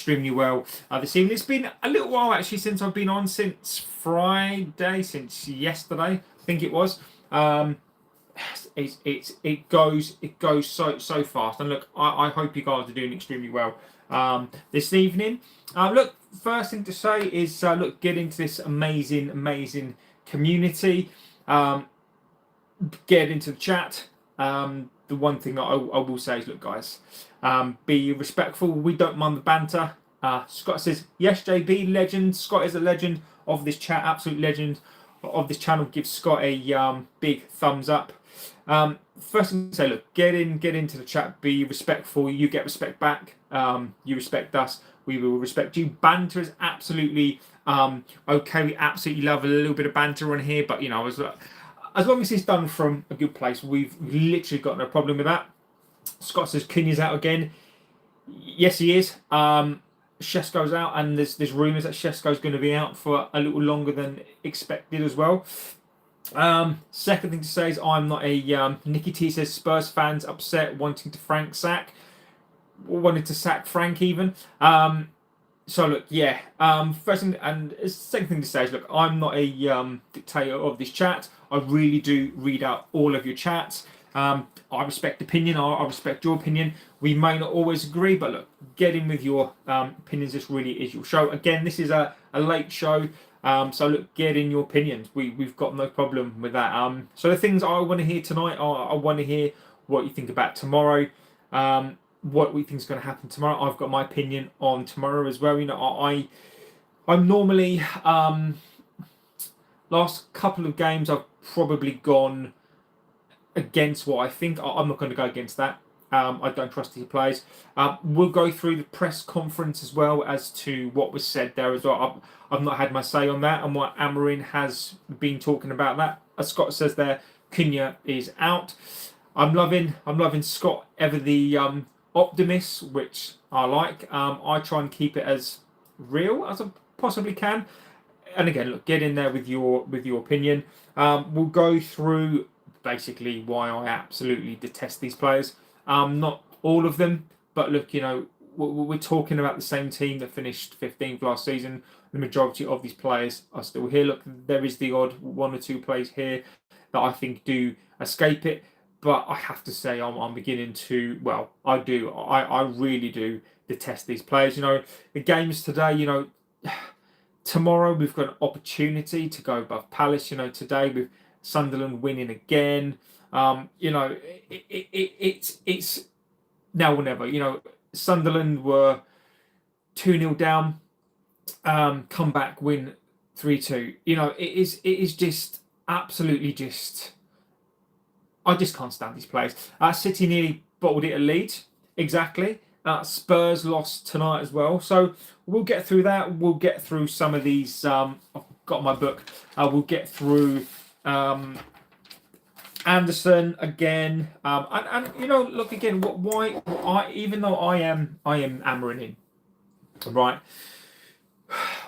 extremely well this evening. It's been a little while actually since I've been on, since Friday, since yesterday, I think it was. It goes so fast. And look, I hope you guys are doing extremely well this evening. Look, first thing to say is look, get into this amazing community. Get into the chat. The one thing that I will say is, look, guys, be respectful. We don't mind the banter. Scott says, yes, JB, legend. Scott is a legend of this chat, absolute legend of this channel. Give Scott a big thumbs up. First thing to say, look, get into the chat. Be respectful. You get respect back. You respect us. We will respect you. Banter is absolutely okay. We absolutely love a little bit of banter on here, but as long as it's done from a good place, we've literally got no problem with that. Scott says Cunha's out again. Yes, he is. Shesko's out, and there's rumours that Shesko's going to be out for a little longer than expected as well. Second thing to say is I'm not a Nicky T says Spurs fans upset wanting to wanted to sack Frank even. So look, yeah. First thing and second thing to say is, look, I'm not a dictator of this chat. I really do read out all of your chats. I respect opinion. I respect your opinion. We may not always agree, but look, get in with your opinions. This really is your show. Again, this is a late show. So look, get in your opinions. We've got no problem with that. So the things I want to hear tonight are, I want to hear what you think about tomorrow. What we think is going to happen tomorrow. I've got my opinion on tomorrow as well. I'm normally last couple of games I've probably gone against what I think. I'm not going to go against that. I don't trust the players. We'll go through the press conference as well as to what was said there as well. I've not had my say on that and what Amorin has been talking about that. As Scott says there, Cunha is out. I'm loving Scott ever the optimist, which I like. I try and keep it as real as I possibly can. And again, look, get in there with your opinion. We'll go through basically why I absolutely detest these players. Not all of them, but look, we're talking about the same team that finished 15th last season. The majority of these players are still here. Look, there is the odd one or two players here that I think do escape it. But I have to say, I'm beginning to, well, I do. I really do detest these players. The games today, tomorrow we've got an opportunity to go above Palace. Today with Sunderland winning again. It's now or never. Sunderland were 2-0 down. Come back, win 3-2. It is just absolutely just. I just can't stand these players. City nearly bottled it at Leeds. Exactly. Spurs lost tonight as well. So we'll get through that. We'll get through some of these. I've got my book. We'll get through Anderson again. And look again. Why? Even though I am Amorin in, right?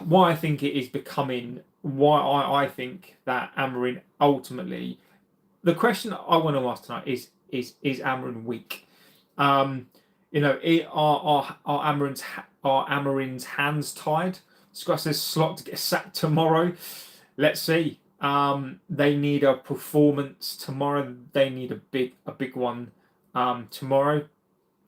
Why I think it is becoming. Why I think that Amorin ultimately. The question I want to ask tonight is Amorin weak? Are Amorin's hands tied? Scott says Slot to get sacked tomorrow. Let's see. They need a performance tomorrow. They need a big one tomorrow.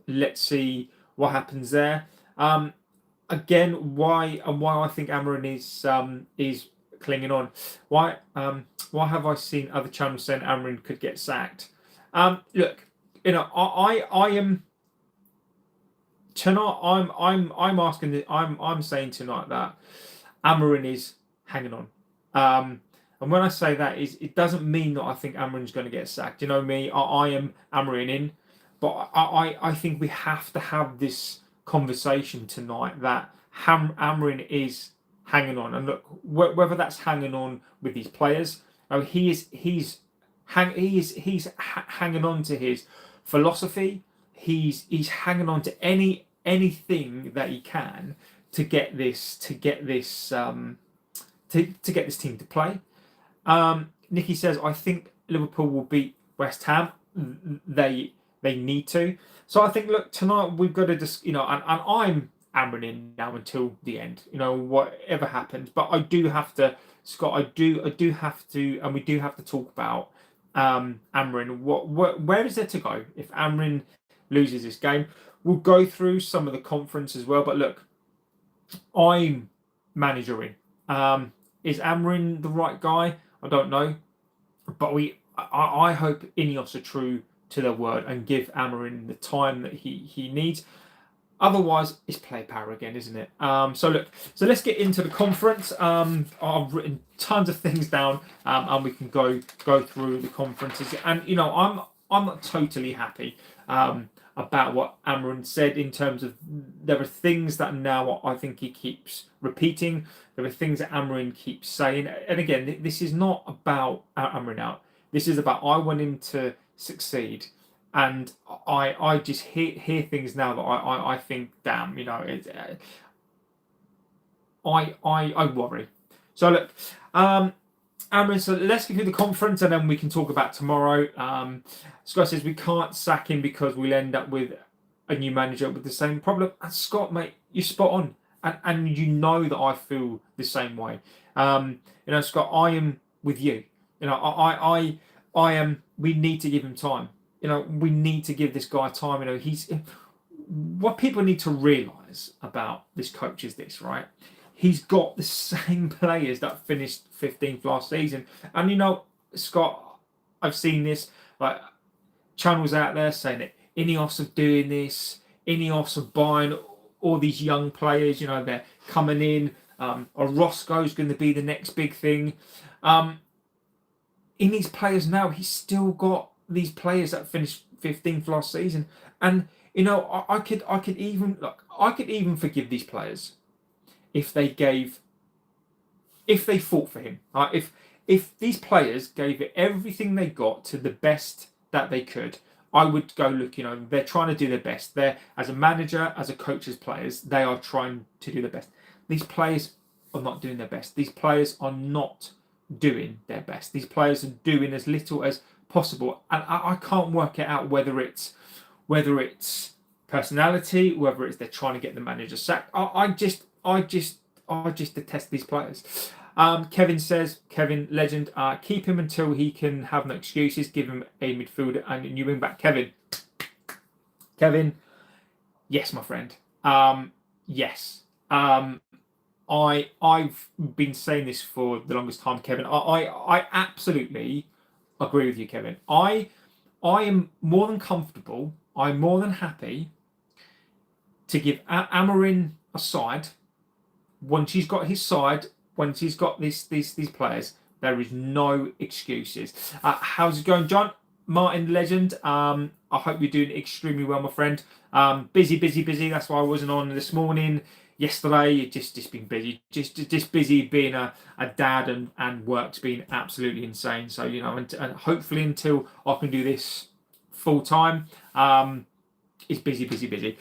Let's see what happens there. Again, why I think Amorin is clinging on. Why have I seen other channels saying Amorin could get sacked? Look, I am tonight. I'm asking. I'm saying tonight that Amorin is hanging on. And when I say that, it doesn't mean that I think Amorin's going to get sacked. You know me. I am Amorin in, but I think we have to have this conversation tonight that Amorin is hanging on, and look, whether that's hanging on with these players, he's hanging on to his philosophy. He's hanging on to anything that he can to get this team to play. Nicky says, I think Liverpool will beat West Ham. They need to. So I think, look, tonight we've got to just, and I'm Amorin in now until the end. Whatever happens. But I do have to, Scott. I do have to, and we do have to talk about Amorin. Where is there to go if Amorin loses this game? We'll go through some of the conference as well. But look, I'm managering. Is Amorin the right guy? I don't know, but I hope Ineos are true to their word and give Amorin the time that he needs. Otherwise, it's play power again, isn't it? So let's get into the conference. I've written tons of things down, and we can go through the conferences. And I'm not totally happy about what Amorin said in terms of there are things that now I think he keeps repeating. There are things that Amorin keeps saying, and again, this is not about Amorin out. This is about I want him to succeed. And I just hear things now that I think, damn, I worry. So look, Amorin, so let's get through the conference and then we can talk about tomorrow. Scott says we can't sack him because we'll end up with a new manager with the same problem. And Scott, mate, you're spot on, and you know that I feel the same way. Scott, I am with you. I am. We need to give him time. We need to give this guy time. He's what people need to realise about this coach is this, right? He's got the same players that finished 15th last season, and Scott, I've seen this like channels out there saying that Ineos are doing this, Ineos are buying all these young players. They're coming in. Orozco's going to be the next big thing. In these players now, he's still got these players that finished 15th last season, and I could even forgive these players if they fought for him. If these players gave it everything they got to the best that they could, I would go, look, they're trying to do their best. They're, as a manager, as a coach, as players, they are trying to do their best. These players are not doing their best. These players are not doing their best. These players are doing as little as possible, and I can't work it out whether it's personality, whether it's they're trying to get the manager sacked. I just detest these players. Kevin legend, keep him until he can have no excuses. Give him a midfielder and you bring back Kevin, yes, my friend. Yes. I've been saying this for the longest time, Kevin. I absolutely agree with you, Kevin. I am more than comfortable. I'm more than happy to give Amorin a side. Once he's got his side, once he's got these players, there is no excuses. How's it going, John? Martin, legend. I hope you're doing extremely well, my friend. Busy. That's why I wasn't on this morning. Yesterday, just been busy. Just busy being a dad, and work's been absolutely insane. So, and hopefully until I can do this full time, it's busy.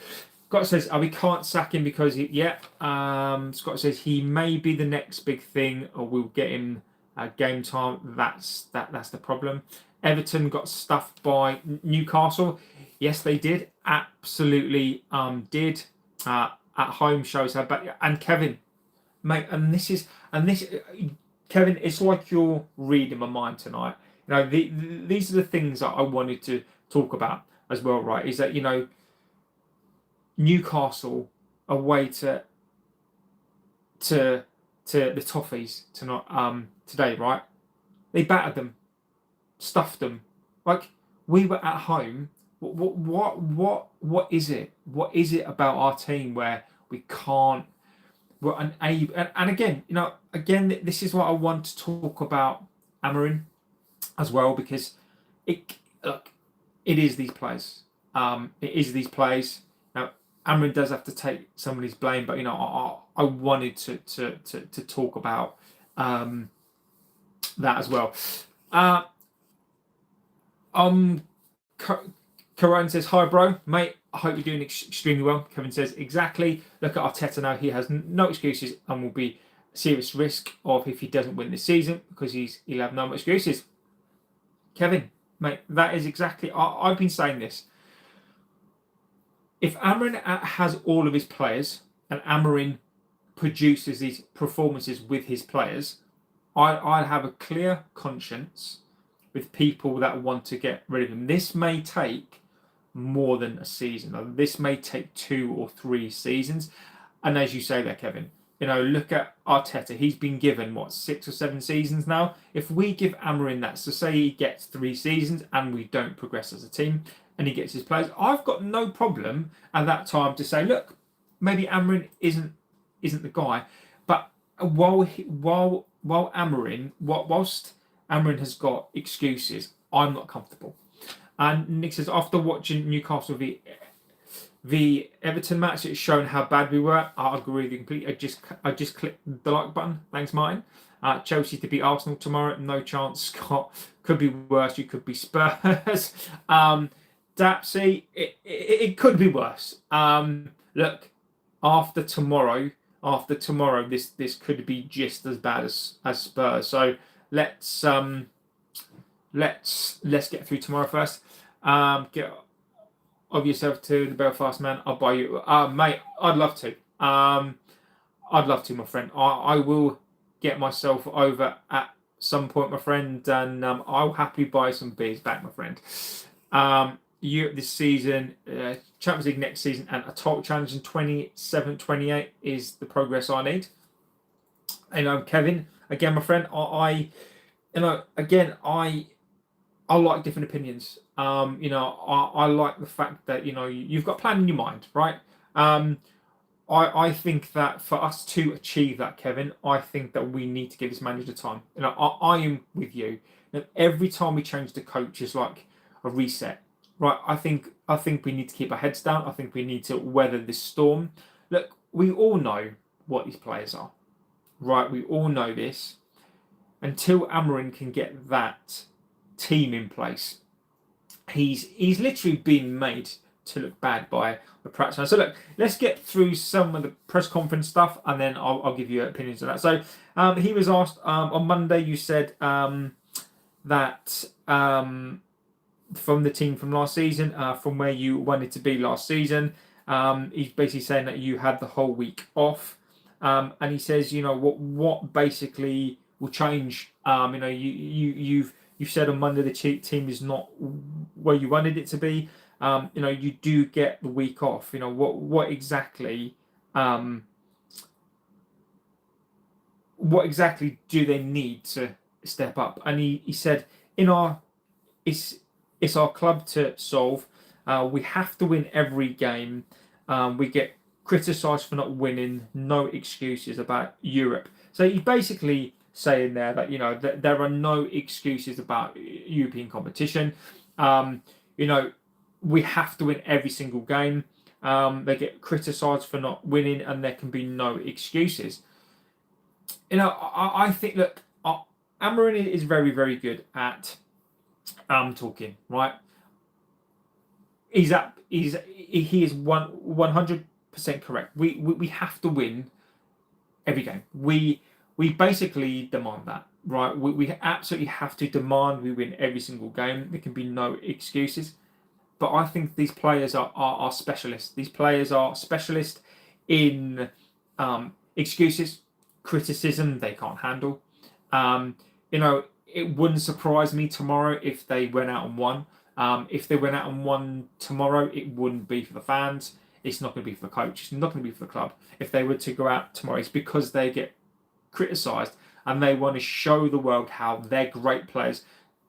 Scott says, we can't sack him because Scott says he may be the next big thing, or we'll get him game time. That's the problem. Everton got stuffed by Newcastle. Yes, they did. Absolutely did. At home shows how bad. And Kevin, mate, Kevin, it's like you're reading my mind tonight. These are the things that I wanted to talk about as well, right? Is that Newcastle away to the Toffees tonight, today, right? They battered them, stuffed them. Like, we were at home. What is it? What is it about our team where we can't? We're unable. And again, this is what I want to talk about Amorin as well, because it is these players. It is these players. Now, Amorin does have to take some of his blame, but I wanted to talk about that as well. Karan says, hi bro, mate, I hope you're doing extremely well. Kevin says, exactly. Look at Arteta now. He has no excuses and will be a serious risk of if he doesn't win this season, because he'll have no more excuses. Kevin, mate, that is exactly, I've been saying this. If Amorin has all of his players and Amorin produces these performances with his players, I have a clear conscience with people that want to get rid of him. This may take more than a season. This may take 2 or 3 seasons. And as you say there, Kevin, look at Arteta. He's been given, 6 or 7 seasons now? If we give Amorin that, so say he gets 3 seasons and we don't progress as a team and he gets his players, I've got no problem at that time to say, look, maybe Amorin isn't the guy. But whilst Amorin has got excuses, I'm not comfortable. And Nick says, after watching Newcastle the Everton match, it's shown how bad we were. I agree with you completely. I just clicked the like button. Thanks, Martin. Chelsea to beat Arsenal tomorrow. No chance, Scott. Could be worse. You could be Spurs. Dapsy, it could be worse. Look, after tomorrow, this could be just as bad as Spurs. So let's get through tomorrow first. Get of yourself to the Belfast man. I'll buy you, mate. I'd love to. I'd love to, my friend. I will get myself over at some point, my friend, and I'll happily buy some beers back, my friend. Europe this season, Champions League next season, and a title challenge in 27-28 is the progress I need. Kevin, again, my friend, I like different opinions. I like the fact that you've got a plan in your mind, right? I think that for us to achieve that, Kevin, I think that we need to give this manager time. I am with you. Every time we change the coach is like a reset, right? I think we need to keep our heads down. I think we need to weather this storm. Look, we all know what these players are, right? We all know this. Until Amorin can get that team in place, he's literally been made to look bad by the practice. So look, let's get through some of the press conference stuff, and then I'll give you opinions on that. So he was asked on Monday. You said that from the team from last season, from where you wanted to be last season, he's basically saying that you had the whole week off, and he says, what basically will change. You've said on Monday the team is not where you wanted it to be. You do get the week off. What exactly do they need to step up? And he said, it's our club to solve. We have to win every game. We get criticised for not winning. No excuses about Europe. So he basically saying there that that there are no excuses about European competition. We have to win every single game. They get criticised for not winning, and there can be no excuses. I think that Amorin is very, very good at talking. Right? He is 100% correct. We have to win every game. We basically demand that, right? We absolutely have to demand we win every single game. There can be no excuses. But I think these players are specialists. These players are specialists in excuses, criticism they can't handle. It wouldn't surprise me tomorrow if they went out and won. If they went out and won tomorrow, it wouldn't be for the fans. It's not going to be for the coach. It's not going to be for the club. If they were to go out tomorrow, it's because they get criticised and they want to show the world how they're great players.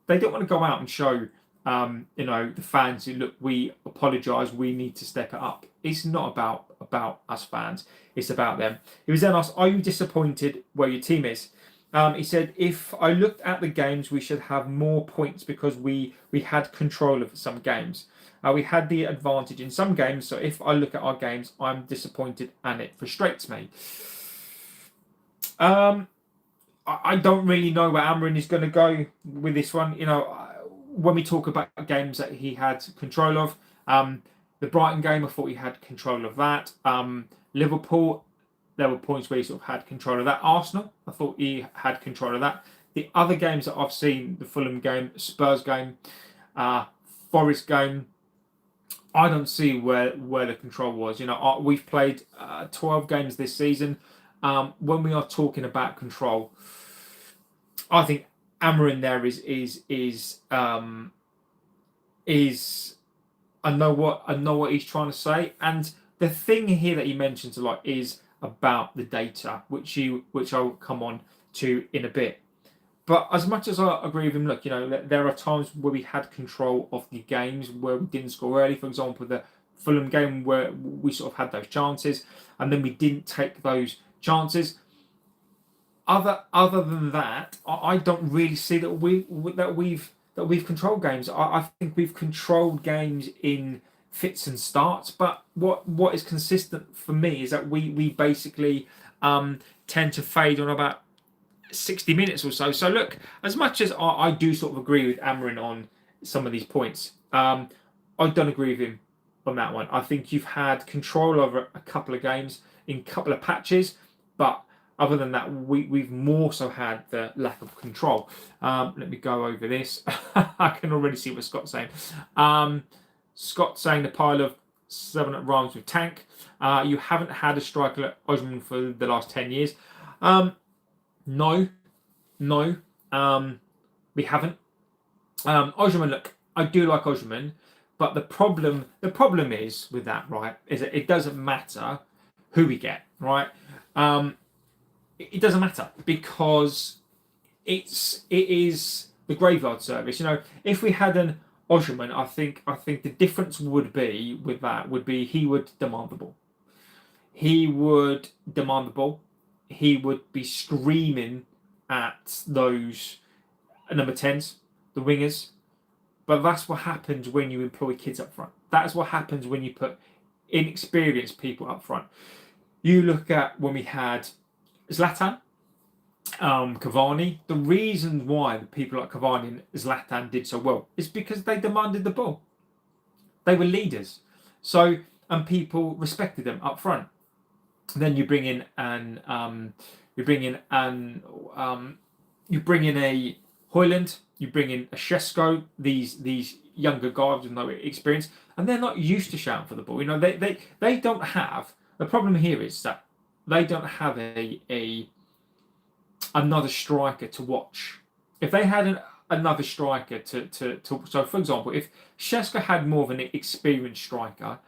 They don't want to go out and show the fans, look, we apologise, we need to step it up. It's not about us fans, it's about them. He was then asked, are you disappointed where your team is? He said, if I looked at the games, we should have more points because we had control of some games. We had the advantage in some games, so if I look at our games, I'm disappointed and it frustrates me. I don't really know where Amorin is going to go with this one. When we talk about games that he had control of, the Brighton game, I thought he had control of that. Liverpool, there were points where he sort of had control of that. Arsenal, I thought he had control of that. The other games that I've seen, the Fulham game, Spurs game, Forest game, I don't see where the control was. We've played 12 games this season. When we are talking about control, I think Amorin there is I know what he's trying to say, and the thing here that he mentions a lot is about the data, which I'll come on to in a bit. But as much as I agree with him, look, there are times where we had control of the games where we didn't score early. For example, the Fulham game where we sort of had those chances and then we didn't take those chances. Other than that, I don't really see that we've controlled games. I think we've controlled games in fits and starts. But what is consistent for me is that we basically tend to fade on about 60 minutes or so. So look, as much as I do sort of agree with Amorin on some of these points, I don't agree with him on that one. I think you've had control over a couple of games in a couple of patches, but other than that, we've more so had the lack of control. Let me go over this. I can already see what Scott's saying. Scott's saying the pile of 7 that rhymes with tank. You haven't had a striker like Osman for the last 10 years. No, we haven't. Osman, look, I do like Osman, but the problem is with that, right, is that it doesn't matter who we get, right? It doesn't matter because it is the graveyard service. If we had an Osman, I think the difference would be with that would be he would demand the ball. He would demand the ball. He would be screaming at those number 10s, the wingers. But that's what happens when you employ kids up front. That's what happens when you put inexperienced people up front. You look at when we had Zlatan, Cavani. The reason why the people like Cavani and Zlatan did so well is because they demanded the ball. They were leaders. And people respected them up front. Then you bring in a Hoyland, you bring in a Shesko, these younger guys with no experience, and they're not used to shouting for the ball. They don't have, the problem here is that they don't have another striker to watch. If they had another striker so for example, if Shesko had more of an experienced striker,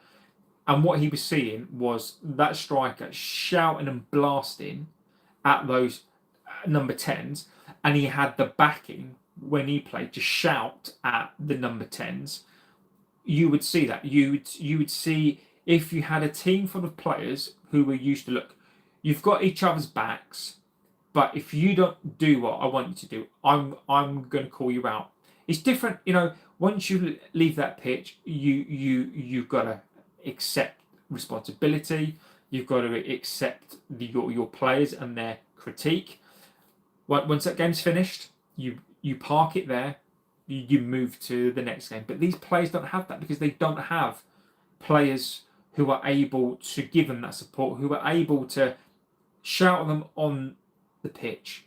and what he was seeing was that striker shouting and blasting at those number 10s, and he had the backing when he played to shout at the number 10s, you would see that. You would see if you had a team full of players who were used to, look, you've got each other's backs, but if you don't do what I want you to do, I'm going to call you out. It's different, once you leave that pitch, you've got to accept responsibility. You've got to accept your players and their critique. Once that game's finished, you park it there. You move to the next game. But these players don't have that because they don't have players who are able to give them that support, who are able to shout at them on the pitch.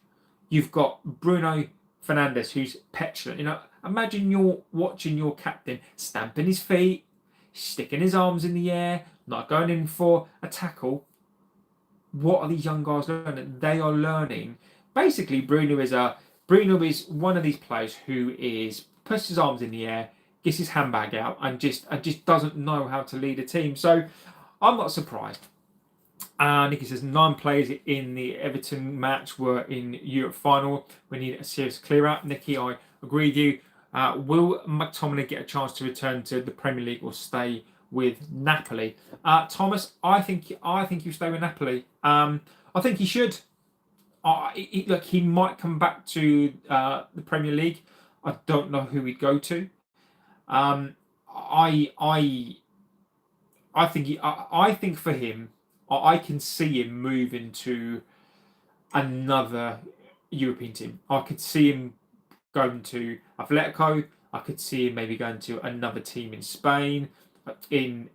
You've got Bruno Fernandes, who's petulant. Imagine you're watching your captain stamping his feet, sticking his arms in the air, not going in for a tackle. What are these young guys learning? They are learning. Basically, Bruno is one of these players who puts his arms in the air, gets his handbag out, and just doesn't know how to lead a team. So I'm not surprised. Nicky says 9 players in the Everton match were in Europe final. We need a serious clear out. Nicky, I agree with you. Will McTominay get a chance to return to the Premier League or stay with Napoli? Thomas, I think you stay with Napoli. I think he should. Look, he might come back to the Premier League. I don't know who he'd go to. I think for him, I can see him moving to another European team. I could see him going to Atletico. I could see him maybe going to another team in Spain, in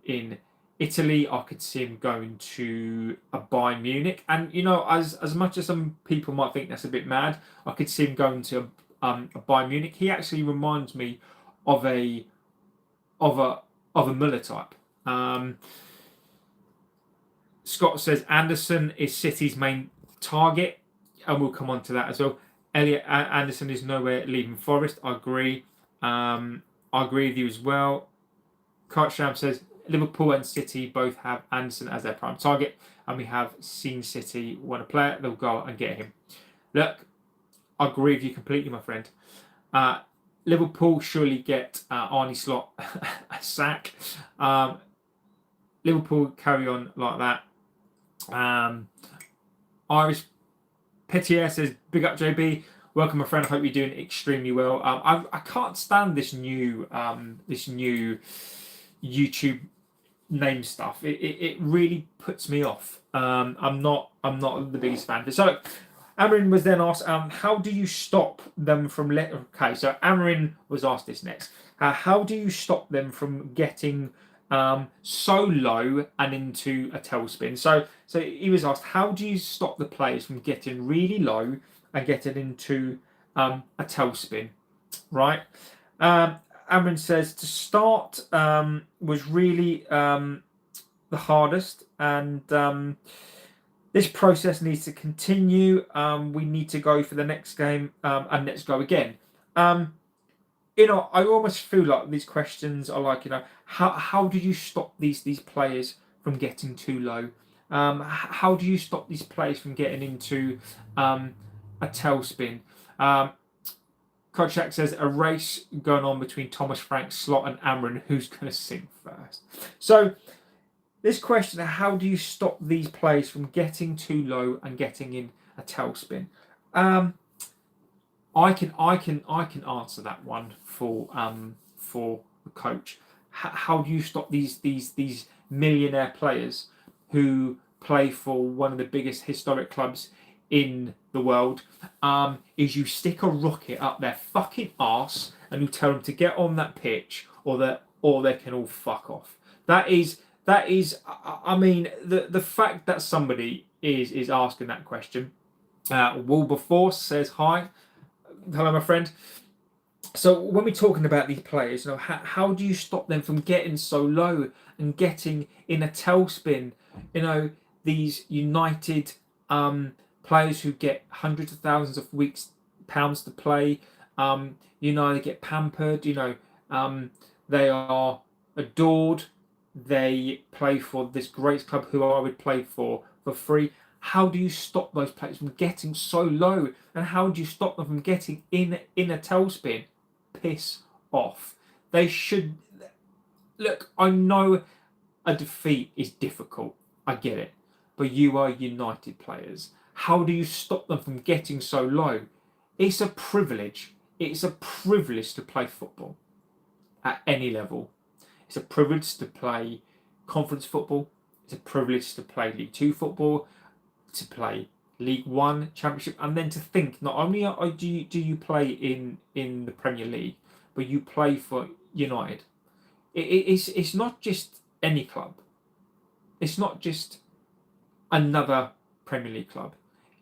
Italy. I could see him going to a Bayern Munich. And as much as some people might think that's a bit mad, I could see him going to a Bayern Munich. He actually reminds me of a of a Muller type. Scott says Anderson is City's main target, and we'll come on to that as well. Elliot Anderson is nowhere leaving Forest. I agree. I agree with you as well. Kartsham says Liverpool and City both have Anderson as their prime target, and we have seen City want a player, they'll go and get him. Look, I agree with you completely, my friend. Liverpool surely get Arne Slot a sack. Liverpool carry on like that. Irish Petier says, big up JB. Welcome, my friend. I hope you're doing extremely well. I can't stand this new YouTube name stuff. It really puts me off. I'm not the biggest fan. So Amorin was then asked, how do you stop them from okay, so Amorin was asked this next. How do you stop them from getting so low and into a tailspin? So he was asked, how do you stop the players from getting really low and getting into a tailspin, right? Amorin says to start was really the hardest, and this process needs to continue. We need to go for the next game, and let's go again. I almost feel like these questions are like, how do you stop these players from getting too low? How do you stop these players from getting into a tailspin? Kotchak says a race going on between Thomas Frank, Slot, and Amorin. Who's going to sing first? So this question: how do you stop these players from getting too low and getting in a tailspin? I can answer that one for the coach. How do you stop these millionaire players who play for one of the biggest historic clubs in the world? Is you stick a rocket up their fucking arse and you tell them to get on that pitch, or they can all fuck off. That is. I mean, the fact that somebody is asking that question. Wilberforce says hi. Hello, my friend. So when we're talking about these players, how do you stop them from getting so low and getting in a tailspin? These United players who get hundreds of thousands of pounds to play. They get pampered. They are adored. They play for this great club who I would play for free. How do you stop those players from getting so low? And how do you stop them from getting in a tailspin? Piss off. They should... Look, I know a defeat is difficult. I get it. But you are United players. How do you stop them from getting so low? It's a privilege. It's a privilege to play football at any level. It's a privilege to play conference football. It's a privilege to play League 2 football, to play League 1 Championship, and then to think not only do you play in the Premier League, but you play for United. It's not just any club. It's not just another Premier League club.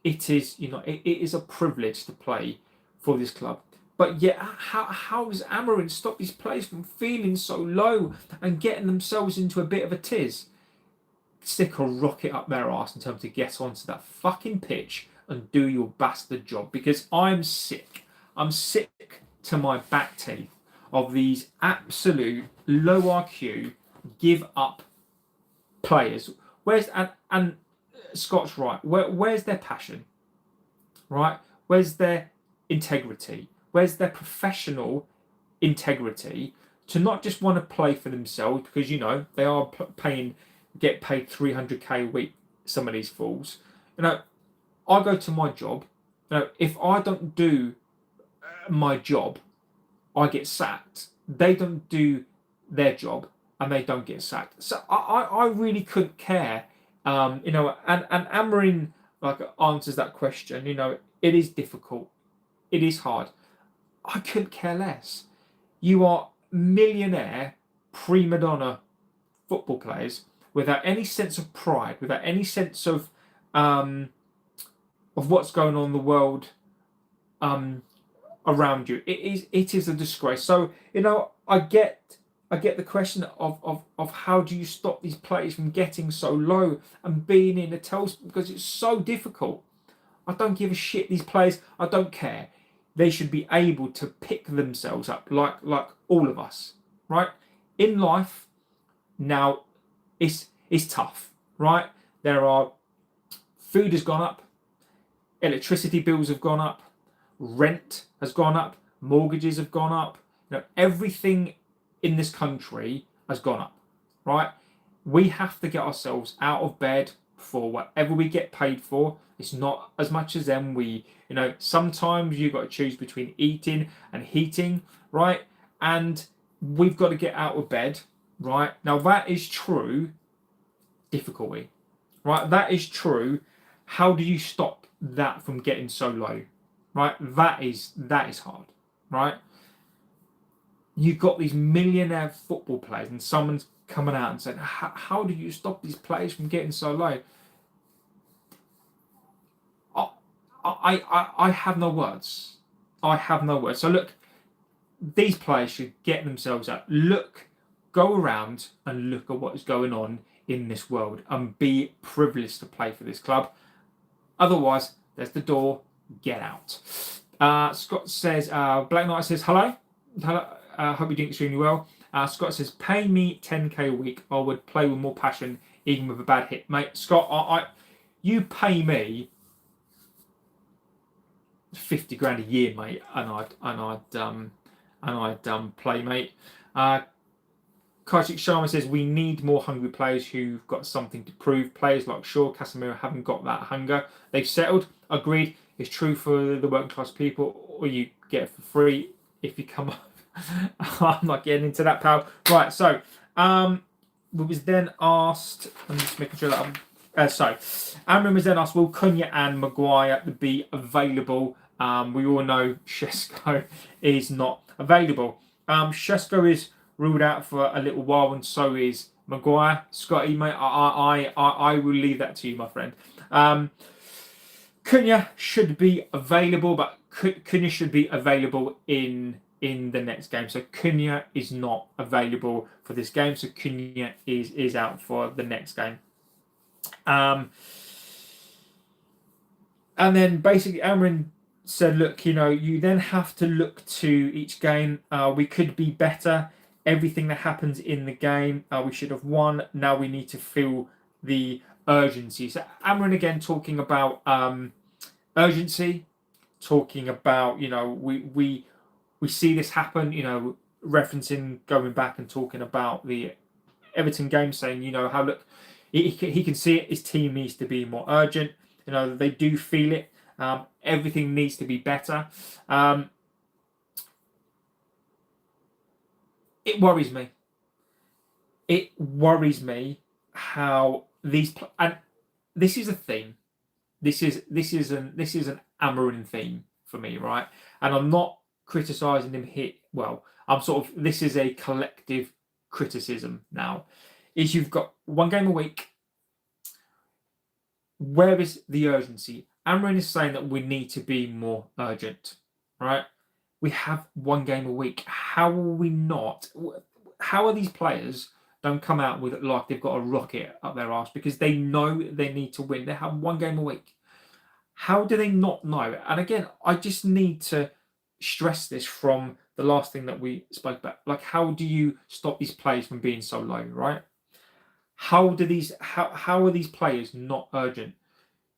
It is it is a privilege to play for this club. But yet, how does Amorin stop these players from feeling so low and getting themselves into a bit of a tiz? Stick a rocket up their arse and tell them to get onto that fucking pitch and do your bastard job. Because I'm sick. I'm sick to my back teeth of these absolute low IQ, give up players. And Scott's right. Where's their passion? Right? Where's their integrity? Where's their professional integrity to not just want to play for themselves, because they are get paid 300k a week, some of these fools. I go to my job. If I don't do my job, I get sacked. They don't do their job and they don't get sacked. So I really couldn't care. And Amorin answers that question. It is difficult. It is hard. I couldn't care less. You are millionaire, prima donna football players without any sense of pride, without any sense of what's going on in the world around you. It is a disgrace. So I get I get the question of how do you stop these players from getting so low and being in a tailspin, because it's so difficult. I don't give a shit. These players, I don't care. They should be able to pick themselves up like all of us, right? In life, now it's tough, right? There are food has gone up, electricity bills have gone up, rent has gone up, mortgages have gone up. Everything in this country has gone up, right? We have to get ourselves out of bed for whatever we get paid for. It's not as much as them. Sometimes you've got to choose between eating and heating, right? And we've got to get out of bed, right? Now that is true difficulty, right? That is true. How do you stop that from getting so low, right? That is hard, right? You've got these millionaire football players, and someone's coming out and saying, "How do you stop these players from getting so low?" I have no words. I have no words. So look, these players should get themselves out. Go around and look at what is going on in this world and be privileged to play for this club. Otherwise, there's the door. Get out. Scott says, Black Knight says, hello. Hope you're doing extremely well. Scott says, pay me 10k a week. I would play with more passion, even with a bad hit. Mate, Scott, you pay me 50 grand a year, mate, and I'd play, mate. Kartik Sharma says, we need more hungry players who've got something to prove. Players like Shaw, Casemiro haven't got that hunger. They've settled. Agreed. It's true for the working class people, or you get it for free if you come up. I'm not getting into that, pal. Right, so we was then asked, I'm just making sure that Amorin was then asked, will Cunha and Maguire be available? We all know Shesko is not available. Shesko is ruled out for a little while, and so is Maguire. Scotty, mate, I will leave that to you, my friend. Cunha should be available, but Cunha should be available in the next game. So Cunha is not available for this game. So Cunha is out for the next game. And then basically Amorin said, look, you then have to look to each game. We could be better. Everything that happens in the game, we should have won. Now we need to feel the urgency. So Amorin again talking about urgency, talking about, we see this happen, referencing going back and talking about the Everton game, saying, how look, he can see it, his team needs to be more urgent. They do feel it. Everything needs to be better. It worries me. It worries me how these and this is a theme. This is an Amorin theme for me, right? And I'm not criticizing him here. Well, this is a collective criticism now. Is you've got one game a week. Where is the urgency? Amorin is saying that we need to be more urgent, right? We have one game a week. How will we not? How are these players don't come out with it like they've got a rocket up their arse because they know they need to win? They have one game a week. How do they not know? And again, I just need to stress this from the last thing that we spoke about. Like, how do you stop these players from being so low, right? How are these players not urgent?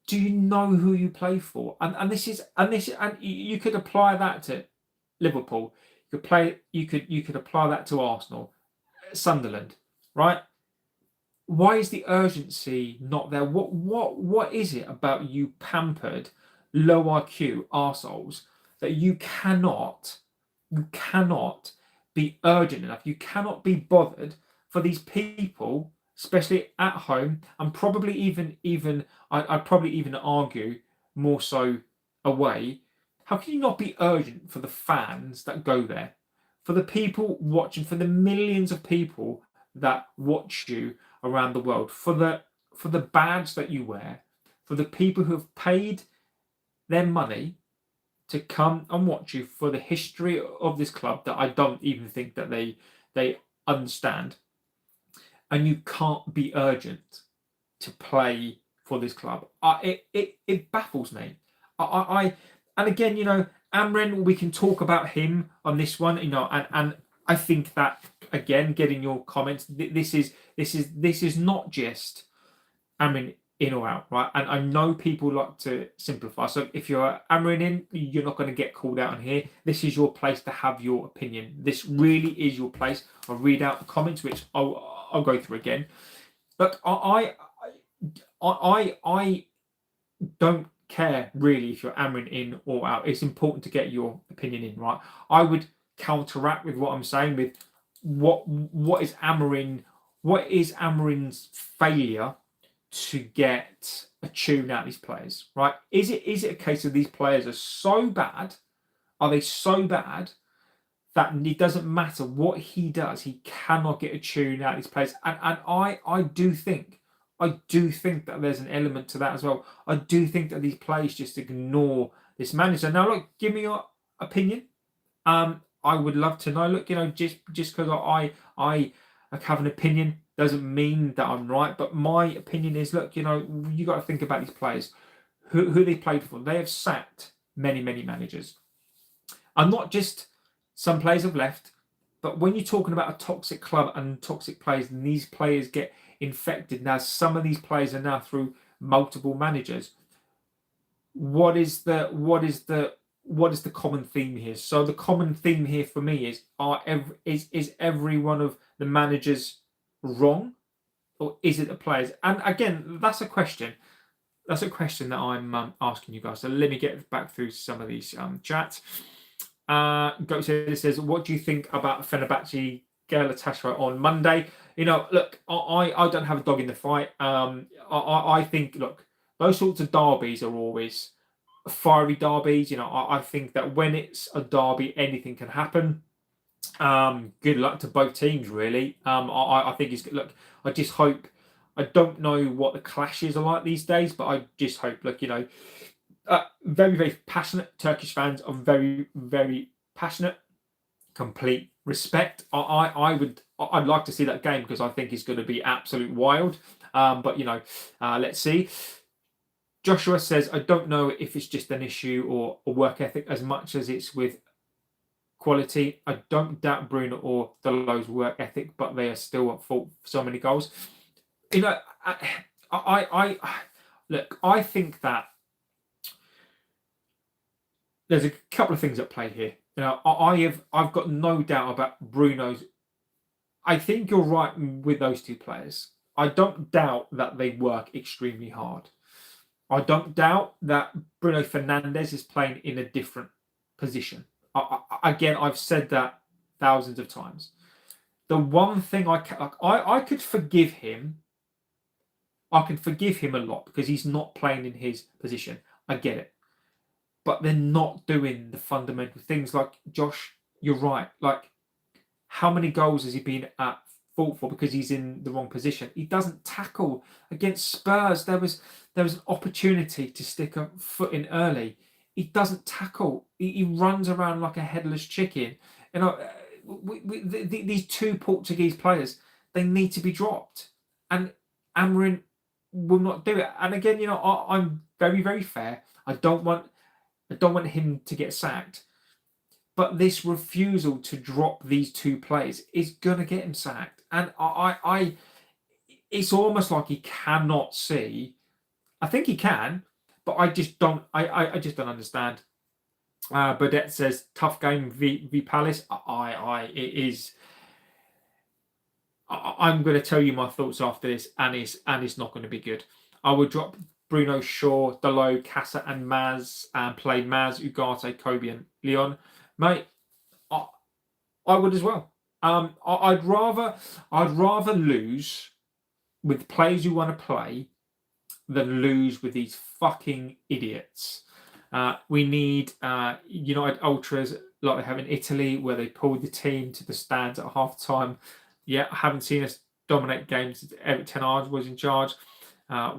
Do you know who you play for? And you could apply that to Liverpool. You could apply that to Arsenal, Sunderland, right? Why is the urgency not there? What is it about you pampered, low IQ arseholes that you cannot be urgent enough? You cannot be bothered for these people, especially at home, and probably even I'd probably even argue more so away. How can you not be urgent for the fans that go there, for the people watching, for the millions of people that watch you around the world, for the badge that you wear, for the people who have paid their money to come and watch you, for the history of this club that I don't even think that they understand, and you can't be urgent to play for this club. It baffles me. And again, Amrin, we can talk about him on this one, and I think that again, getting your comments, this is not just Amrin in or out, right? And I know people like to simplify. So if you're Amrin in, you're not going to get called out on here. This is your place to have your opinion. This really is your place. I'll read out the comments, which I'll go through again. Look, I don't care really if you're Amrin in or out. It's important to get your opinion in, right? I would counteract with what I'm saying with what is Amorin's failure to get a tune out of these players, right? Is it a case of these players are so bad? Are they so bad that it doesn't matter what he does, he cannot get a tune out of these players? And I do think that there's an element to that as well. I do think that these players just ignore this manager. Now, look, give me your opinion. I would love to know. Look, just because I have an opinion doesn't mean that I'm right. But my opinion is, look, you got to think about these players, who they played for. They have sacked many managers, and not just some players have left. But when you're talking about a toxic club and toxic players, and these players get infected, now some of these players are now through multiple managers. What is the common theme here? So the common theme here for me is every one of the managers wrong, or is it the players? And again, that's a question. That's a question that I'm asking you guys. So let me get back through some of these chats. Goat says, "What do you think about Fenerbahce Galatasaray on Monday?" Look, I don't have a dog in the fight. I think, look, those sorts of derbies are always fiery derbies. I think that when it's a derby, anything can happen. Good luck to both teams, really. I think it's look. I just hope. I don't know what the clashes are like these days, but I just hope. Look, very passionate Turkish fans are very passionate. Complete respect. I'd like to see that game because I think it's going to be absolute wild. But let's see. Joshua says, "I don't know if it's just an issue or a work ethic as much as it's with quality. I don't doubt Bruno or Dalot's work ethic, but they are still at fault for so many goals." I think that there's a couple of things at play here. I've got no doubt about Bruno's. I think you're right with those two players. I don't doubt that they work extremely hard. I don't doubt that Bruno Fernandes is playing in a different position. Again, I've said that thousands of times. The one thing I could forgive him. I can forgive him a lot because he's not playing in his position. I get it. But they're not doing the fundamental things. Like, Josh, you're right. Like, how many goals has he been at fault for because he's in the wrong position? He doesn't tackle. Against Spurs, there was an opportunity to stick a foot in early. He doesn't tackle. He runs around like a headless chicken. These two Portuguese players, they need to be dropped. And Amorin will not do it. And again, I'm very fair. I don't want him to get sacked. But this refusal to drop these two players is gonna get him sacked. And it's almost like he cannot see. I think he can, but I just don't. I just don't understand. Burdett says, "Tough game v Palace." It is. I'm going to tell you my thoughts after this, and it's not going to be good. I would drop Bruno, Shaw, Dalot, Casa, and Maz, and play Maz, Ugarte, Kobe, and Leon. Mate, I would as well. I'd rather lose with players who want to play than lose with these fucking idiots. We need United Ultras like they have in Italy, where they pulled the team to the stands at half time. Yeah, I haven't seen us dominate games since Eric Ten Hag was in charge.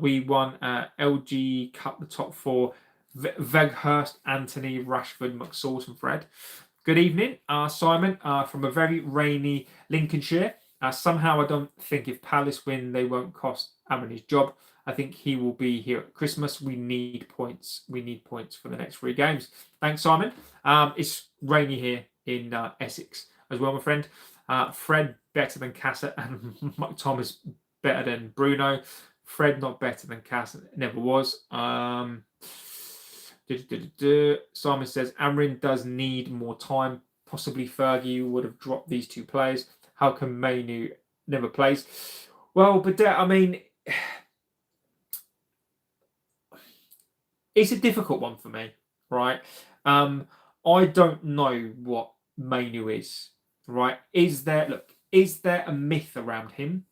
We won LG Cup, the top four. Weghorst, Anthony, Rashford, McSauce, and Fred. Good evening, Simon, from a very rainy Lincolnshire. Somehow I don't think if Palace win, they won't cost Amorin his job. I think he will be here at Christmas. We need points. We need points for the next 3 games. Thanks, Simon. It's rainy here in Essex as well, my friend. Fred better than Casa and Thomas better than Bruno. Fred not better than Casa, never was. Simon says Amorin does need more time. Possibly Fergie would have dropped these 2 players. How come Mainu never plays? Well, but I mean, it's a difficult one for me, right? I don't know what Mainu is, right? Is there a myth around him?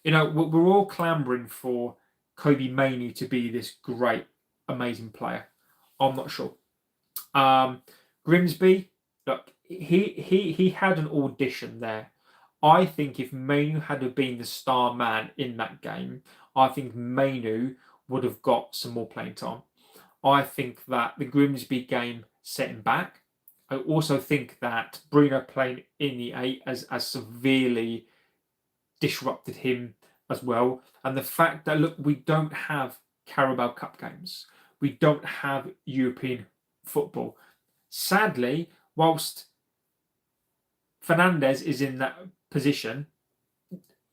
You know, we're all clambering for Kobe Mainu to be this great, amazing player. I'm not sure. Grimsby, look, he had an audition there. I think if Mainu had been the star man in that game, I think Mainu would have got some more playing time. I think that the Grimsby game set him back. I also think that Bruno playing in the 8 has severely disrupted him as well. And the fact that, look, we don't have Carabao Cup games. We don't have European football. Sadly, whilst Fernandez is in that position,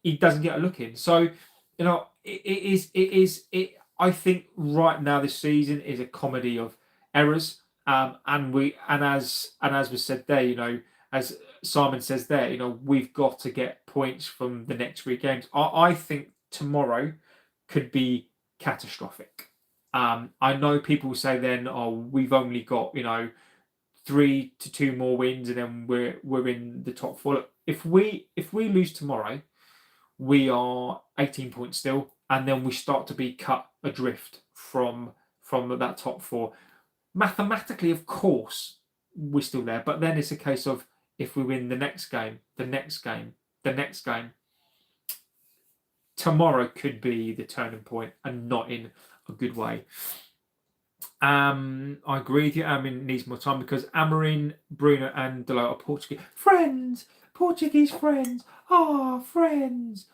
he doesn't get a look in. So, you know, I think right now this season is a comedy of errors. And as was said there, you know, as Simon says there, you know, we've got to get points from the next 3 games. I think tomorrow could be catastrophic. I know people say then, oh, we've only got, you know, 3 to 2 more wins, and then we're in the top 4. Look, if we lose tomorrow, we are 18 points still, and then we start to be cut adrift from that top 4. Mathematically, of course, we're still there, but then it's a case of if we win the next game, the next game, the next game. Tomorrow could be the turning point, and not in a good way. I agree with you. Amorin needs more time because Amorin, Bruno, and Delo are Portuguese friends. Portuguese friends. Friends.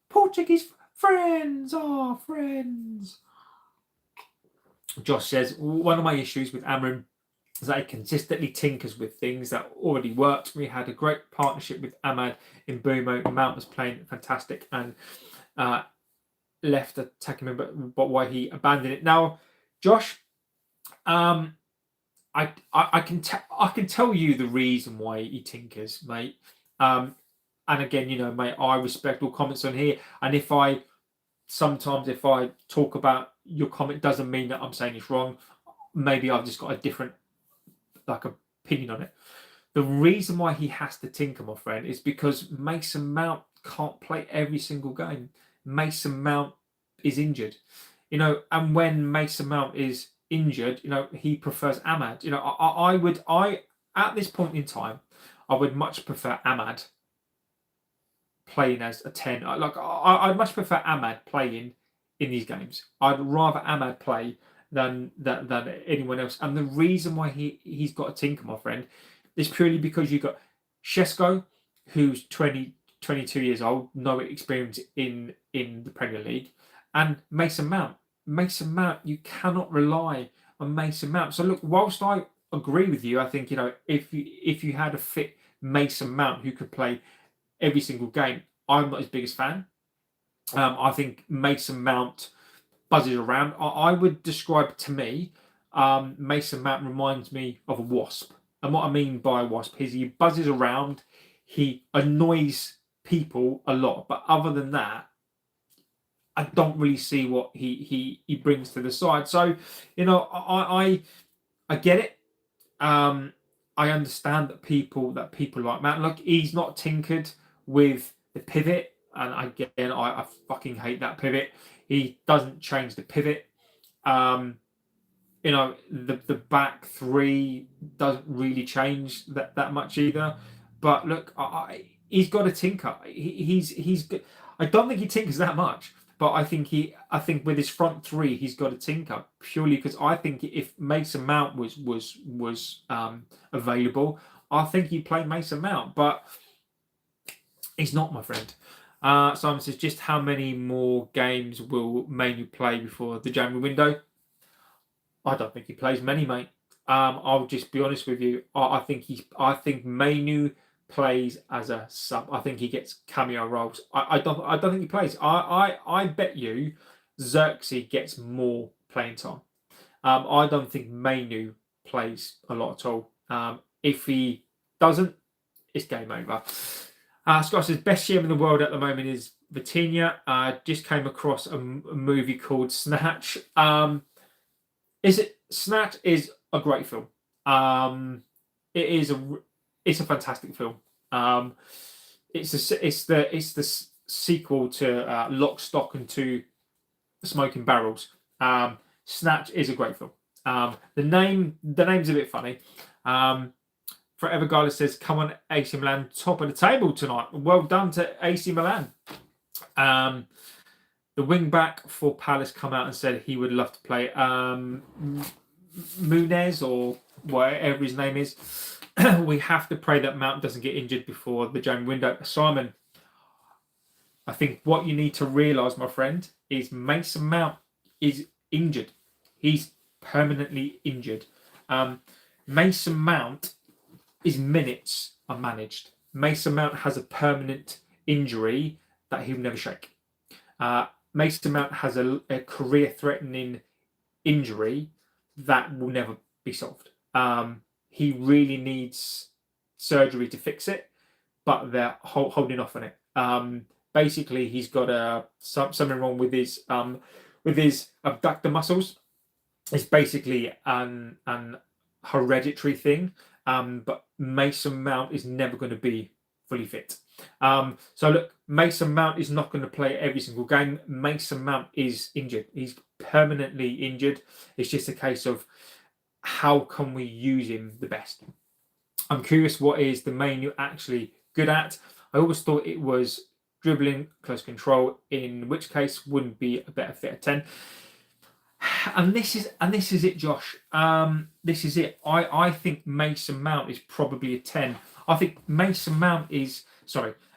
Portuguese friends. Friends. Josh says one of my issues with Amorin is that he consistently tinkers with things that already worked. We had a great partnership with Ahmad in Bumo. Mount was playing fantastic and left attacking him, but why he abandoned it now? Josh, I can tell you the reason why he tinkers, mate. And again, you know, mate, I respect all comments on here. And if I talk about your comment, doesn't mean that I'm saying it's wrong. Maybe I've just got a different opinion on it. The reason why he has to tinker, my friend, is because Mason Mount can't play every single game. Mason Mount is injured. You know, and when Mason Mount is injured, you know, he prefers Ahmad. You know, I at this point in time, I would much prefer Ahmad playing as a 10. I'd much prefer Ahmad playing in these games. I'd rather Ahmad play than anyone else. And the reason why he's got a tinker, my friend, is purely because you've got Shesko, who's 22 years old, no experience in the Premier League, and Mason Mount. Mason Mount, you cannot rely on Mason Mount. So look, whilst I agree with you, I think, you know, if you had a fit Mason Mount who could play every single game, I'm not his biggest fan. I think Mason Mount buzzes around. I would describe, to me, Mason Mount reminds me of a wasp. And what I mean by a wasp is he buzzes around, he annoys people a lot, but other than that, I don't really see what he brings to the side. So, you know, I get it. I understand that people like Matt. Look, he's not tinkered with the pivot, and again, I fucking hate that pivot. He doesn't change the pivot. You know, the back 3 doesn't really change that much either. But look, he's got a tinker. He's good. I don't think he tinkers that much. But I think with his front three, he's got to tinker purely because I think if Mason Mount was available, I think he'd play Mason Mount, but he's not, my friend. Simon says, just how many more games will Manu play before the January window? I don't think he plays many, mate. I'll just be honest with you. I think Manu plays as a sub. I think he gets cameo roles. I don't think he plays. I bet you Xerxes gets more playing time. I don't think Manu plays a lot at all. If he doesn't, it's game over. Scott says, best GM in the world at the moment is Vitinha. Just came across a movie called Snatch. Snatch is a great film. It's a fantastic film. It's the sequel to Lock, Stock and Two Smoking Barrels. Snatch is a great film. The name's a bit funny. Forever Gala says, come on, AC Milan, top of the table tonight. Well done to AC Milan. The wing back for Palace come out and said he would love to play Munez or whatever his name is. We have to pray that Mount doesn't get injured before the January window. Simon, I think what you need to realise, my friend, is Mason Mount is injured. He's permanently injured. Mason Mount, his minutes are managed. Mason Mount has a permanent injury that he'll never shake. Mason Mount has a career-threatening injury that will never be solved. He really needs surgery to fix it, but they're holding off on it. Basically, he's got something wrong with his abductor muscles. It's basically an hereditary thing, but Mason Mount is never going to be fully fit. So look, Mason Mount is not going to play every single game. Mason Mount is injured. He's permanently injured. It's just a case of how can we use him the best. I'm curious, what is the Manu actually good at? I always thought it was dribbling, close control, in which case wouldn't be a better fit at 10. And this is it, Josh. This is it. I think Mason Mount is probably a 10. I think Mason Mount is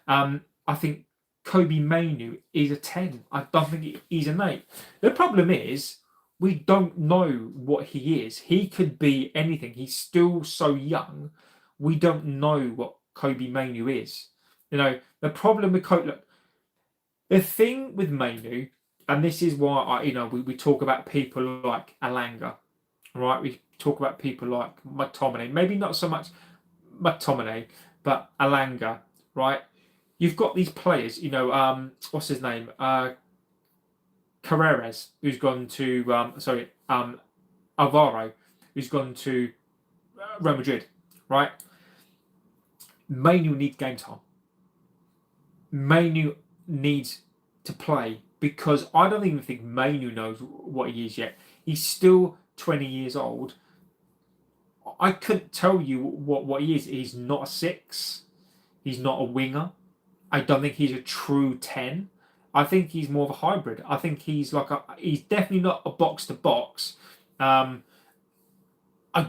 I think Kobe Manu is a 10. I don't think he's an 8. The problem is we don't know what he is. He could be anything. He's still so young. We don't know what Kobe Manu is. The problem with Kobe, look, the thing with Manu, and this is why we talk about people like Alanga, right? We talk about people like McTominay. Maybe not so much McTominay, but Alanga, right? You've got these players, what's his name? Carreras, who's gone to Alvaro, who's gone to Real Madrid, right? Manu needs game time. Manu needs to play because I don't even think Manu knows what he is yet. He's still 20 years old. I couldn't tell you what he is. He's not a 6. He's not a winger. I don't think he's a true 10. I think he's more of a hybrid. I think he's definitely not a box to box. I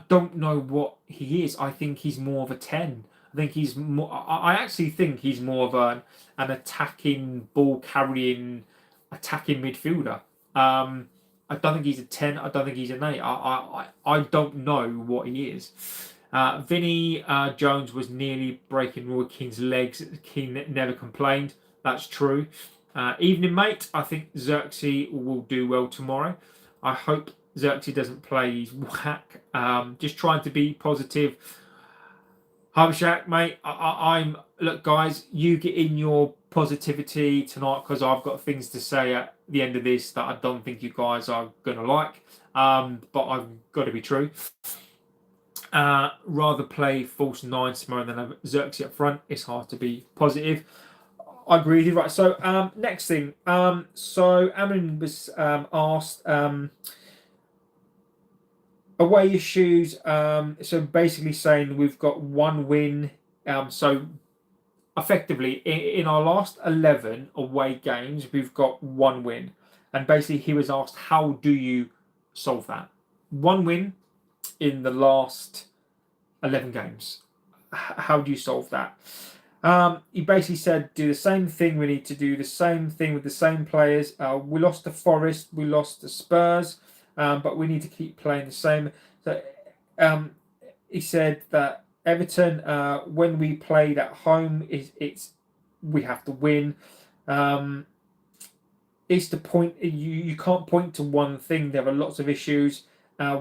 don't know what he is. I think he's more of a 10. I actually think he's more of an attacking, ball carrying, attacking midfielder. I don't think he's a 10. I don't think he's an 8. I don't know what he is. Vinny Jones was nearly breaking Roy Keane's legs. Keane never complained. That's true. Evening, mate. I think Xerxes will do well tomorrow. I hope Xerxes doesn't play his whack. Just trying to be positive. Habashak, mate. Look, guys, you get in your positivity tonight because I've got things to say at the end of this that I don't think you guys are going to like. But I've got to be true. Rather play false 9 tomorrow than have Xerxes up front. It's hard to be positive. I agree with you. Right, so next thing. So Amorin was asked away issues. So basically saying we've got one win. So effectively in our last 11 away games, we've got 1 win. And basically, he was asked, how do you solve that? 1 win in the last 11 games. How do you solve that? He basically said, do the same thing. We need to do the same thing with the same players. We lost to Forest, we lost to Spurs, but we need to keep playing the same. So he said that Everton, when we played at home, we have to win. It's the point. You can't point to one thing. There are lots of issues.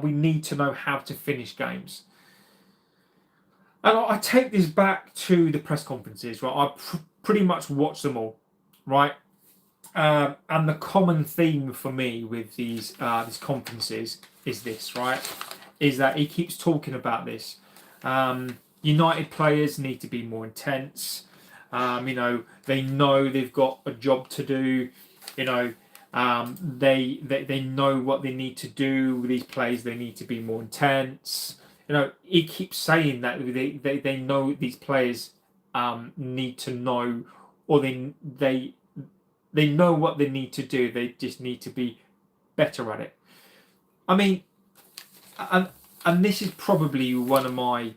We need to know how to finish games. And I take this back to the press conferences, right? I pretty much watched them all, right? And the common theme for me with these conferences is this, right? Is that he keeps talking about this. United players need to be more intense. They know they've got a job to do. They know what they need to do with these players. They need to be more intense. He keeps saying that they know these players need to know, or they know what they need to do. They just need to be better at it. I mean, and this is probably one of my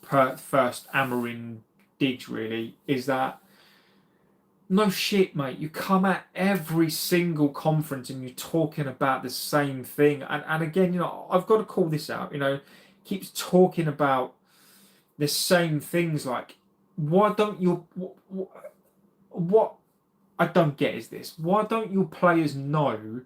first Amorin digs. Really, is that no shit, mate. You come at every single conference and you're talking about the same thing. And again, I've got to call this out. Keeps talking about the same things. Like, why don't you? What I don't get is this: why don't your players know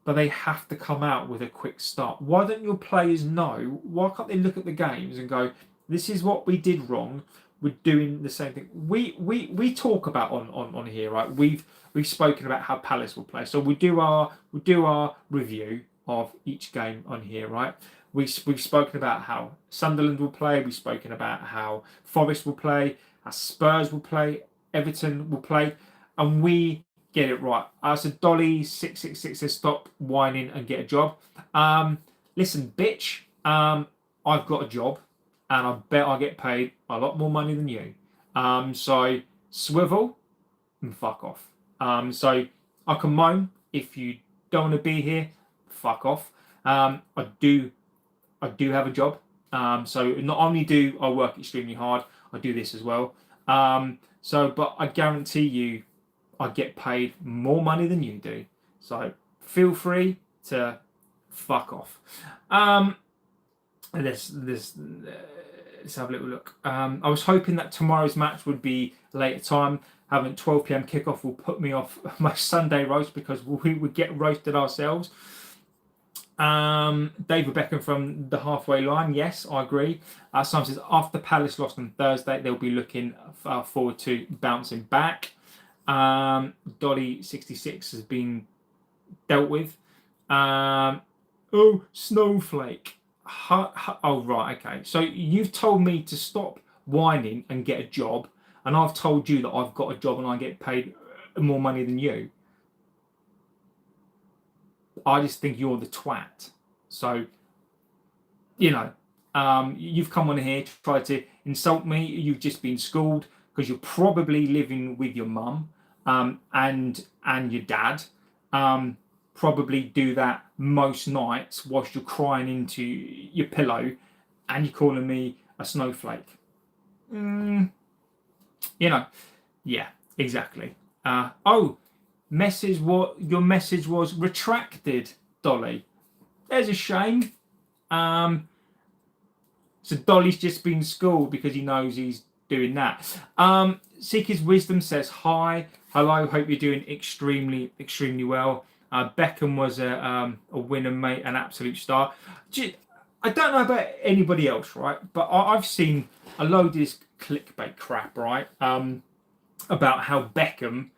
that they have to come out with a quick start? Why don't your players know? Why can't they look at the games and go, "This is what we did wrong. We're doing the same thing." We talk about on here, right? We've spoken about how Palace will play, so we do our review of each game on here, right? We've spoken about how Sunderland will play. We've spoken about how Forest will play, how Spurs will play, Everton will play, and we get it right. So Dolly 666 says, stop whining and get a job. Listen, bitch. I've got a job, and I bet I get paid a lot more money than you. So swivel and fuck off. So I can moan if you don't want to be here. Fuck off. I do have a job. So not only do I work extremely hard, I do this as well. But I guarantee you, I get paid more money than you do. So feel free to fuck off. Let's have a little look. I was hoping that tomorrow's match would be later time. Having 12 p.m. kickoff will put me off my Sunday roast because we would get roasted ourselves. David Beckham from the halfway line. Yes, I agree. Simon says after Palace lost on Thursday, they'll be looking forward to bouncing back. Dolly 66 has been dealt with. Snowflake. Oh, right, okay. So you've told me to stop whining and get a job, and I've told you that I've got a job and I get paid more money than you. I just think you're the twat. So, you've come on here to try to insult me. You've just been schooled because you're probably living with your mum and your dad. Probably do that most nights whilst you're crying into your pillow, and you're calling me a snowflake. Yeah, exactly. Your message was retracted, Dolly. There's a shame. So Dolly's just been schooled because he knows he's doing that. Seeker's Wisdom says hi, hello. Hope you're doing extremely, extremely well. Beckham was a winner, mate, an absolute star. I don't know about anybody else, right? But I've seen a load of this clickbait crap, right? About how Beckham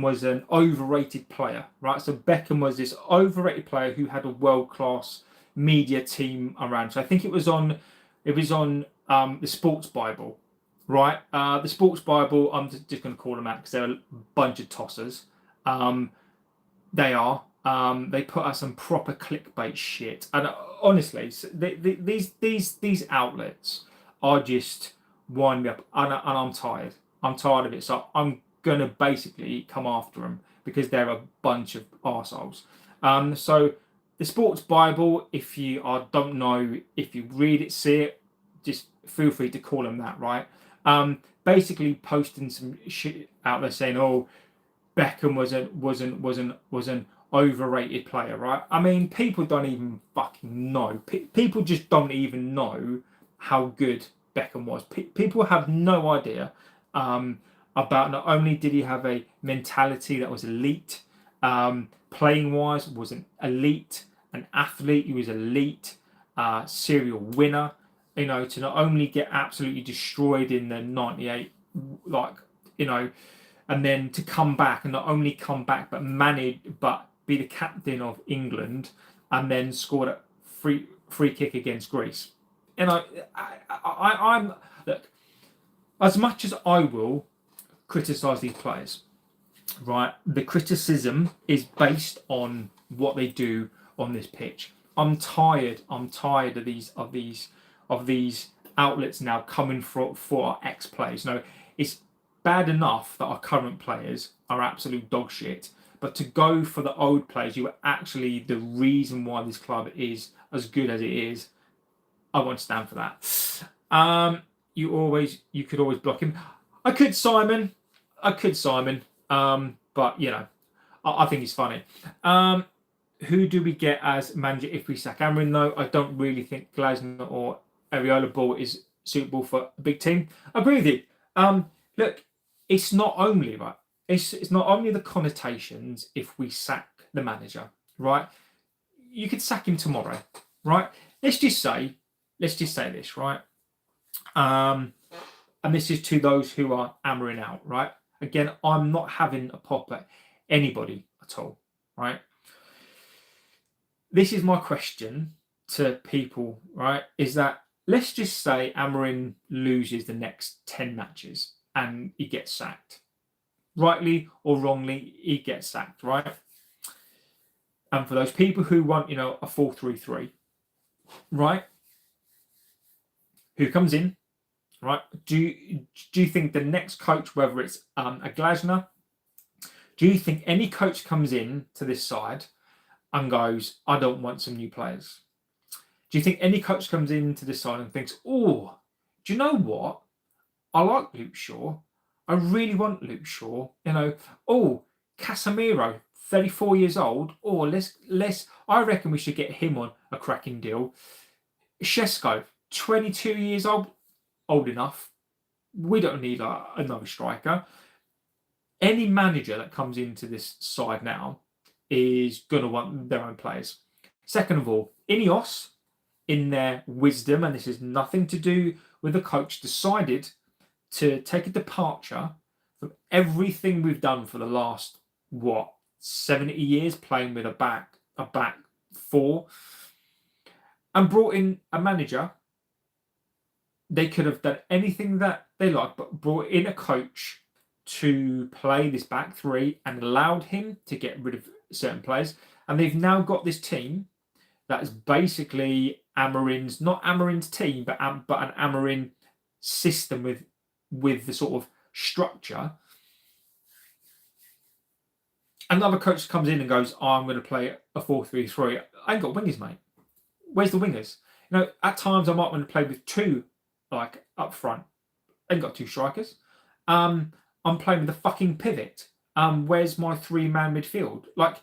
was an overrated player, right? So Beckham was this overrated player who had a world-class media team around. So I think it was on the Sports Bible, right? The Sports Bible, I'm just going to call them out because they're a bunch of tossers. They are. They put out some proper clickbait shit, and honestly, these outlets are just wind me up, and I'm tired. I'm tired of it. So I'm going to basically come after them because they're a bunch of arseholes. So the Sports Bible, if you don't know, if you read it, see it, just feel free to call them that, right? Basically posting some shit out there saying, oh, Beckham was an overrated player, right? I mean, people don't even fucking know. People just don't even know how good Beckham was. People have no idea about, not only did he have a mentality that was elite, playing wise was an elite, an athlete, he was elite, serial winner. You know, to not only get absolutely destroyed in the '98, like, you know, and then to come back, and not only come back but be the captain of England, and then scored a free kick against Greece. You know, I'm look, as much as I will criticise these players, right? The criticism is based on what they do on this pitch. I'm tired of these outlets now coming for our ex players. No, it's bad enough that our current players are absolute dog shit, but to go for the old players, you are actually the reason why this club is as good as it is. I won't stand for that. You could always block him. I could Simon, but you know, I think he's funny. Who do we get as manager if we sack Amorin? Though I don't really think Glasner or Areola Ball is suitable for a big team. I agree with you. Look, it's not only right. It's not only the connotations if we sack the manager, right? You could sack him tomorrow, right? Let's just say this, right? And this is to those who are Amorin out, right? Again, I'm not having a pop at anybody at all, right? This is my question to people, right? Is that, let's just say Amorin loses the next 10 matches and he gets sacked. Rightly or wrongly, he gets sacked, right? And for those people who want, you know, a 4-3-3, right? Who comes in, right? Do you think the next coach, whether it's a Glasner, do you think any coach comes in to this side and goes, I don't want some new players? Do you think any coach comes into this side and thinks, oh, do you know what? I like Luke Shaw. I really want Luke Shaw. You know, oh, Casemiro, 34 years old. Oh, let's. I reckon we should get him on a cracking deal. Shesko, 22 years old enough. We don't need another striker. Any manager that comes into this side now is going to want their own players. Second of all, Ineos, in their wisdom, and this is nothing to do with the coach, decided to take a departure from everything we've done for the last 70 years, playing with a back four, and brought in a manager. They could have done anything that they like, but brought in a coach to play this back three and allowed him to get rid of certain players. And they've now got this team that is basically Amorin's, not Amorin's team, but an Amorin system with the sort of structure. Another coach comes in and goes, oh, I'm going to play a 4-3-3. I ain't got wingers, mate. Where's the wingers? You know, at times I might want to play with two, like, up front. I ain't got two strikers. I'm playing with a fucking pivot. Where's my three-man midfield? Like,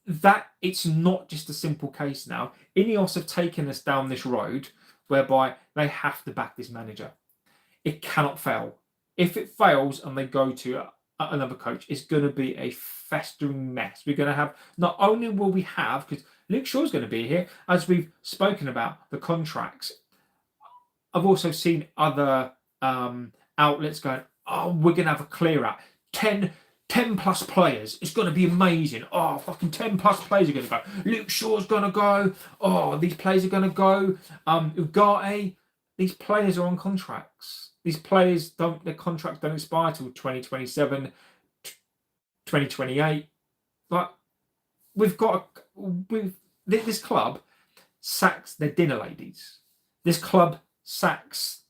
that, it's not just a simple case now. Ineos have taken us down this road whereby they have to back this manager. It cannot fail. If it fails and they go to another coach, it's going to be a festering mess. We're going to have, not only will we have, because Luke Shaw's going to be here, as we've spoken about the contracts. I've also seen other outlets going, oh, we're going to have a clear out. 10 plus players. It's going to be amazing. Oh, fucking 10 plus players are going to go. Luke Shaw's going to go. Oh, these players are going to go. Ugarte. These players are on contracts. These players their contracts don't expire till 2027, 2028. But this club sacks their dinner ladies. This club sacks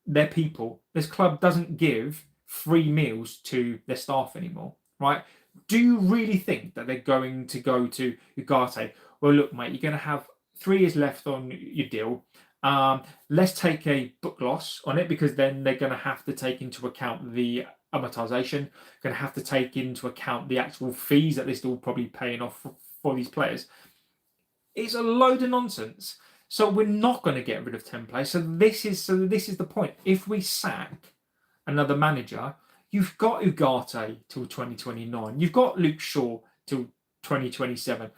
their people. This club doesn't give free meals to their staff anymore, right? Do you really think that they're going to go to Ugarte? Well, look, mate, you're going to have 3 years left on your deal. Let's take a book loss on it, because then they're going to have to take into account the amortization, going to have to take into account the actual fees that they're still probably paying off for these players. It's a load of nonsense. So we're not going to get rid of 10 players. So this is the point. If we sack another manager, you've got Ugarte till 2029. You've got Luke Shaw till 2027.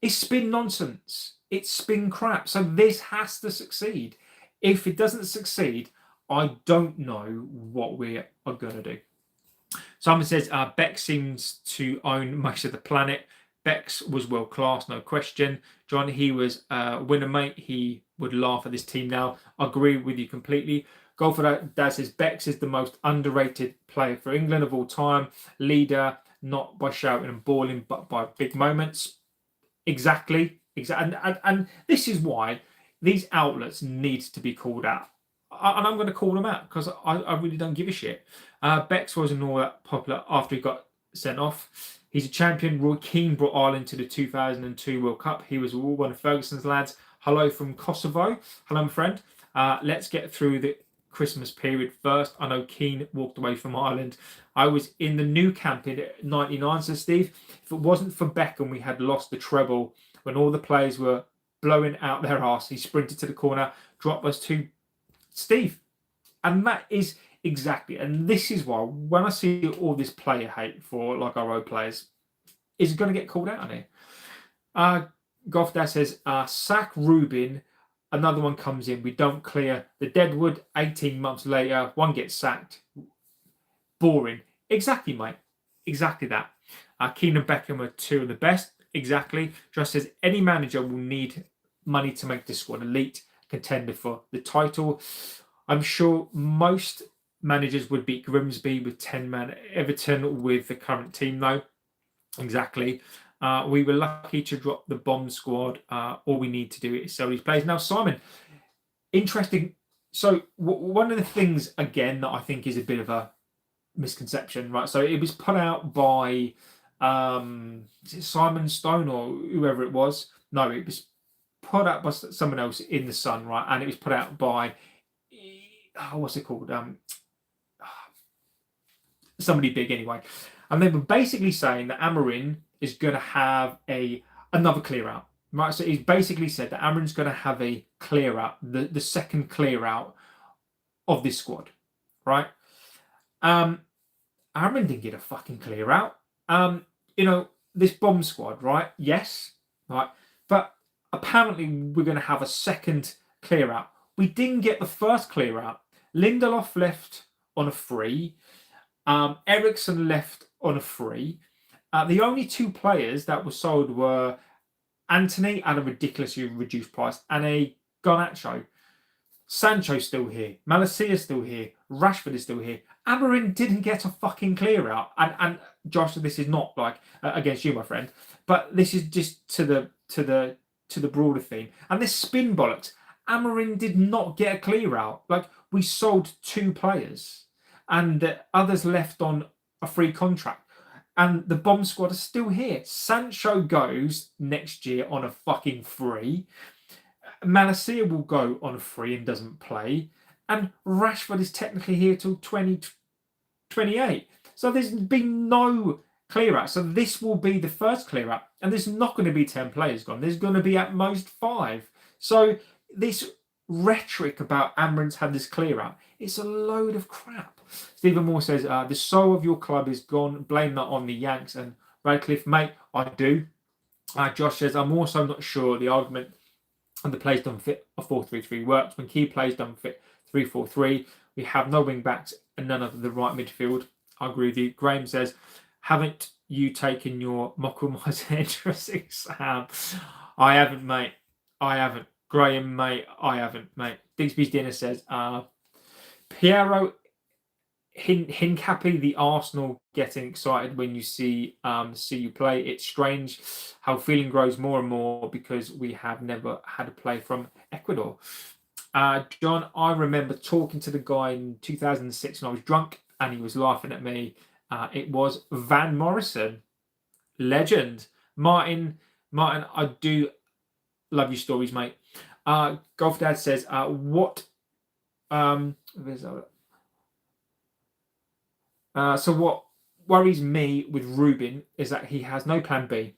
It's been nonsense. It's been crap. So this has to succeed. If it doesn't succeed, I don't know what we are going to do. Simon says, Beck seems to own most of the planet. Bex was world class, no question. John, he was a winner, mate. He would laugh at this team now. I agree with you completely. Go for that. Dad says Bex is the most underrated player for England of all time. Leader, not by shouting and bawling, but by big moments. Exactly. And this is why these outlets need to be called out. And I'm going to call them out, because I really don't give a shit. Bex wasn't all that popular after he got sent off. He's a champion. Roy Keane brought Ireland to the 2002 World Cup. He was one of Ferguson's lads. Hello from Kosovo. Hello, my friend. Let's get through the Christmas period first. I know Keane walked away from Ireland. I was in the new camp in '99, says Steve. If it wasn't for Beckham, we had lost the treble. When all the players were blowing out their arse, he sprinted to the corner, dropped us to Steve. And that is exactly, and this is why when I see all this player hate for like our own players, is going to get called out on here. Goff Dad says, sack Ruben, another one comes in, we don't clear the Deadwood, 18 months later, one gets sacked. Boring. Exactly, mate. Exactly that. Keane and Beckham are 2 of the best. Exactly. Just says, any manager will need money to make this squad elite, contender for the title. I'm sure most managers would beat Grimsby with 10 men, Everton with the current team, though. Exactly. We were lucky to drop the bomb squad. All we need to do is sell these players. Now, Simon, interesting. So, one of the things, again, that I think is a bit of a misconception, right? So, it was put out by is it Simon Stone or whoever it was? No, it was put out by someone else in the Sun, right? And it was put out by what's it called? Somebody big anyway. And they were basically saying that Amorin is going to have another clear out, right? So he's basically said that Amorin's going to have a clear out, the second clear out of this squad, right? Amorin didn't get a fucking clear out. This bomb squad, right? Yes, right. But apparently we're going to have a second clear out. We didn't get the first clear out. Lindelof left on a free. Ericsson left on a free. The only 2 players that were sold were Anthony at a ridiculously reduced price and a Garnacho. Sancho's still here. Malasia's still here. Rashford is still here. Amorin didn't get a fucking clear out. And Josh, this is not like against you, my friend, but this is just to the broader theme. And this spin bollocks. Amorin did not get a clear out. Like, we sold 2 players, and the others left on a free contract. And the bomb squad is still here. Sancho goes next year on a fucking free. Malacia will go on a free and doesn't play. And Rashford is technically here till 2028. So there's been no clear out. So this will be the first clear out. And there's not going to be 10 players gone. There's going to be at most 5. So this rhetoric about Amorin's had this clear out, it's a load of crap. Stephen Moore says, the soul of your club is gone. Blame that on the Yanks and Radcliffe. Mate, I do. Josh says, I'm also not sure the argument and the players don't fit a 4-3-3 works. When key players don't fit 3-4-3, we have no wing backs and none of the right midfield. I agree with you. Graham says, haven't you taken your Mokuma's entrance exam? I haven't, mate. I haven't. Graham, mate, I haven't, mate. Digsby's Dinner says, Piero Hincapi, the Arsenal getting excited when you see you play. It's strange how feeling grows more and more because we have never had a play from Ecuador. John, I remember talking to the guy in 2006 when I was drunk and he was laughing at me. It was Van Morrison, legend. Martin, I do love your stories, mate. Golf Dad says, what? So what worries me with Ruben is that he has no plan B.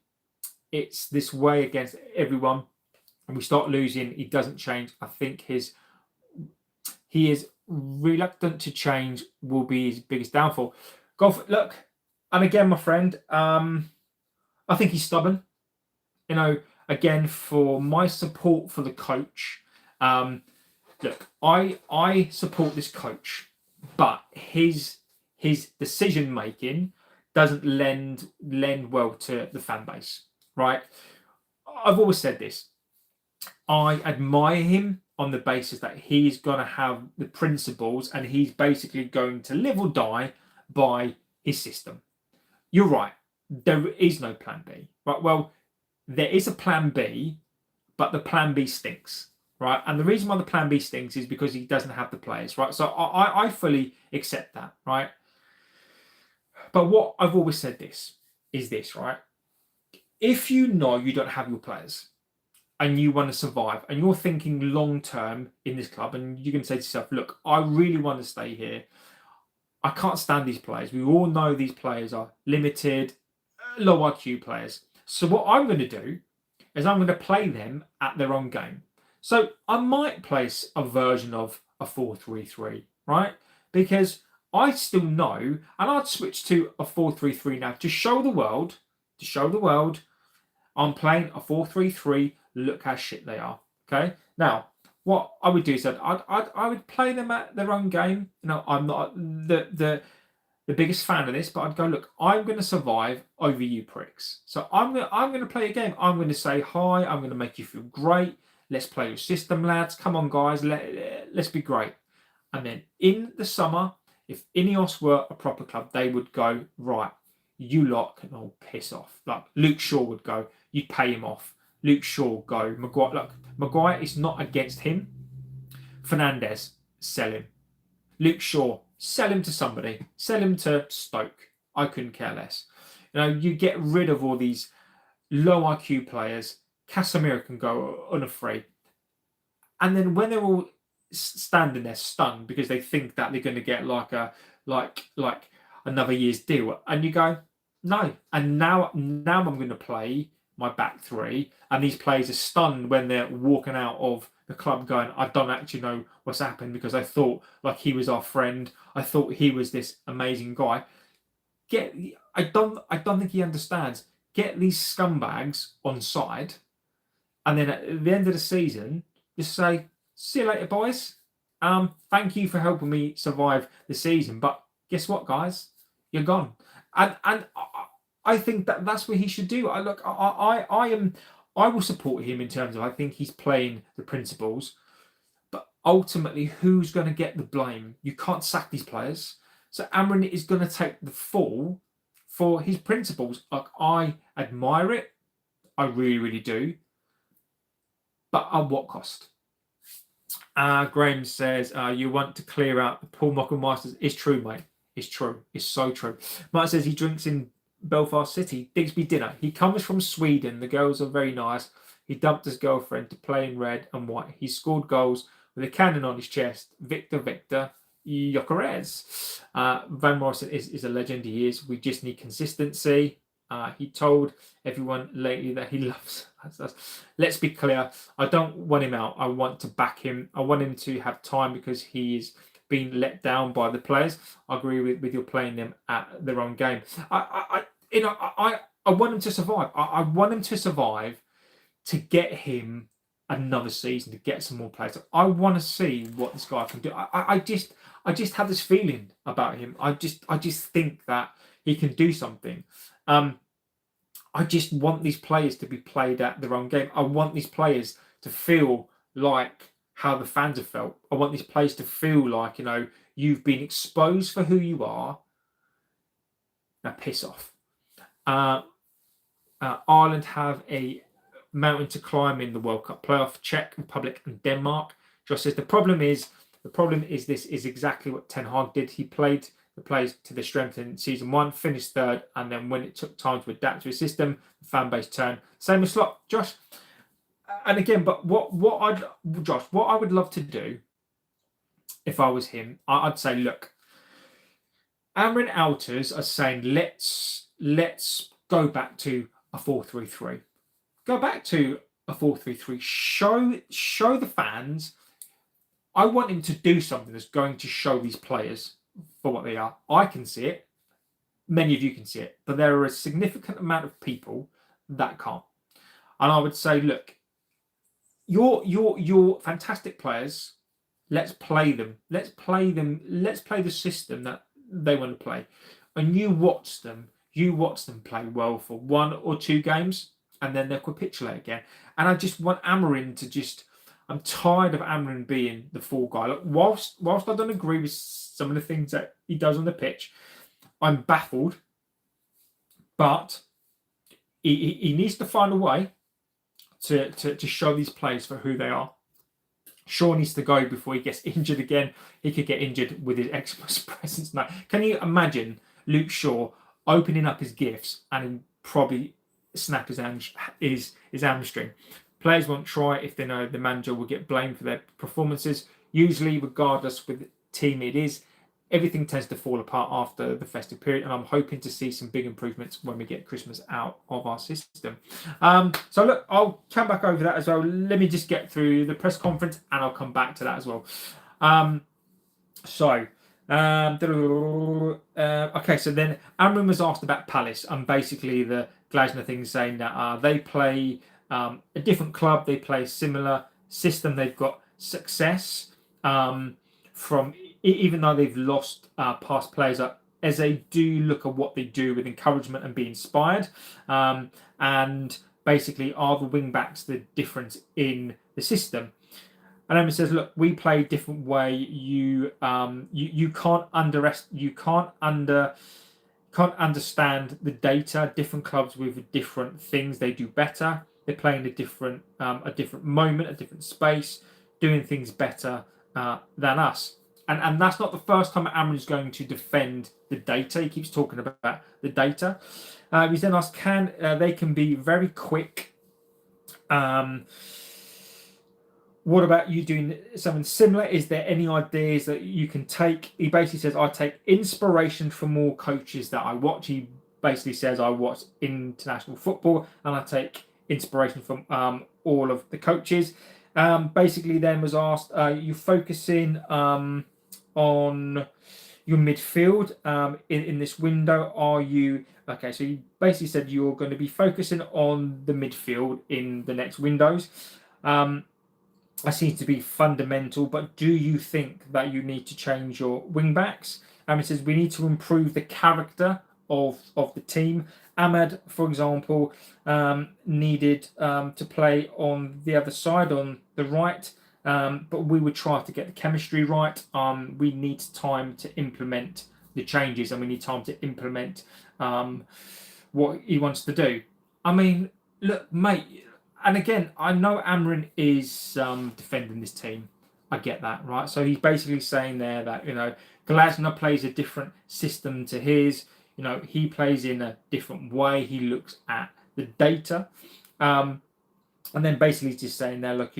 It's this way against everyone, and we start losing. He doesn't change. I think he is reluctant to change. Will be his biggest downfall. Golf, look, and again, my friend, I think he's stubborn. You know, again, for my support for the coach, look, I support this coach, but his decision making doesn't lend well to the fan base, right? I've always said this. I admire him on the basis that he's going to have the principles and he's basically going to live or die by his system. You're right. There is no plan B. Right? Well, there is a plan B, but the plan B stinks. Right? And the reason why the plan B stinks is because he doesn't have the players. Right? So I fully accept that. Right? But what I've always said is this, right? If you know you don't have your players and you want to survive and you're thinking long term in this club and you can say to yourself, look, I really want to stay here. I can't stand these players. We all know these players are limited, low IQ players. So what I'm going to do is I'm going to play them at their own game. So I might place a version of a 4-3-3, right? Because I still know, and I'd switch to a 4-3-3 now to show the world, I'm playing a 4-3-3. Look how shit they are. Okay. Now, what I would do is I would play them at their own game. You know, I'm not the biggest fan of this, but I'd go, look, I'm going to survive over you pricks. So I'm going to play a game. I'm going to say hi. I'm going to make you feel great. Let's play your system, lads. Come on, guys. Let's be great. And then in the summer, if Ineos were a proper club, they would go, right, you lot can all piss off. Like Luke Shaw would go, you'd pay him off. Luke Shaw go. Maguire, look, Maguire is not against him. Fernandez, sell him. Luke Shaw, sell him to somebody. Sell him to Stoke. I couldn't care less. You know, you get rid of all these low IQ players. Casemiro can go unafraid. And then when they're all standing there stunned because they think that they're going to get like another year's deal, and you go, no. And now I'm going to play my back three, and these players are stunned when they're walking out of the club going, I don't actually know what's happened because I thought like he was our friend. I thought he was this amazing guy. I don't think he understands. Get these scumbags on side, and then at the end of the season, just say, see you later, boys. Thank you for helping me survive the season, but guess what, guys? You're gone. And I think that's what he should do. I will support him in terms of I think he's playing the principles, but ultimately, who's going to get the blame? You can't sack these players, so Amorin is going to take the fall for his principles. Like, I admire it, I really, really do, but at what cost? Graham says you want to clear out the Paul Mockle Masters. It's true, mate. It's true. It's so true. Mark says he drinks in Belfast City. Digsby dinner. He comes from Sweden. The girls are very nice. He dumped his girlfriend to play in red and white. He scored goals with a cannon on his chest. Victor Gyökeres. Van Morrison is a legend. He is. We just need consistency. He told everyone lately that he loves us. Let's be clear. I don't want him out. I want to back him. I want him to have time because he's been let down by the players. I agree with you playing them at their own game. I want him to survive. I want him to survive to get him another season, to get some more players. I want to see what this guy can do. I just have this feeling about him. I just think that he can do something. I just want these players to be played at their own game. I want these players to feel like how the fans have felt. I want these players to feel like, you know, you've been exposed for who you are. Now piss off. Ireland have a mountain to climb in the World Cup playoff. Czech Republic and Denmark. Josh says the problem is this is exactly what Ten Hag did. He played the players to their strength in season 1, finished third, and then when it took time to adapt to his system, the fan base turned. Same as Slot, Josh. And again, but what I would love to do if I was him, I'd say, look, Amorin Alters are saying let's go back to a 4-3-3. Go back to a 4-3-3. Show the fans. I want him to do something that's going to show these players for what they are. I can see it. Many of you can see it. But there are a significant amount of people that can't. And I would say, look, you're fantastic players. Let's play them. Let's play them. Let's play the system that they want to play. And you watch them play well for 1 or 2 games, and then they'll capitulate again. And I just want Amorin to just... I'm tired of Amorin being the fall guy. Look, whilst I don't agree with some of the things that he does on the pitch, I'm baffled. But he needs to find a way to show these players for who they are. Shaw needs to go before he gets injured again. He could get injured with his Xmas presence now. Can you imagine Luke Shaw opening up his gifts and he'll probably snap his hamstring? Players won't try if they know the manager will get blamed for their performances. Usually, regardless with the team it is, everything tends to fall apart after the festive period, and I'm hoping to see some big improvements when we get Christmas out of our system. So look, I'll come back over that as well. Let me just get through the press conference and I'll come back to that as well. Okay, so then Amorim was asked about Palace, and basically the Glasner thing saying that they play a different club, they play a similar system, they've got success from... Even though they've lost past players, as they do look at what they do with encouragement and be inspired, and basically are the wing backs the difference in the system. And Emma says, "Look, we play a different way. You can't understand the data. Different clubs with different things they do better. They're playing a different moment, a different space, doing things better than us." And that's not the first time Amorim is going to defend the data. He keeps talking about the data. He's then asked, they can be very quick. What about you doing something similar? Is there any ideas that you can take? He basically says, I take inspiration from all coaches that I watch. He basically says, I watch international football and I take inspiration from all of the coaches. Basically then was asked, you focusing on your midfield in this window? Are you... Okay, so you basically said you're going to be focusing on the midfield in the next windows. That seems to be fundamental, but do you think that you need to change your wing backs? It says we need to improve the character of the team. Ahmad, for example, needed to play on the other side, on the right, but we would try to get the chemistry right. We need time to implement the changes, and we need time to implement what he wants to do. I mean, look, mate, and again, I know Amorin is defending this team. I get that, right? So he's basically saying there that, Glasner plays a different system to his. He plays in a different way. He looks at the data. And then basically just saying there, look,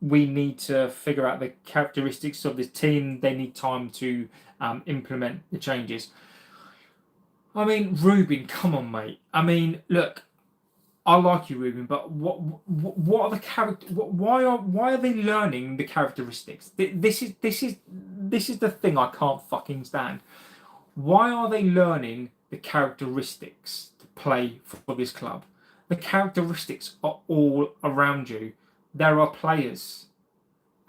we need to figure out the characteristics of this team. They need time to implement the changes. I mean, Ruben, come on, mate. I mean, look, I like you, Ruben, but what are the character? Why are they learning the characteristics? This is the thing I can't fucking stand. Why are they learning the characteristics to play for this club? The characteristics are all around you. There are players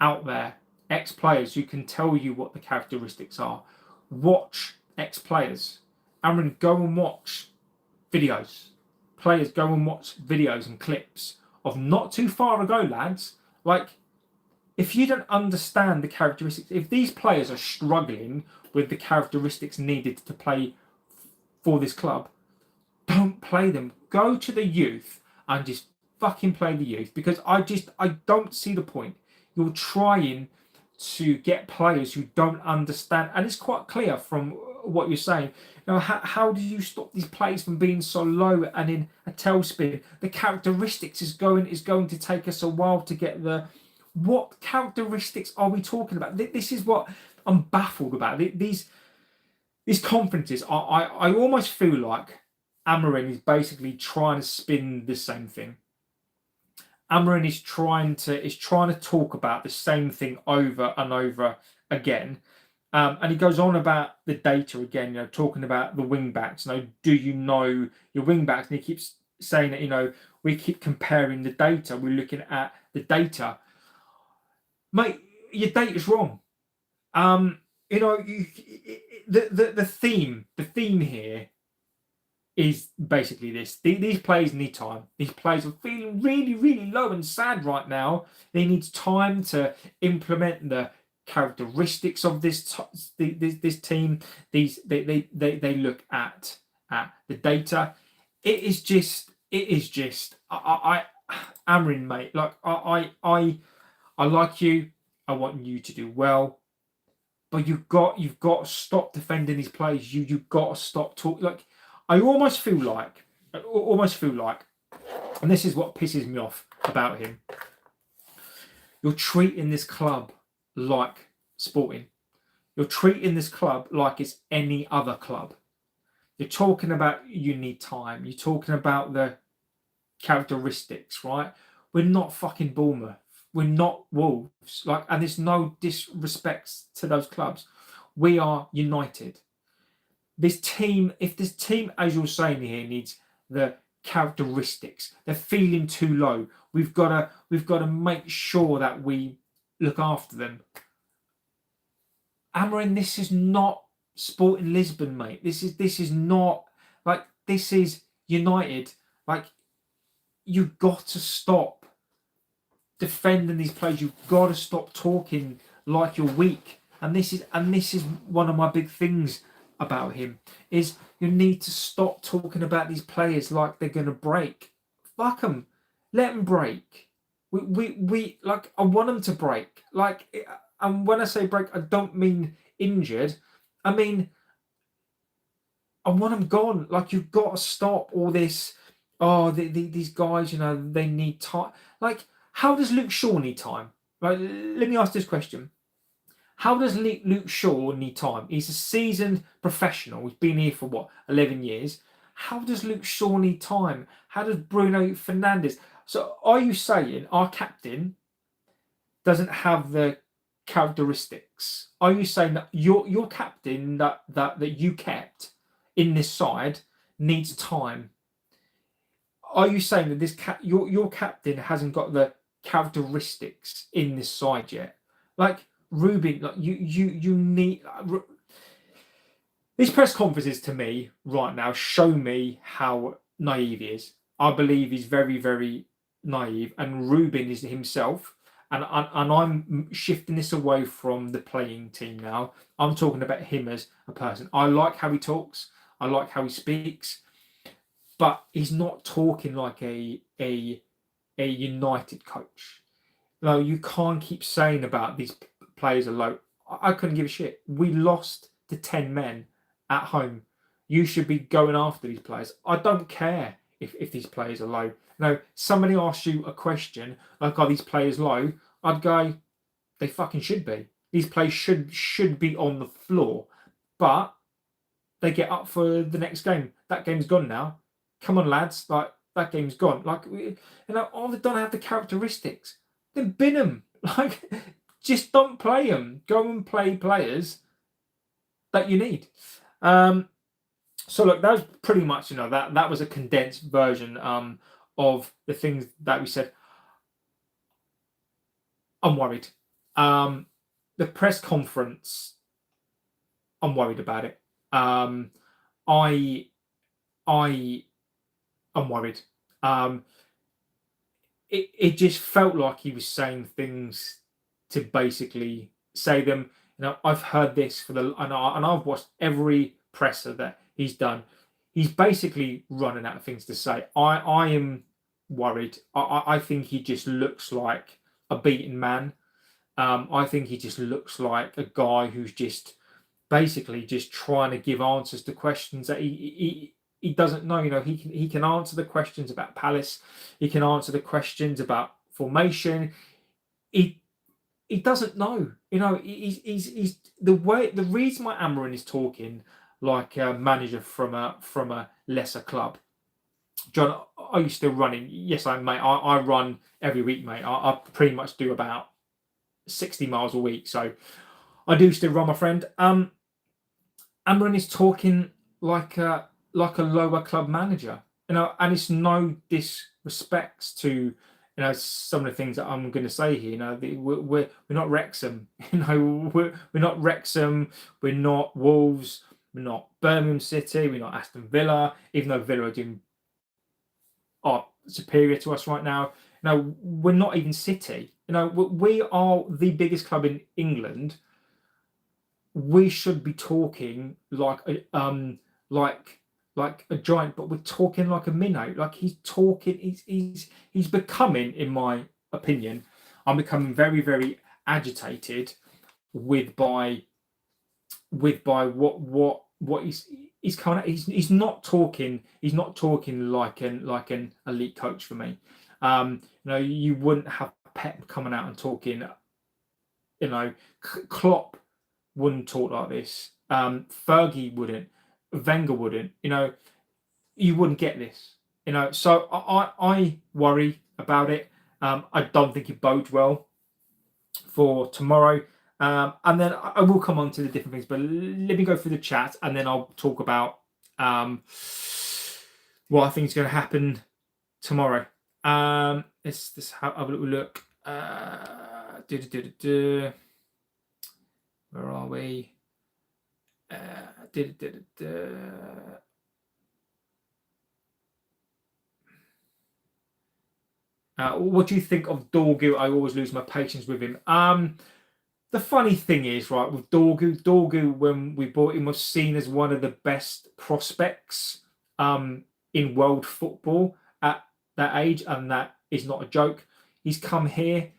out there, ex-players, who can tell you what the characteristics are. Watch ex-players. Amorin, go and watch videos. Players, go and watch videos and clips of not too far ago, lads. Like, if you don't understand the characteristics, if these players are struggling with the characteristics needed to play for this club, don't play them. Go to the youth and just fucking play the youth, because I don't see the point. you're trying to get players who don't understand, and it's quite clear from what you're saying. Now, how do you stop these players from being so low and in a tailspin? The characteristics is going to take us a while to get the. What characteristics are we talking about? This is what I'm baffled about. These conferences, I almost feel like Amorin is basically trying to spin the same thing. Amorin is trying to talk about the same thing over and over again. And he goes on about the data again, talking about the wing backs. Do you know your wing backs? And he keeps saying that, we keep comparing the data. We're looking at the data. Mate, your data's wrong. The theme here is basically this. These players need time. These players are feeling really, really low and sad right now. They need time to implement the characteristics of this team. They look at the data. It is just Amorin, mate. Like I like you. I want you to do well, but you've got to stop defending these players. You've got to stop talking. Like I almost feel like, and this is what pisses me off about him. You're treating this club like Sporting. You're treating this club like it's any other club. You're talking about you need time. You're talking about the characteristics, right? We're not fucking Bournemouth. We're not Wolves. And there's no disrespect to those clubs. We are United. This team, if this team, as you're saying here, needs the characteristics, they're feeling too low. We've got to make sure that we look after them. Amorin, this is not Sporting Lisbon, mate. This is not this is United. You've got to stop defending these players. You've got to stop talking like you're weak. And this is one of my big things about him is you need to stop talking about these players like they're gonna break. Fuck them, let them break. We I want them to break. And when I say break, I don't mean injured. I mean I want them gone. You've got to stop all this. Oh, these guys, they need time. How does Luke Shaw need time? Let me ask this question. How does Luke Shaw need time? He's a seasoned professional. He's been here for 11 years. How does Luke Shaw need time? How does Bruno Fernandes? So are you saying our captain doesn't have the characteristics? Are you saying that your captain that you kept in this side needs time? Are you saying that your captain hasn't got the characteristics in this side yet? Ruben, you need these press conferences to me right now show me how naive he is. I believe he's very, very naive, and Ruben is himself. And I'm shifting this away from the playing team now. I'm talking about him as a person. I like how he talks. I like how he speaks, but he's not talking like a United coach. No, you can't keep saying about these players are low. I couldn't give a shit. We lost to 10 men at home. You should be going after these players. I don't care if these players are low. No, somebody asks you a question are these players low? I'd go, they fucking should be. These players should be on the floor, but they get up for the next game. That game's gone now. Come on, lads. That game's gone. They don't have the characteristics. Then bin them. Just don't play them. Go and play players that you need. So look, that was pretty much that was a condensed version of the things that we said. I'm worried. The press conference, I'm worried about it. I'm worried. It just felt like he was saying things to basically say them. I've heard this and I've watched every presser that he's done. He's basically running out of things to say. I am worried. I think he just looks like a beaten man. I think he just looks like a guy who's just basically just trying to give answers to questions that he doesn't know. He can answer the questions about Palace. He can answer the questions about formation. He doesn't know. He's the reason why Amorin is talking like a manager from a lesser club. John, are you still running? Yes, mate. I run every week, mate. I pretty much do about 60 miles a week, so I do still run, my friend. Amorin is talking like a lower club manager, and it's no disrespects to some of the things that I'm going to say here. We're not Wrexham. We're not Wrexham. We're not Wolves. We're not Birmingham City. We're not Aston Villa. Even though Villa are superior to us right now. We're not even City. We are the biggest club in England. We should be talking like a giant, but we're talking like a minnow. Like he's talking, he's becoming, in my opinion, I'm becoming very, very agitated with what he's kind of he's not talking like an elite coach for me. You wouldn't have Pep coming out and talking. Klopp wouldn't talk like this. Fergie wouldn't. Wenger wouldn't. You wouldn't get this. So I worry about it. I don't think it bodes well for tomorrow. And then I will come on to the different things, but let me go through the chat and then I'll talk about what I think is going to happen tomorrow. Let's have a little look. Where are we? What do you think of Dorgu? I always lose my patience with him. The funny thing is, right, with Dorgu, when we bought him, was seen as one of the best prospects in world football at that age, and that is not a joke. He's come here,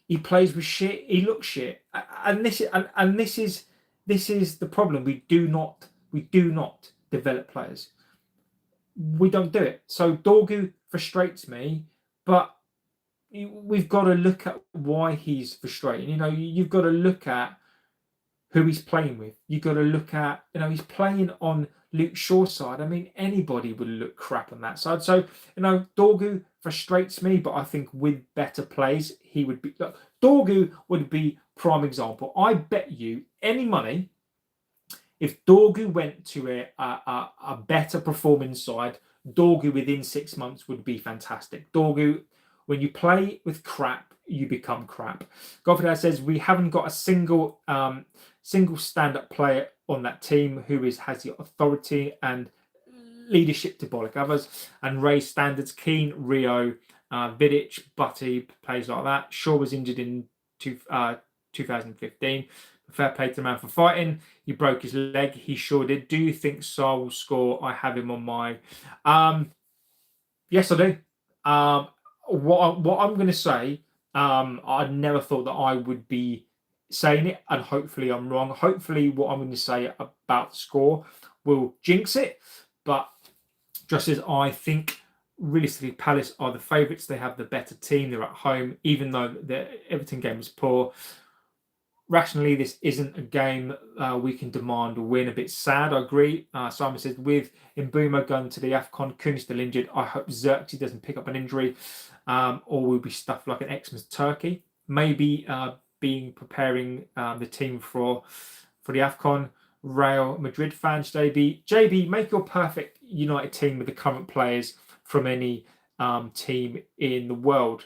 he plays with shit, he looks shit, and this is the problem. We do not develop players. We don't do it. So Dorgu frustrates me, but we've got to look at why he's frustrating. You've got to look at who he's playing with. You've got to look at, he's playing on Luke Shaw's side. I mean, anybody would look crap on that side. So, Dorgu frustrates me, but I think with better plays, he would be. Look, Dorgu would be prime example. I bet you any money, if Dorgu went to a better performing side, Dorgu within 6 months would be fantastic. Dorgu, when you play with crap, you become crap. Godfrey says we haven't got a single stand-up player on that team who has the authority and leadership to bollock others and raise standards. Keane, Rio, Vidic, Butty plays like that. Shaw was injured in 2015. Fair play to the man for fighting. He broke his leg. He sure did. Do you think Saul will score? I have him on my. Yes, I do. What I'm going to say, I never thought that I would be saying it, and hopefully I'm wrong. Hopefully what I'm going to say about the score will jinx it, but just as I think realistically Palace are the favourites, they have the better team, they're at home, even though the Everton game was poor. Rationally, this isn't a game we can demand a win. A bit sad, I agree. Simon says, with Mbeumo going to the AFCON, Kuhn still injured. I hope Xerxes doesn't pick up an injury or will be stuffed like an Xmas turkey. Maybe preparing the team for the AFCON. Real Madrid fans, JB, make your perfect United team with the current players from any team in the world.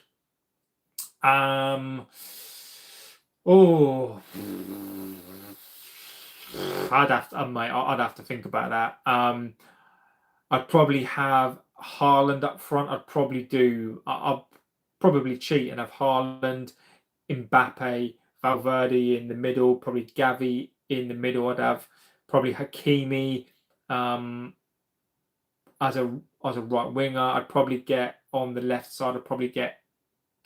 I'd have to think about that. I'd probably have Haaland up front. I'll probably cheat and have Haaland, Mbappe, Valverde in the middle, probably Gavi in the middle. I'd have probably Hakimi as a right winger. I'd probably get on the left side. I'd probably get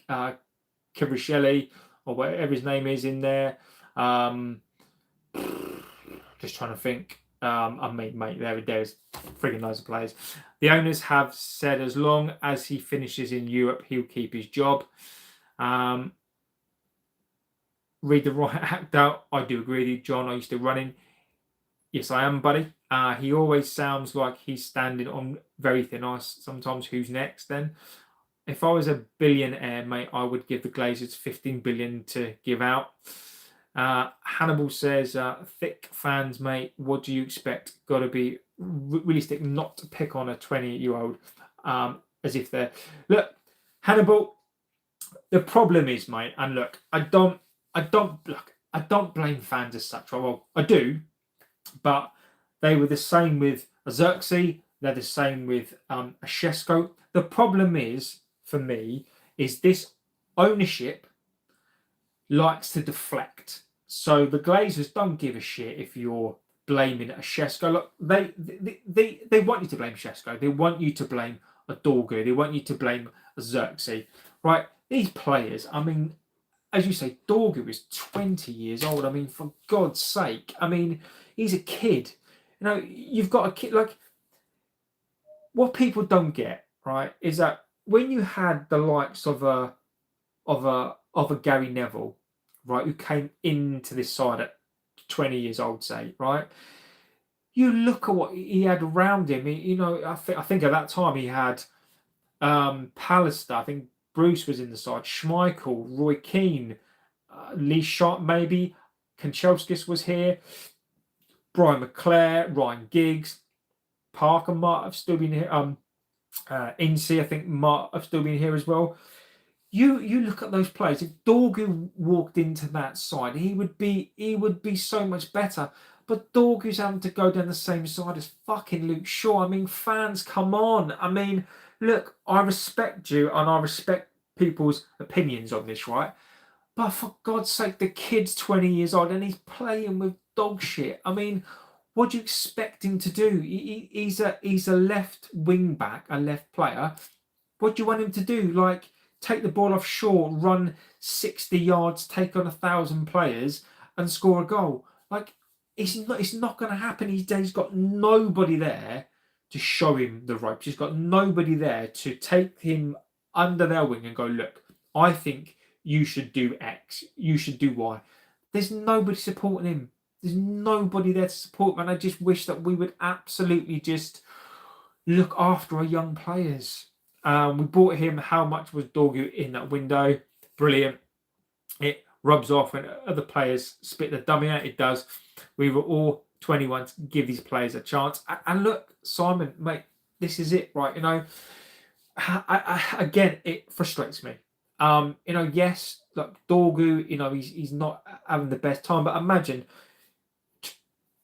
Kvaratskhelia or whatever his name is in there. Just trying to think. I mean, mate, there's frigging loads of players. The owners have said as long as he finishes in Europe, he'll keep his job. Read the right act out. I do agree with you, John. I used to run in. Yes, I am, buddy. He always sounds like he's standing on very thin ice. Sometimes who's next then? If I was a billionaire, mate, I would give the Glazers 15 billion to give out. Hannibal says, thick fans, mate, what do you expect? Got to be realistic, not to pick on a 20-year-old as if they're... Look, Hannibal, the problem is, mate, and look, I don't blame fans as such. Well, I do, but they were the same with Xerxes. They're the same with Ashesco. The problem is, for me, is this ownership likes to deflect. So the Glazers don't give a shit if you're blaming Ashesco. Look, they want you to blame Ashesco. They want you to blame Adorgu. They want you to blame Xerxes. Right? These players, I mean, as you say, Dorgu is 20 years old. I mean, for God's sake. I mean, he's a kid. You know, you've got a kid. Like, what people don't get, right, is that when you had the likes of a Gary Neville, right, who came into this side at 20 years old, say, right, you look at what he had around him. You know, I think at that time he had Pallister. I think Bruce was in the side. Schmeichel, Roy Keane, Lee Sharp, maybe. Kanchelskis was here. Brian McClare, Ryan Giggs, Parker might have still been here. Incy, I think, might have still been here as well. You look at those players. If Dorgu walked into that side, he would be so much better. But Dorgu's having to go down the same side as fucking Luke Shaw. I mean, fans, come on. I mean, look, I respect you and I respect people's opinions on this, right? But for God's sake, the kid's 20 years old and he's playing with dog shit. I mean, what do you expect him to do? He's a left wing back, a left player. What do you want him to do? Like, take the ball off Shaw, run 60 yards, take on 1,000 players and score a goal? Like, it's not going to happen. He's got nobody there to show him the ropes. He's got nobody there to take him under their wing and go, look, I think you should do X, you should do Y. There's nobody supporting him. There's nobody there to support him. And I just wish that we would absolutely just look after our young players. We bought him. How much was Dorgu in that window? Brilliant. It rubs off when other players spit the dummy out. It does. We were all 21 to give these players a chance. And look, Simon, mate, this is it, right? You know, again, it frustrates me. You know, yes, look, Dorgu, you know, he's not having the best time, but imagine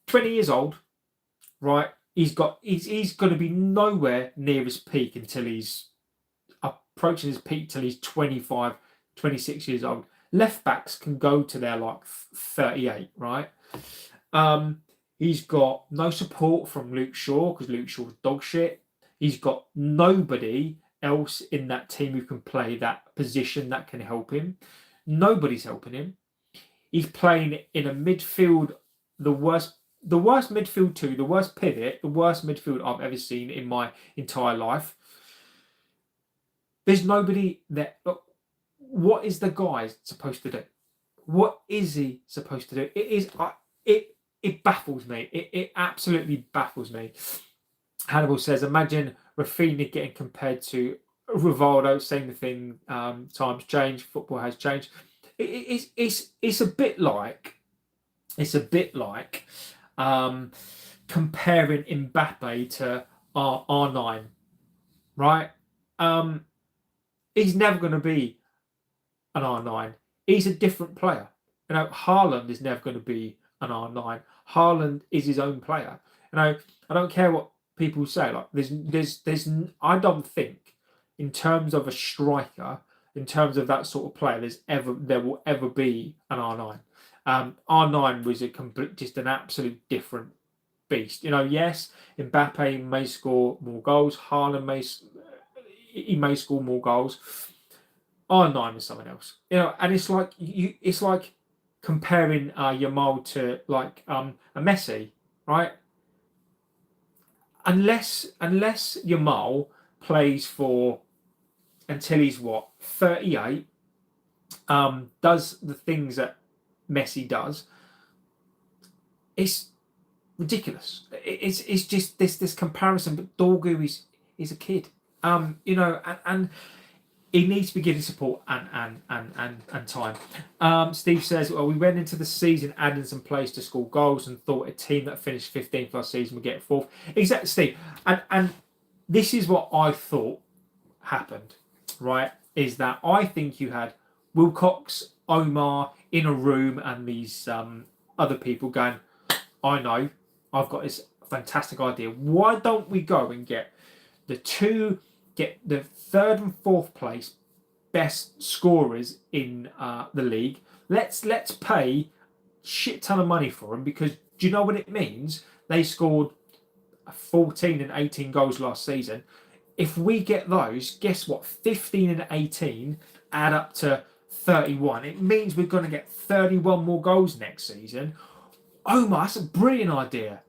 20 years old, right? He's going to be nowhere near his peak until he's approaching his peak till he's 25, 26 years old. Left backs can go to their like 38, right? He's got no support from Luke Shaw because Luke Shaw's dog shit. He's got nobody else in that team who can play that position that can help him. Nobody's helping him. He's playing in a midfield, the worst midfield too, the worst pivot, the worst midfield I've ever seen in my entire life. There's nobody there. What is the guy supposed to do? What is he supposed to do? It baffles me. It absolutely baffles me. Hannibal says, imagine Rafinha getting compared to Rivaldo. Same thing. Times change. Football has changed. It's a bit like comparing Mbappe to R9, right? He's never going to be an R9. He's a different player. You know, Haaland is never going to be an R9. Haaland is his own player. You know, I don't care what people say. Like, there's. I don't think, in terms of a striker, in terms of that sort of player, there will ever be an R9. R9 was just an absolute different beast. You know, yes, Mbappe may score more goals. Haaland may score more goals. R9 is someone else. And it's like it's like comparing Yamal to like a Messi, right? Unless Yamal plays for until he's what 38, does the things that Messi does, it's ridiculous. It's just this comparison. But Dorgu is a kid, and he needs to be given support and time. Steve says, well, we went into the season adding some players to score goals and thought a team that finished 15th last season would get fourth. Exactly, Steve. And this is what I thought happened, right? Is that I think you had Wilcox, Omar in a room and these other people going, I know, I've got this fantastic idea. Why don't we go and get the third and fourth place best scorers in the league? Let's pay shit ton of money for them, because do you know what it means? They scored 14 and 18 goals last season. If we get those, guess what? 15 and 18 add up to 31. It means we're going to get 31 more goals next season. Omar, that's a brilliant idea.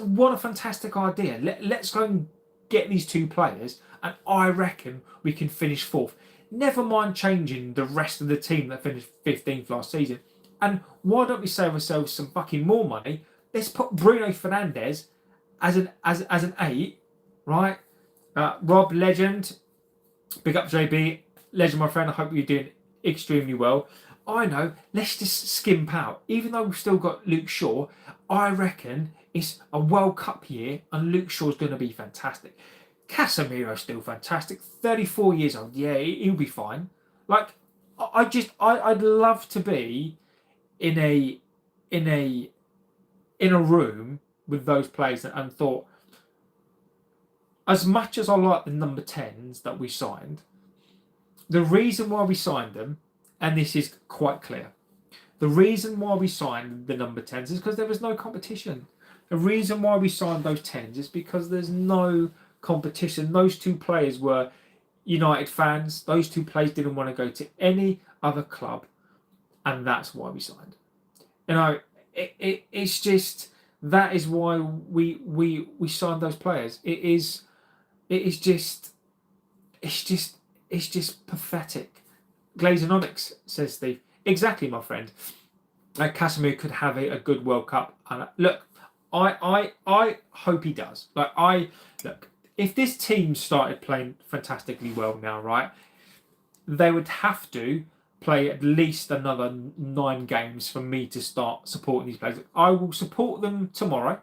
What a fantastic idea. Let's go and get these two players, and I reckon we can finish fourth. Never mind changing the rest of the team that finished 15th last season. And why don't we save ourselves some fucking more money? Let's put Bruno Fernandes as an 8, right? Rob, legend. Big up JB. Legend, my friend. I hope you're doing extremely well. I know, let's just skimp out. Even though we've still got Luke Shaw, I reckon it's a World Cup year and Luke Shaw's going to be fantastic. Casemiro's still fantastic. 34 years old. Yeah, he'll be fine. Like, I'd love to be in a room with those players and thought, as much as I like the number 10s that we signed, the reason why we signed them, and this is quite clear, the reason why we signed the number 10s is because there was no competition. The reason why we signed those 10s is because there's no competition. Those two players were United fans. Those two players didn't want to go to any other club, and that's why we signed. It's just, that is why we signed those players. It's just pathetic. Glazonomics, says Steve. Exactly, my friend. Casemiro could have a good World Cup. And look, I hope he does. Look, if this team started playing fantastically well now, right, they would have to play at least another 9 games for me to start supporting these players. I will support them tomorrow.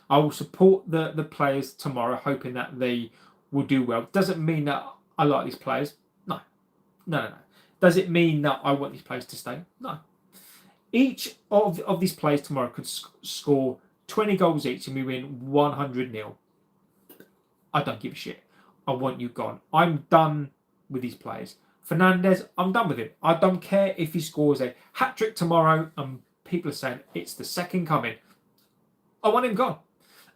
I will support the players tomorrow, hoping that they will do well. Doesn't mean that I like these players. No. Does it mean that I want these players to stay? No. Each of these players tomorrow could score 20 goals each and we win 100-0. I don't give a shit. I want you gone. I'm done with these players. Fernandes, I'm done with him. I don't care if he scores a hat-trick tomorrow and people are saying it's the second coming. I want him gone.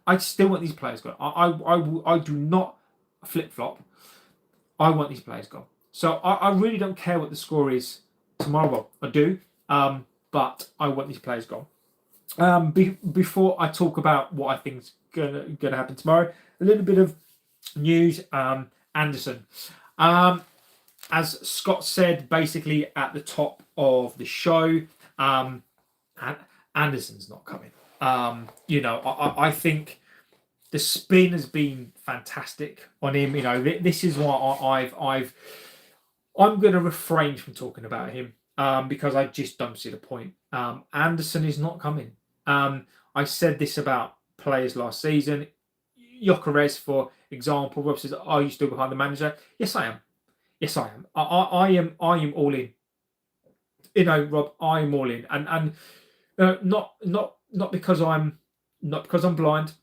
I still want these players gone. I do not flip-flop. I want these players gone. So I really don't care what the score is tomorrow. Well, I do, but I want these players gone. Before I talk about what I think is gonna happen tomorrow, a little bit of news. Anderson, as Scott said, basically at the top of the show, Anderson's not coming. I think the spin has been fantastic on him. This is why I'm going to refrain from talking about him because I just don't see the point. Anderson is not coming. I said this about players last season. Gyökeres, for example, Rob says, "Are you still behind the manager?" Yes, I am. Yes, I am. I am all in. Rob, I am all in, and not because I'm blind.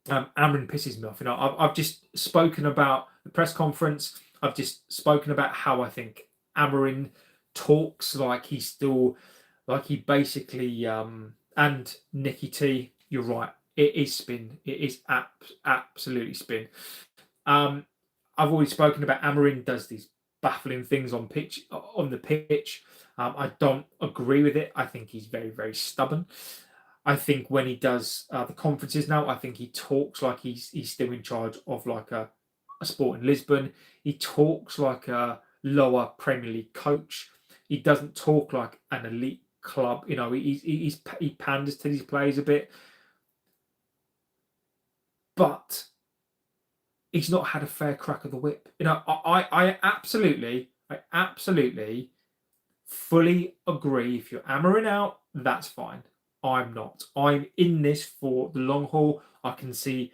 Amorin pisses me off. I've just spoken about the press conference. I've just spoken about how I think Amorin talks like he's still, like he basically, and Nicky T, you're right. It is spin. It is absolutely spin. I've already spoken about Amorin does these baffling things on the pitch. I don't agree with it. I think he's very, very stubborn. I think when he does the conferences now, I think he talks like he's still in charge of like a sport in Lisbon. He talks like a lower Premier League coach. He doesn't talk like an elite club. You know, he panders to these players a bit, but he's not had a fair crack of the whip. You know, I absolutely fully agree. If you're Amorin out, that's fine. I'm not. I'm in this for the long haul. I can see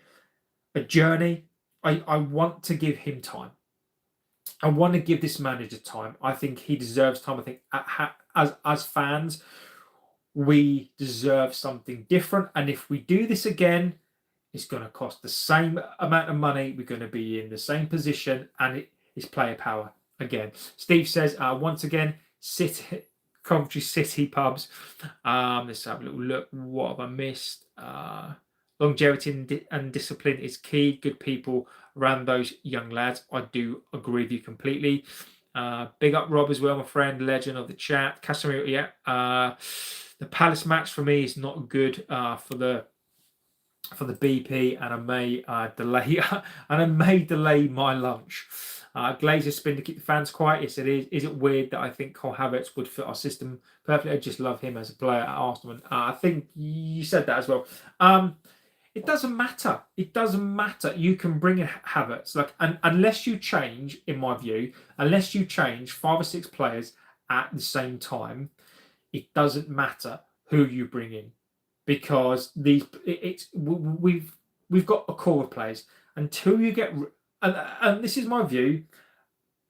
a journey. I want to give him time. I want to give this manager time. I think he deserves time. I think as fans, we deserve something different. And if we do this again, it's going to cost the same amount of money. We're going to be in the same position, and it is player power again. Steve says, once again, Coventry City pubs. Let's have a little look. What have I missed? Longevity and discipline is key. Good people around those young lads. I do agree with you completely. Big up Rob as well, my friend, legend of the chat. Casemiro, yeah. The Palace match for me is not good for the BP, and I may delay my lunch. Glazer spin to keep the fans quiet. Yes, it is. Is it weird that I think Cole Havertz would fit our system perfectly? I just love him as a player at Arsenal. I think you said that as well. It doesn't matter. It doesn't matter. You can bring in Havertz, unless you change, in my view, unless you change 5 or 6 players at the same time, it doesn't matter who you bring in, because we've got a core of players until you get. And this is my view,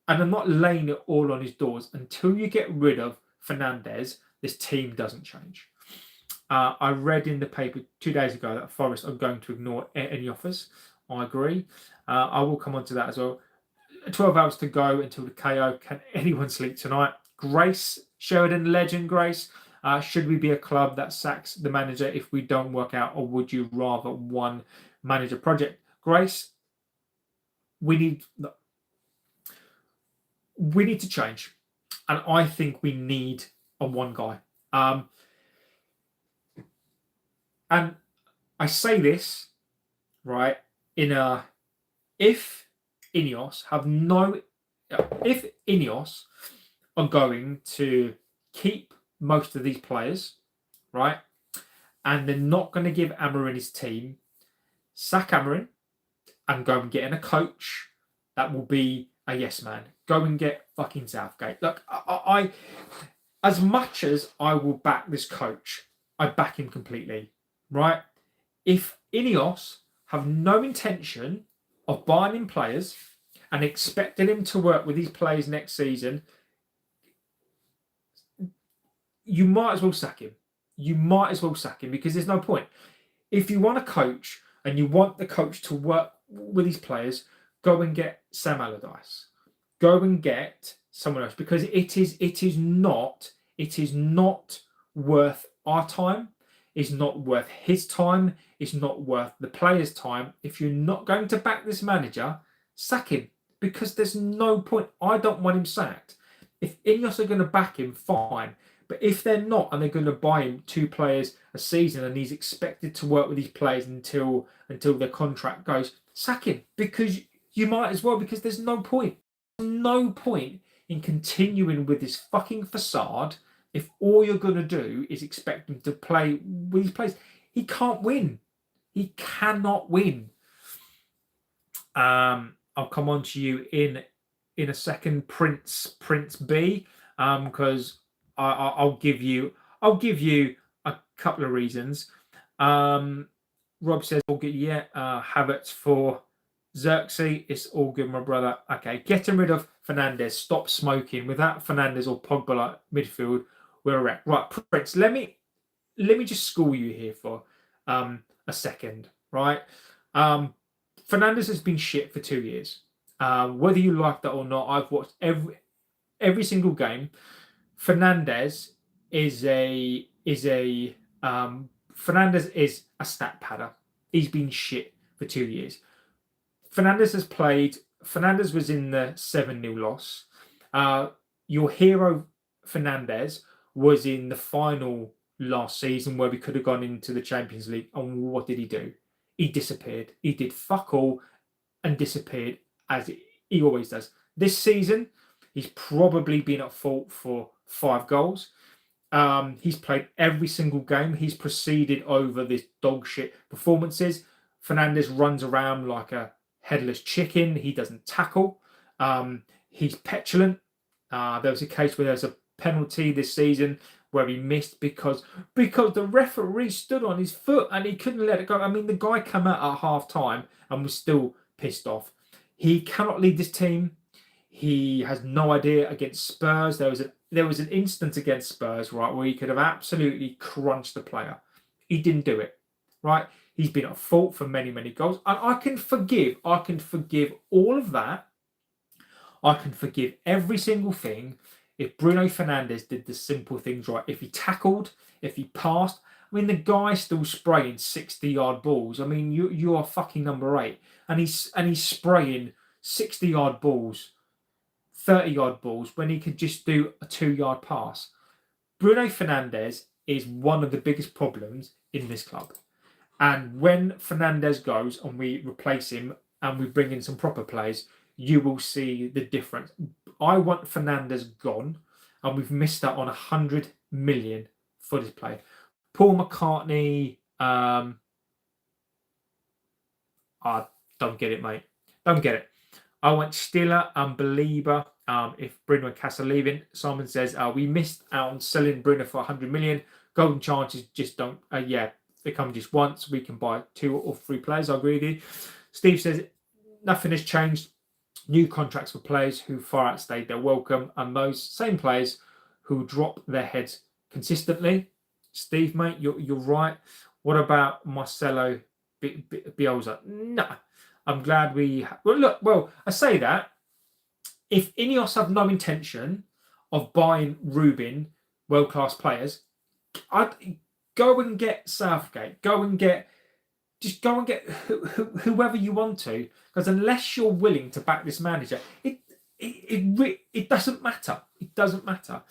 and I'm not laying it all on his doors. Until you get rid of Fernandes, this team doesn't change. I read in the paper 2 days ago that Forest are going to ignore any offers. I agree. I will come on to that as well. 12 hours to go until the KO. Can anyone sleep tonight? Grace, Sheridan legend, Grace. Should we be a club that sacks the manager if we don't work out, or would you rather one manager project? Grace, we need to change, and I think we need a one guy. And I say this right if Ineos are going to keep most of these players, right, and they're not going to give Amorin his team, sack Amorin and go and get in a coach that will be a yes man. Go and get fucking Southgate. Look, I as much as I will back this coach, I back him completely, right? If Ineos have no intention of buying in players and expecting him to work with these players next season, you might as well sack him. You might as well sack him, because there's no point. If you want a coach and you want the coach to work with these players, go and get Sam Allardyce. Go and get someone else, because it is not worth our time. It's not worth his time. It's not worth the players' time. If you're not going to back this manager, sack him, because there's no point. I don't want him sacked. If Ineos are going to back him, fine. But if they're not, and they're going to buy him 2 players a season, and he's expected to work with these players until their contract goes, sack him, because you might as well, because there's no point. No point in continuing with this fucking facade if all you're going to do is expect him to play with these players. He can't win. He cannot win. I'll come on to you in a second, Prince B, because I'll give you a couple of reasons. Rob says, "All good, yeah." Havertz for Xerxes, it's all good, my brother. Okay, getting rid of Fernandes. Stop smoking. Without Fernandes or Pogba like midfield, we're a wreck. Right, Prince. Let me just school you here for a second. Right, Fernandes has been shit for 2 years. Whether you like that or not, I've watched every single game. Fernandes is a stat padder. He's been shit for 2 years. Fernandes was in the 7-0 loss. Your hero Fernandes was in the final last season where we could have gone into the Champions League, and what did he do? He disappeared. He did fuck all and disappeared, as he always does. This season, he's probably been at fault for 5 goals. He's played every single game. He's proceeded over this dog shit performances. Fernandes runs around like a headless chicken. He doesn't tackle. He's petulant. There was a case where there's a penalty this season where he missed because the referee stood on his foot and he couldn't let it go. I mean, the guy came out at half time and was still pissed off. He cannot lead this team. He has no idea against Spurs. There was an instance against Spurs, right, where he could have absolutely crunched the player. He didn't do it, right? He's been at fault for many, many goals. And I can forgive all of that. I can forgive every single thing if Bruno Fernandes did the simple things right. If he tackled, if he passed. I mean, the guy's still spraying 60-yard balls. I mean, you are fucking number 8. And he's spraying 60-yard balls, 30-yard balls, when he could just do a 2-yard pass. Bruno Fernandes is one of the biggest problems in this club. And when Fernandes goes and we replace him and we bring in some proper players, you will see the difference. I want Fernandes gone, and we've missed out on 100 million for this player. Paul McCartney, I don't get it, mate. Don't get it. I want Stiller and Belieber. If Bruno and Cass are leaving, Simon says we missed out on selling Bruno for 100 million. Golden chances just don't. They come just once. We can buy 2 or 3 players. I agree with you. Steve says nothing has changed. New contracts for players who far outstayed their welcome, and those same players who drop their heads consistently. Steve, mate, you're right. What about Marcelo Bielsa? No, I'm glad we. Well, I say that if Ineos have no intention of buying Ruben, world-class players, I'd go and get Southgate. Go and get whoever you want to, because unless you're willing to back this manager, it doesn't matter. It doesn't matter.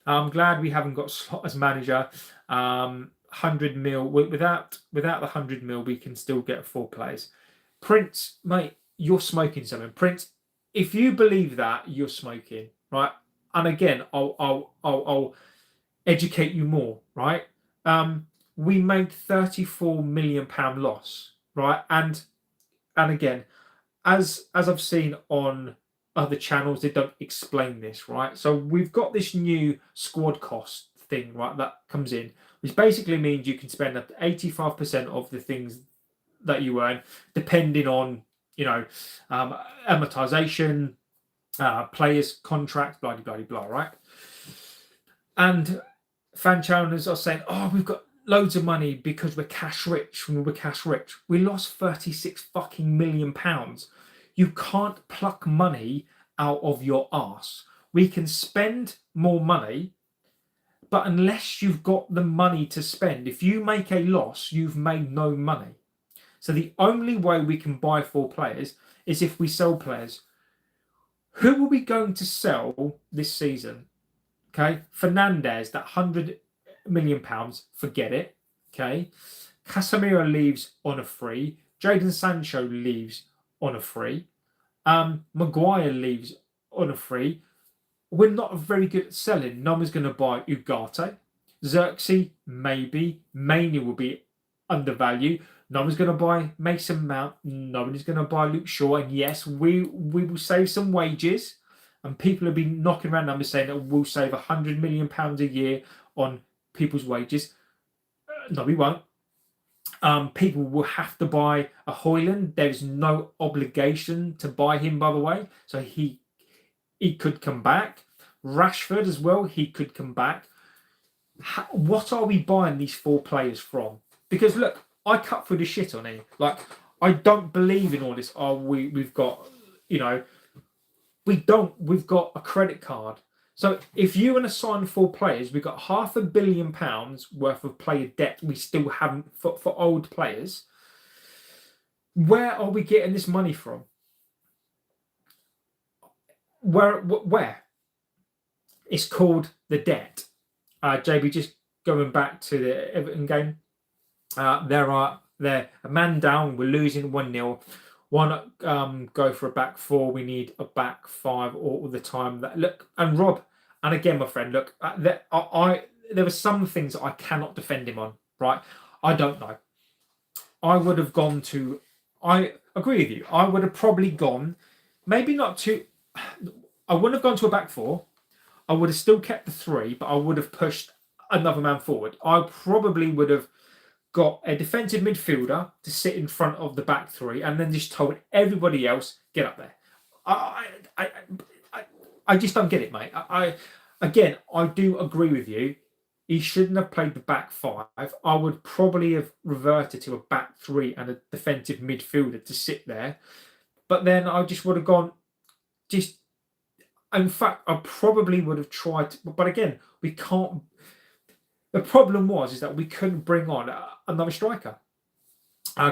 I'm glad we haven't got Slot as manager. 100 mil without the 100 mil, we can still get 4 players. Prince, mate, you're smoking something. Prince, if you believe that, you're smoking, right? And again, I'll educate you more, right? We made £34 million loss, right? And again, as I've seen on other channels, they don't explain this, right? So we've got this new squad cost thing, right, that comes in, which basically means you can spend up to 85% of the things that you earn, depending on, amortization, players' contracts, blah, blah, blah, blah, right? And fan channels are saying, we've got loads of money because we're cash rich. When we're cash rich, we lost 36 fucking million pounds. You can't pluck money out of your arse. We can spend more money, but unless you've got the money to spend, if you make a loss, you've made no money. So the only way we can buy 4 players is if we sell players. Who are we going to sell this season? Okay, Fernandes, that £100 million, forget it. Okay, Casemiro leaves on a free. Jadon Sancho leaves on a free. Maguire leaves on a free. We're not very good at selling. No one's going to buy Ugarte. Xerxes, maybe. Mainly will be undervalued. No one's going to buy Mason Mount. No one is going to buy Luke Shaw. And yes, we will save some wages. And people have been knocking around numbers saying that we'll save £100 million a year on people's wages. No, we won't. People will have to buy a Højlund. There's no obligation to buy him, by the way. So he could come back. Rashford as well, he could come back. What are we buying these 4 players from? Because look, I cut through the shit on it. Like, I don't believe in all this. We've got, we don't. We've got a credit card. So if you want to sign 4 players, we've got £500 million worth of player debt we still haven't for old players. Where are we getting this money from? Where? It's called the debt. JB, just going back to the Everton game, they're a man down. We're losing 1-0. Why not go for a back four? We need a back five all the time. Look, and Rob, and again, my friend, look, there were some things that I cannot defend him on. Right, I don't know. I would have gone to. I agree with you. I would have probably gone, maybe not to. I wouldn't have gone to a back four. I would have still kept the three, but I would have pushed another man forward. I probably would have got a defensive midfielder to sit in front of the back three, and then just told everybody else, get up there. I just don't get it, mate. Again, I do agree with you. He shouldn't have played the back five. I would probably have reverted to a back three and a defensive midfielder to sit there. But then I just would have gone, just, in fact, I probably would have tried to, but again, we can't. The problem is that we couldn't bring on another striker.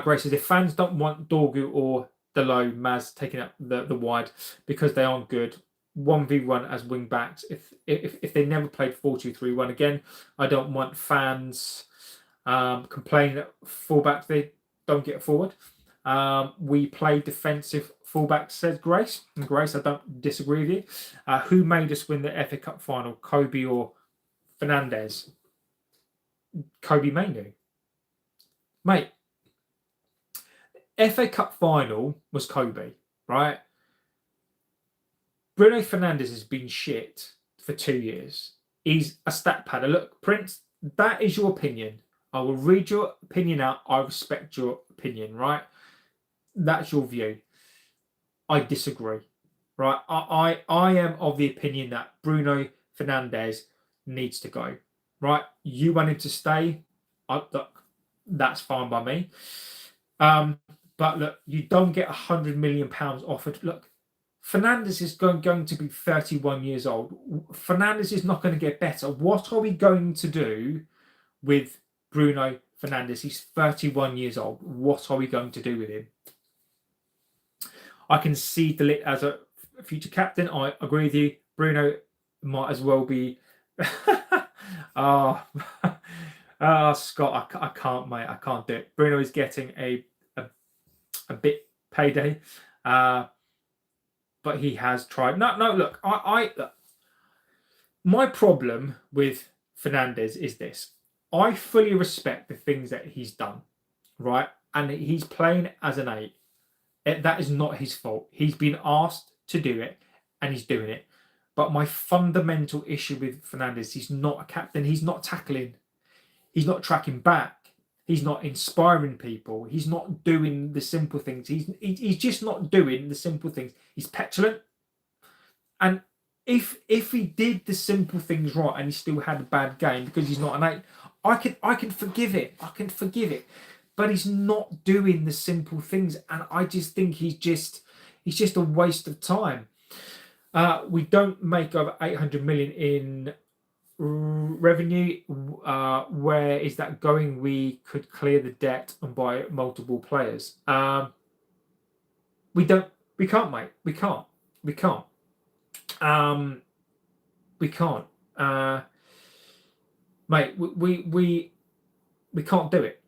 Grace says, if fans don't want Dorgu or Delo, Maz taking up the wide because they aren't good, 1v1 as wing backs. If they never played 4-2-3-1 again, I don't want fans complaining that fullbacks they don't get forward. We play defensive fullback, says Grace. And Grace, I don't disagree with you. Who made us win the FA Cup final, Kobe or Fernandez? Kobe Mainu. Mate, FA Cup final was Kobe, right? Bruno Fernandes has been shit for 2 years. He's a stat padder. Look, Prince, that is your opinion. I will read your opinion out. I respect your opinion, right? That's your view. I disagree, right? I am of the opinion that Bruno Fernandes needs to go, right? You want him to stay. Look, that's fine by me. But look, you don't get £100 million offered. Look, Fernandes is going to be 31 years old. Fernandes is not going to get better. What are we going to do with Bruno Fernandes? He's 31 years old. What are we going to do with him? I can see De Ligt as a future captain. I agree with you. Bruno might as well be. Scott, I can't, mate. I can't do it. Bruno is getting a bit payday. But he has tried. No, look, look. My problem with Fernandes is this. I fully respect the things that he's done, right? And he's playing as an 8. That is not his fault. He's been asked to do it, and he's doing it. But my fundamental issue with Fernandes, he's not a captain. He's not tackling. He's not tracking back. He's not inspiring people. He's not doing the simple things. He's just not doing the simple things. He's petulant. And if he did the simple things right and he still had a bad game because he's not an 8, I can forgive it. I can forgive it. But he's not doing the simple things, and I just think he's just a waste of time. We don't make over 800 million in revenue. Where is that going? We could clear the debt and buy multiple players. We can't, mate. We can't. We can't. Mate, we can't do it.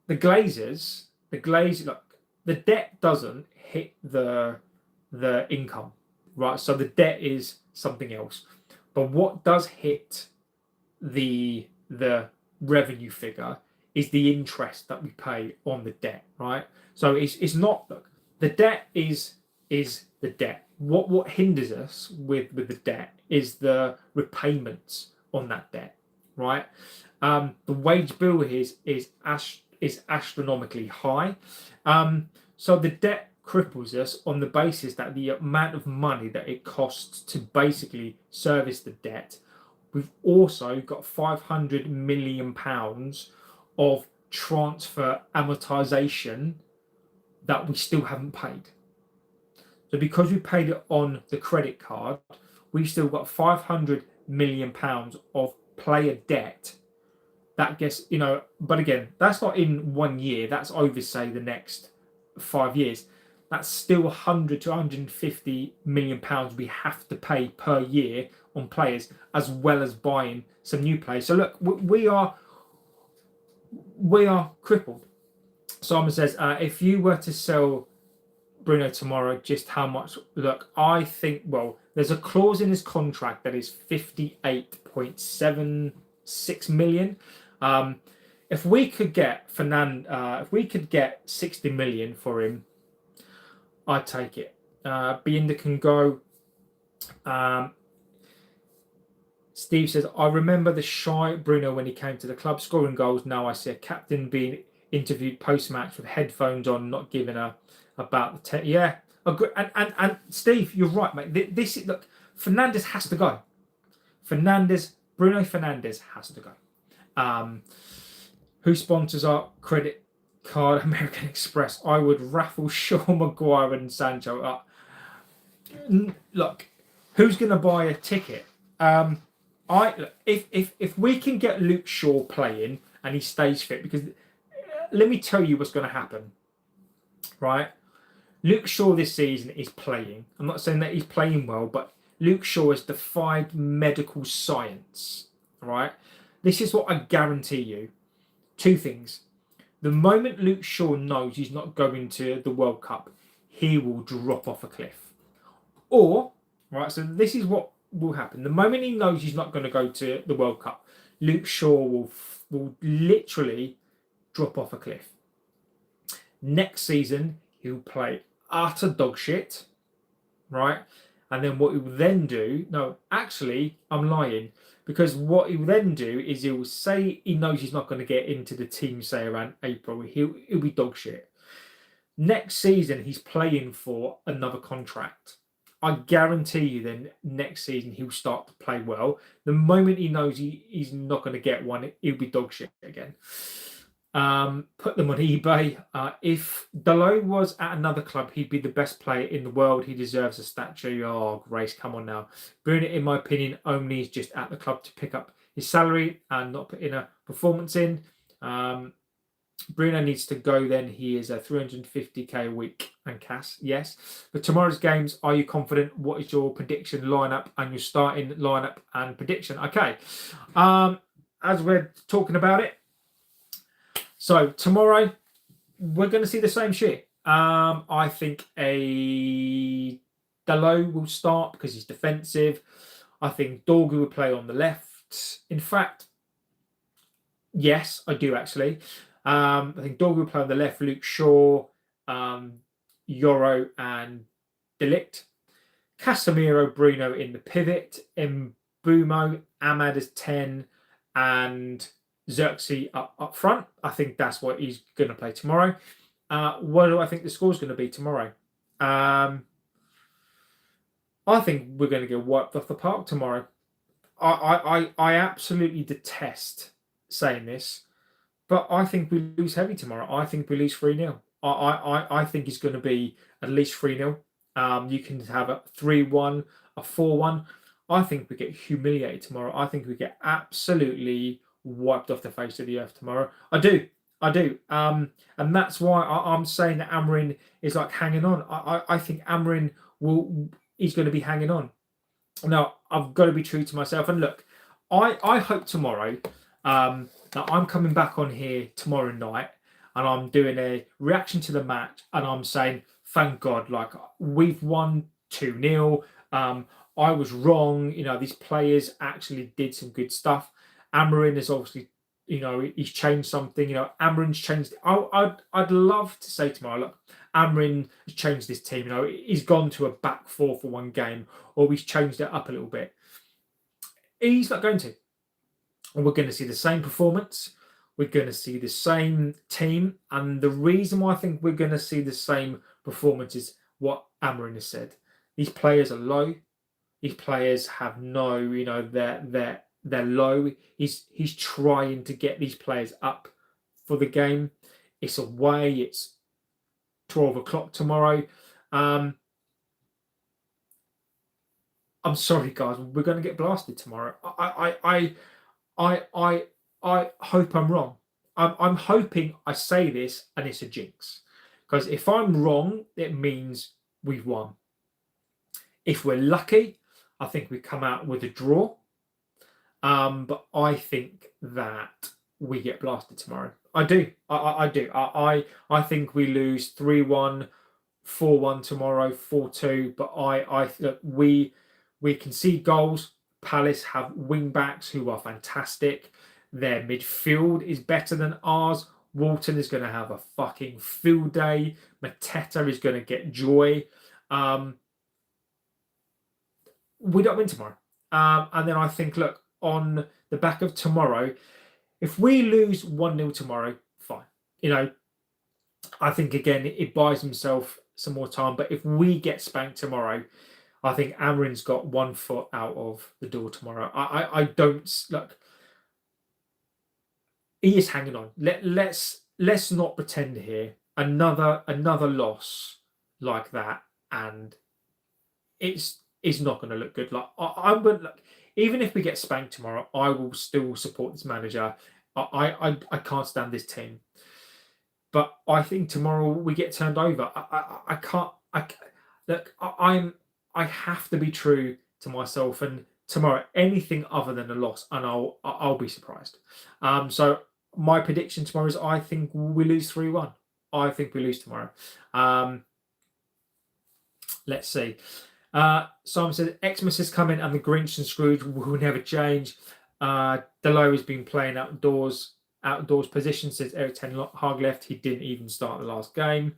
The Glazers, look, the debt doesn't hit the income, right? So the debt is something else. But what does hit the revenue figure is the interest that we pay on the debt, right? So it's not, look, the debt is the debt. What hinders us with the debt is the repayments on that debt, right? The wage bill is astronomically high. So the debt cripples us on the basis that the amount of money that it costs to basically service the debt. We've also got £500 million of transfer amortization that we still haven't paid. So because we paid it on the credit card, we've still got £500 million of player debt that gets, but again, that's not in 1 year. That's over, say, the next 5 years. that's still 100 to 150 million pounds we have to pay per year on players, as well as buying some new players. So look, we are crippled. Simon says, if you were to sell Bruno tomorrow, just how much? Look, I think, well, there's a clause in his contract that is 58.76 million. If we could get if we could get 60 million for him, I'd take it. Binder can go. Steve says, I remember the shy Bruno when he came to the club, scoring goals. Now I see a captain being interviewed post-match with headphones on, not giving about the yeah. And Steve, you're right, mate. This is, look, Fernandes has to go. Bruno Fernandes has to go. Who sponsors our credit card? American Express. I would raffle Shaw, Maguire, and Sancho. Look, who's going to buy a ticket? If we can get Luke Shaw playing and he stays fit, because let me tell you what's going to happen, right? Luke Shaw this season is playing. I'm not saying that he's playing well, but Luke Shaw has defied medical science, right? This is what I guarantee you. Two things. The moment Luke Shaw knows he's not going to the World Cup, he will drop off a cliff. Or, right, so this is what will happen. The moment he knows he's not going to go to the World Cup, Luke Shaw will literally drop off a cliff. Next season, he'll play utter dog shit, right? And then what he will then do, no, actually, I'm lying, because what he will then do is he will say he knows he's not going to get into the team, say around April. He'll be dog shit. Next season, he's playing for another contract. I guarantee you then next season he'll start to play well. The moment he knows he's not going to get one, he'll be dog shit again. Put them on eBay. If Dalot was at another club, he'd be the best player in the world. He deserves a statue. Oh, Grace, come on now. Bruno, in my opinion, only is just at the club to pick up his salary and not put in a performance in. Bruno needs to go then. He is a 350k a week. And Cass, yes. But tomorrow's games, are you confident? What is your prediction lineup and your starting lineup and prediction? Okay. As we're talking about it, so tomorrow we're going to see the same shit. I think a Dalot will start because he's defensive. I think Dorgu will play on the left. In fact, yes, I do actually. I think Dorgu will play on the left. Luke Shaw, Yoro, and De Ligt. Casemiro, Bruno in the pivot. Mbumo, Ahmad as 10, and Xerxes up front. I think that's what he's going to play tomorrow. What do I think the score's going to be tomorrow? I think we're going to get wiped off the park tomorrow. I absolutely detest saying this, but I think we lose heavy tomorrow. I think we lose 3-0. I think it's going to be at least 3-0. You can have a 3-1, a 4-1. I think we get humiliated tomorrow. I think we get absolutely wiped off the face of the earth tomorrow. I do. And that's why I'm saying that Amorin is like hanging on. I think Amorin is going to be hanging on. Now, I've got to be true to myself. And look, I hope tomorrow that I'm coming back on here tomorrow night and I'm doing a reaction to the match and I'm saying, thank God, like we've won 2-0. I was wrong. These players actually did some good stuff. Amorin is obviously, he's changed something. Amorin's changed. I'd love to say tomorrow, look, Amorin has changed this team. He's gone to a back four for one game, or he's changed it up a little bit. He's not going to. And we're going to see the same performance. We're going to see the same team. And the reason why I think we're going to see the same performance is what Amorin has said. These players are low. These players have no, they're low. He's trying to get these players up for the game. It's away. It's 12 o'clock tomorrow. I'm sorry, guys. We're going to get blasted tomorrow. I hope I'm wrong. I'm hoping I say this and it's a jinx. Because if I'm wrong, it means we've won. If we're lucky, I think we come out with a draw. But I think that we get blasted tomorrow. I do. I do. I think we lose 3-1, 4-1 tomorrow, 4-2. But look, we concede goals. Palace have wing backs who are fantastic. Their midfield is better than ours. Walton is going to have a fucking field day. Mateta is going to get joy. We don't win tomorrow. And then I think, look, on the back of tomorrow, if we lose 1-0 tomorrow, fine. I think, again, it buys himself some more time. But if we get spanked tomorrow, I think Amorin's got 1 foot out of the door tomorrow. I don't look. He is hanging on. Let's not pretend here. Another loss like that, and it's not going to look good. Like I'm going to even if we get spanked tomorrow, I will still support this manager. I can't stand this team, but I think tomorrow we get turned over. I can't. I have to be true to myself, and tomorrow anything other than a loss, and I'll be surprised. So my prediction tomorrow is I think we lose 3-1. I think we lose tomorrow. Let's see. Simon says Xmas is coming and the Grinch and Scrooge will never change. Delo has been playing outdoors position since Eric Ten Hag left. He didn't even start the last game.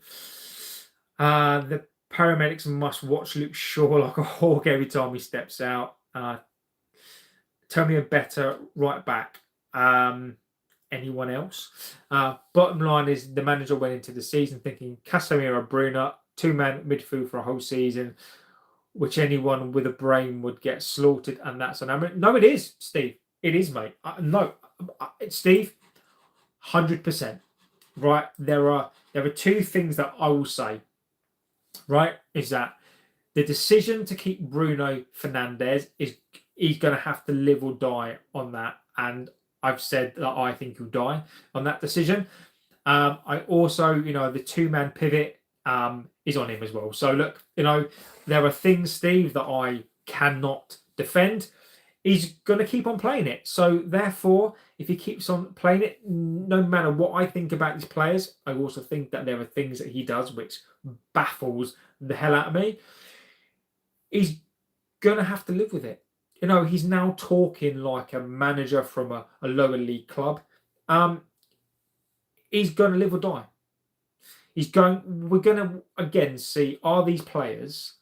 The paramedics must watch Luke Shaw like a hawk every time he steps out. Tell me a better right back. Anyone else? Bottom line is the manager went into the season thinking Casemiro, Bruno, 2-man midfield for a whole season, which anyone with a brain would get slaughtered, and that's an Amorin. No, it is, Steve. It is, mate. No, it's Steve. 100%. Right. There are 2 things that I will say. Right, is that the decision to keep Bruno Fernandes he's going to have to live or die on that, and I've said that I think he'll die on that decision. I also, the 2-man pivot is on him as well. So look, there are things, Steve, that I cannot defend. He's going to keep on playing it. So therefore, if he keeps on playing it, no matter what I think about these players, I also think that there are things that he does which baffles the hell out of me. He's going to have to live with it. He's now talking like a manager from a lower league club. He's going to live or die. We're going to, again, see, are these players,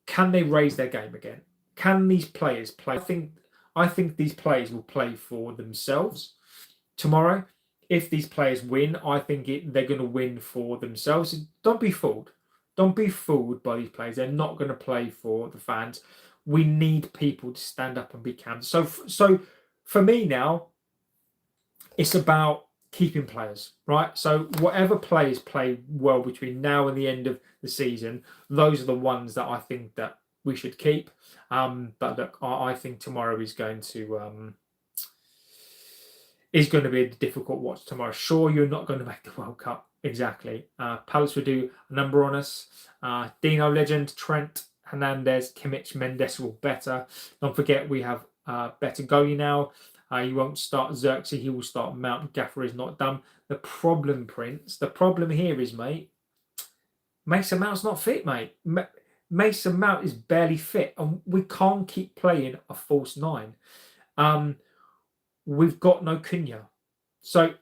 can they raise their game again? Can these players play? I think these players will play for themselves tomorrow. If these players win, I think they're going to win for themselves. Don't be fooled. Don't be fooled by these players. They're not going to play for the fans. We need people to stand up and be counted. So for me now, it's about keeping players, right? So whatever players play well between now and the end of the season, those are the ones that I think that we should keep. But look, I think tomorrow is going to be a difficult watch tomorrow. Sure, you're not going to make the World Cup. Exactly. Palace will do a number on us. Dino legend, Trent, Hernandez, Kimmich, Mendes will better. Don't forget we have better goalie now. He won't start Xerxes. He will start Mount. Gaffer is not done. The problem, Prince, the problem here is, mate, Mason Mount's not fit, mate. Mason Mount is barely fit, and we can't keep playing a false 9. We've got no Cunha. So,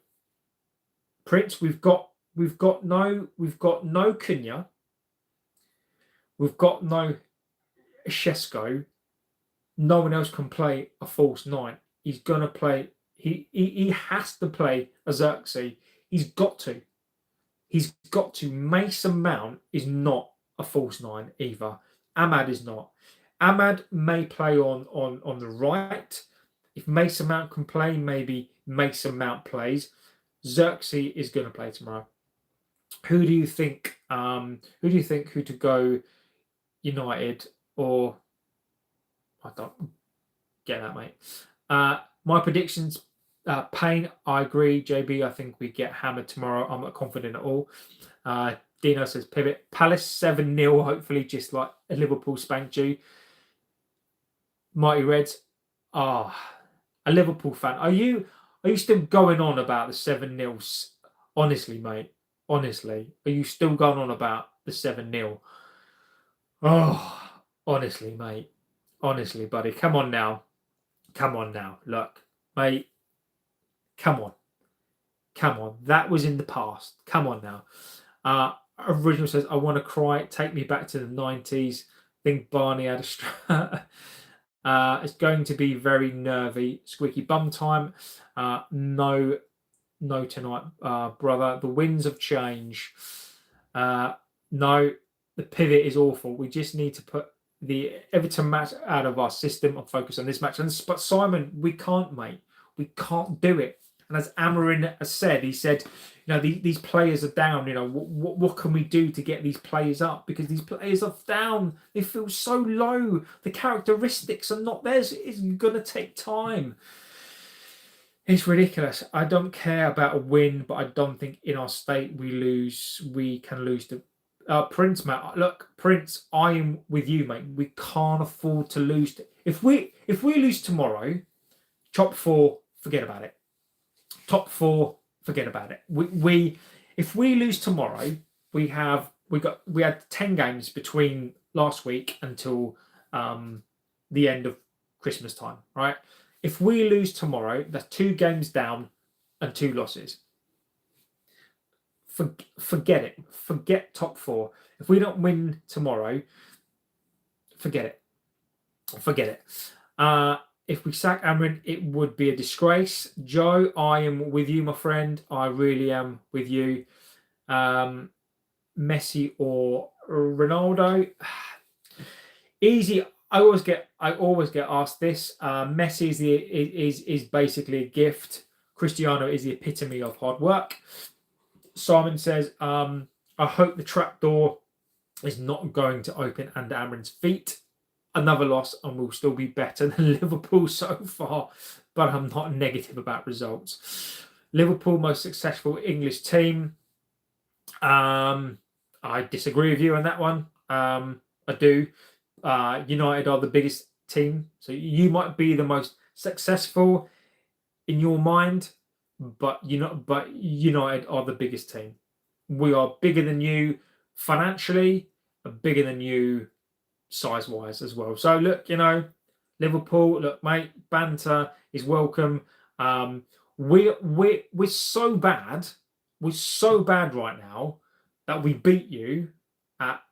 Prince, we've got no Cunha. We've got no Shesko. No one else can play a false 9. He's gonna play. He has to play a Xerxes. He's got to. Mason Mount is not a false 9 either. Ahmad is not. Ahmad may play on the right. If Mason Mount can play, maybe Mason Mount plays. Xerxes is going to play tomorrow. Who do you think? Who to go? United or I don't get that, mate. My predictions: Payne, I agree. JB, I think we get hammered tomorrow. I'm not confident at all. Dino says pivot. Palace 7-0, hopefully, just like a Liverpool spanked you. Mighty Reds. A Liverpool fan. Are you still going on about the 7-0? Honestly, mate. Honestly. Are you still going on about the 7-0? Oh, honestly, mate. Honestly, buddy. Come on now. Come on now. Look, mate. Come on. Come on. That was in the past. Come on now. Original says, I want to cry. Take me back to the 90s. Think Barney had a it's going to be very nervy. Squeaky bum time. No tonight, brother. The winds of change. No, the pivot is awful. We just need to put the Everton match out of our system and focus on this match. But Simon, we can't, mate. We can't do it. And as Amorin has said, he said, these players are down. What can we do to get these players up? Because these players are down. They feel so low. The characteristics are not theirs. It's going to take time. It's ridiculous. I don't care about a win, but I don't think in our state we can lose to Prince, Matt. Look, Prince, I am with you, mate. We can't afford to lose. If we lose tomorrow, top 4, forget about it. Top 4, forget about it. If we lose tomorrow, we had 10 games between last week until the end of Christmas time, right? If we lose tomorrow, that's 2 games down and 2 losses. Forget it. Forget top 4. If we don't win tomorrow, forget it. Forget it. If we sack Amorin, it would be a disgrace. Joe, I am with you, my friend. I really am with you. Messi or Ronaldo? Easy. I always get asked this. Messi is basically a gift. Cristiano is the epitome of hard work. Simon says, I hope the trapdoor is not going to open under Amorin's feet. Another loss and we'll still be better than Liverpool so far, but I'm not negative about results. Liverpool, most successful English team. I disagree with you on that one. I do. United are the biggest team, so you might be the most successful in your mind, but United are the biggest team. We are bigger than you financially, and bigger than you size-wise as well. So look, Liverpool, look, mate, banter is welcome. We're so bad. We're so bad right now that we beat you at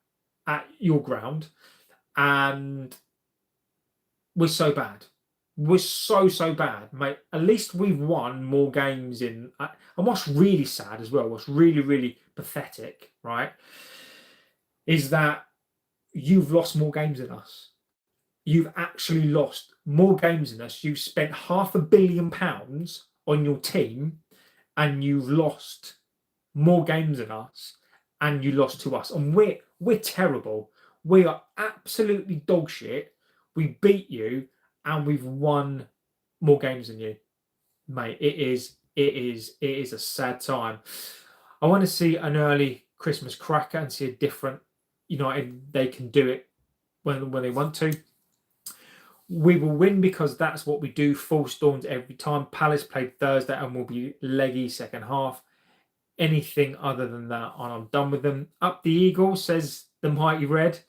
your ground, and we're so bad. We're so bad, mate. At least we've won more games in. And what's really sad as well, what's really, really pathetic, right, is that you've lost more games than us. You've actually lost more games than us. You've spent £500 million on your team, and you've lost more games than us, and you lost to us. And we're terrible. We are absolutely dog shit. We beat you, and we've won more games than you, mate. It is a sad time. I want to see an early Christmas cracker and see a different United. They can do it when they want to. We will win because that's what we do. Full storms every time. Palace played Thursday and will be leggy second half. Anything other than that, and I'm done with them. Up the Eagle, says the mighty Red.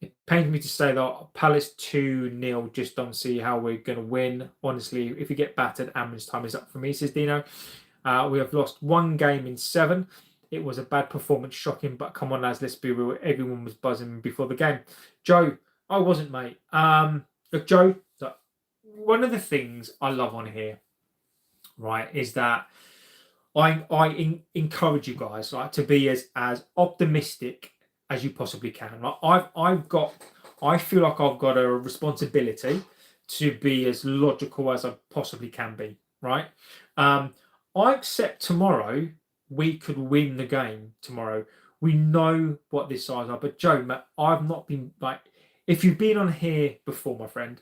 It pains me to say that Palace 2-0. Just don't see how we're going to win. Honestly, if we get battered, Amorin's time is up for me, says Dino. We have lost 1 game in 7. It was a bad performance, shocking, but come on, lads, let's be real. Everyone was buzzing before the game. Joe, I wasn't, mate. Look, Joe, look, one of the things I love on here, right, is that I encourage you guys, like, to be as optimistic as you possibly can. Like, I feel like I've got a responsibility to be as logical as I possibly can be, right? I accept tomorrow we could win the game tomorrow. We know what this size are, but Joe, Matt, I've not been like. If you've been on here before, my friend,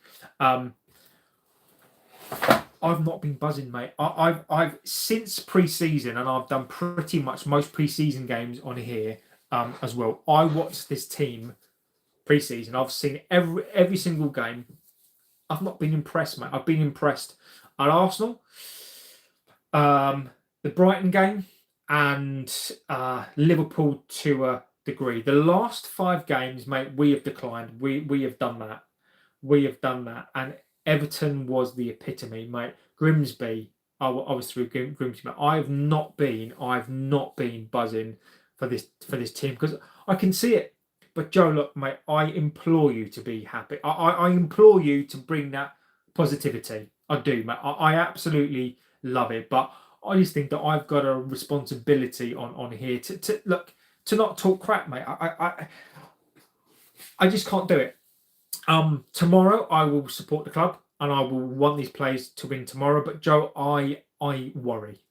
I've not been buzzing, mate. I've since pre-season, and I've done pretty much most pre-season games on here as well. I watched this team pre-season. I've seen every single game. I've not been impressed, mate. I've been impressed at Arsenal, the Brighton game, and Liverpool to a degree. The last 5 games, mate, we have declined. We have done that. We have done that. And Everton was the epitome, mate. Grimsby, I was through Grimsby, mate. I've not been buzzing for this team because I can see it. But Joe, look, mate, I implore you to be happy. I implore you to bring that positivity. I do, mate. I absolutely love it. But I just think that I've got a responsibility on here to look, to not talk crap, mate. I just can't do it. Tomorrow I will support the club and I will want these players to win tomorrow. But Joe, I worry.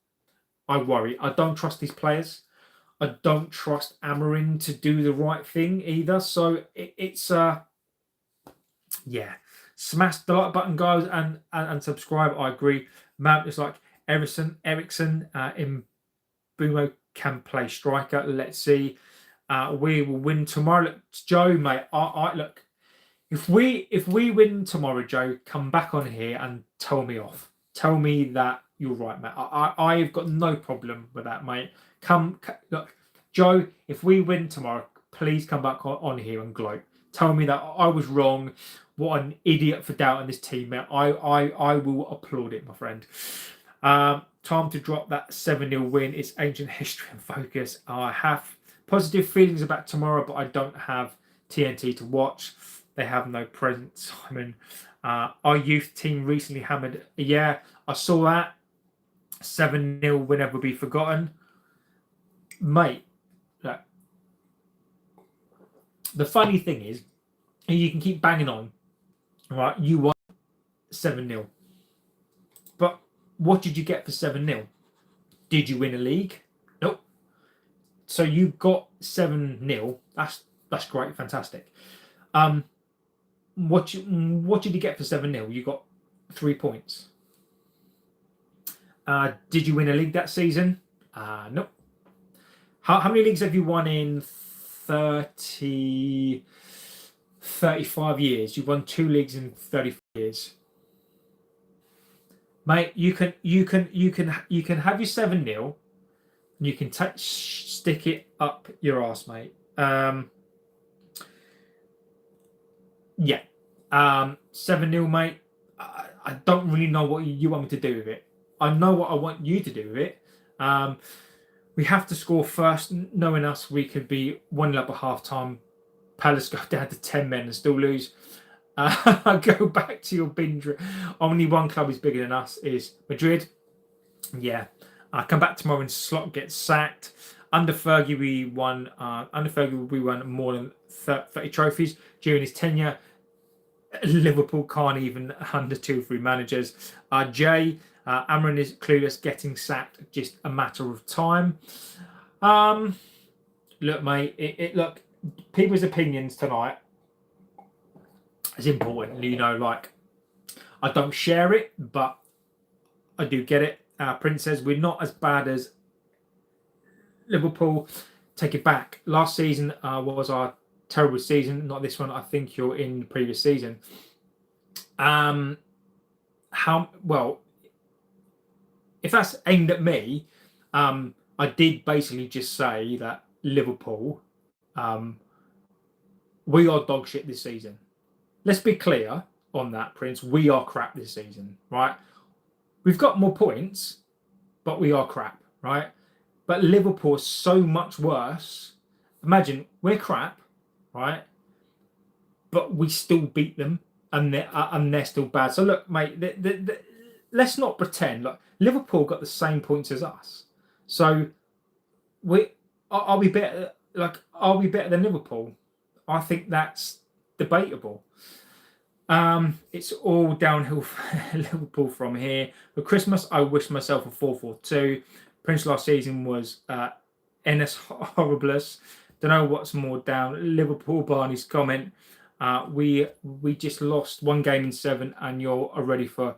I worry. I don't trust these players. I don't trust Amorin to do the right thing either. So it's yeah. Smash the like button, guys, and subscribe. I agree. Mount is like Ericsson in Bumo can play striker. Let's see. We will win tomorrow. Look, Joe, mate. I look. If we win tomorrow, Joe, come back on here and tell me off. Tell me that you're right, mate. I've got no problem with that, mate. Look, Joe. If we win tomorrow, please come back on here and gloat. Tell me that I was wrong. What an idiot for doubting this team, mate. I will applaud it, my friend. Time to drop that 7-0 win. It's ancient history and focus. I have positive feelings about tomorrow, but I don't have TNT to watch. They have no presence, Simon. Our youth team recently hammered. Yeah, I saw that. 7-0 will never be forgotten. Mate, look, the funny thing is, you can keep banging on, right? You won 7-0. But what did you get for 7-0? Did you win a league? Nope. So you got 7-0. That's great, fantastic. What did you get for 7-0? You got 3 points. Did you win a league that season? Nope. How many leagues have you won in 35 years? You've won 2 leagues in 35 years. Mate, you can have your 7-0 and you can stick it up your ass, mate. Yeah. 7-0, mate. I don't really know what you want me to do with it. I know what I want you to do with it. We have to score first. Knowing us, we could be 1-0 up at half time. Palace go down to 10 men and still lose. Go back to your binge. Only one club is bigger than us is Madrid. Yeah. Come back tomorrow and Slot gets sacked. Under Fergie, we won. We won more than 30 trophies during his tenure. Liverpool can't even under 2-3 managers. Jay, Amorin is clueless, getting sacked, just a matter of time. Look, mate. Look, people's opinions tonight is important. You know, like I don't share it, but I do get it. Prince says we're not as bad as Liverpool. Take it back. Last season was our terrible season. Not this one. I think you're in the previous season. How well? If that's aimed at me, I did basically just say that Liverpool, we are dog shit this season. Let's be clear on that, Prince. We are crap this season, right? We've got more points, but we are crap, right? But Liverpool is so much worse. Imagine we're crap, right? But we still beat them, and they're still bad. So look, mate, let's not pretend. Like Liverpool got the same points as us. So are we better? Like, are we better than Liverpool? I think that's debatable. It's all downhill for Liverpool from here. For Christmas, I wish myself a 4-4-2. Prince last season was Ennis Horriblous. Don't know what's more down. Liverpool, Barney's comment. We just lost 1 game in 7, and you're ready for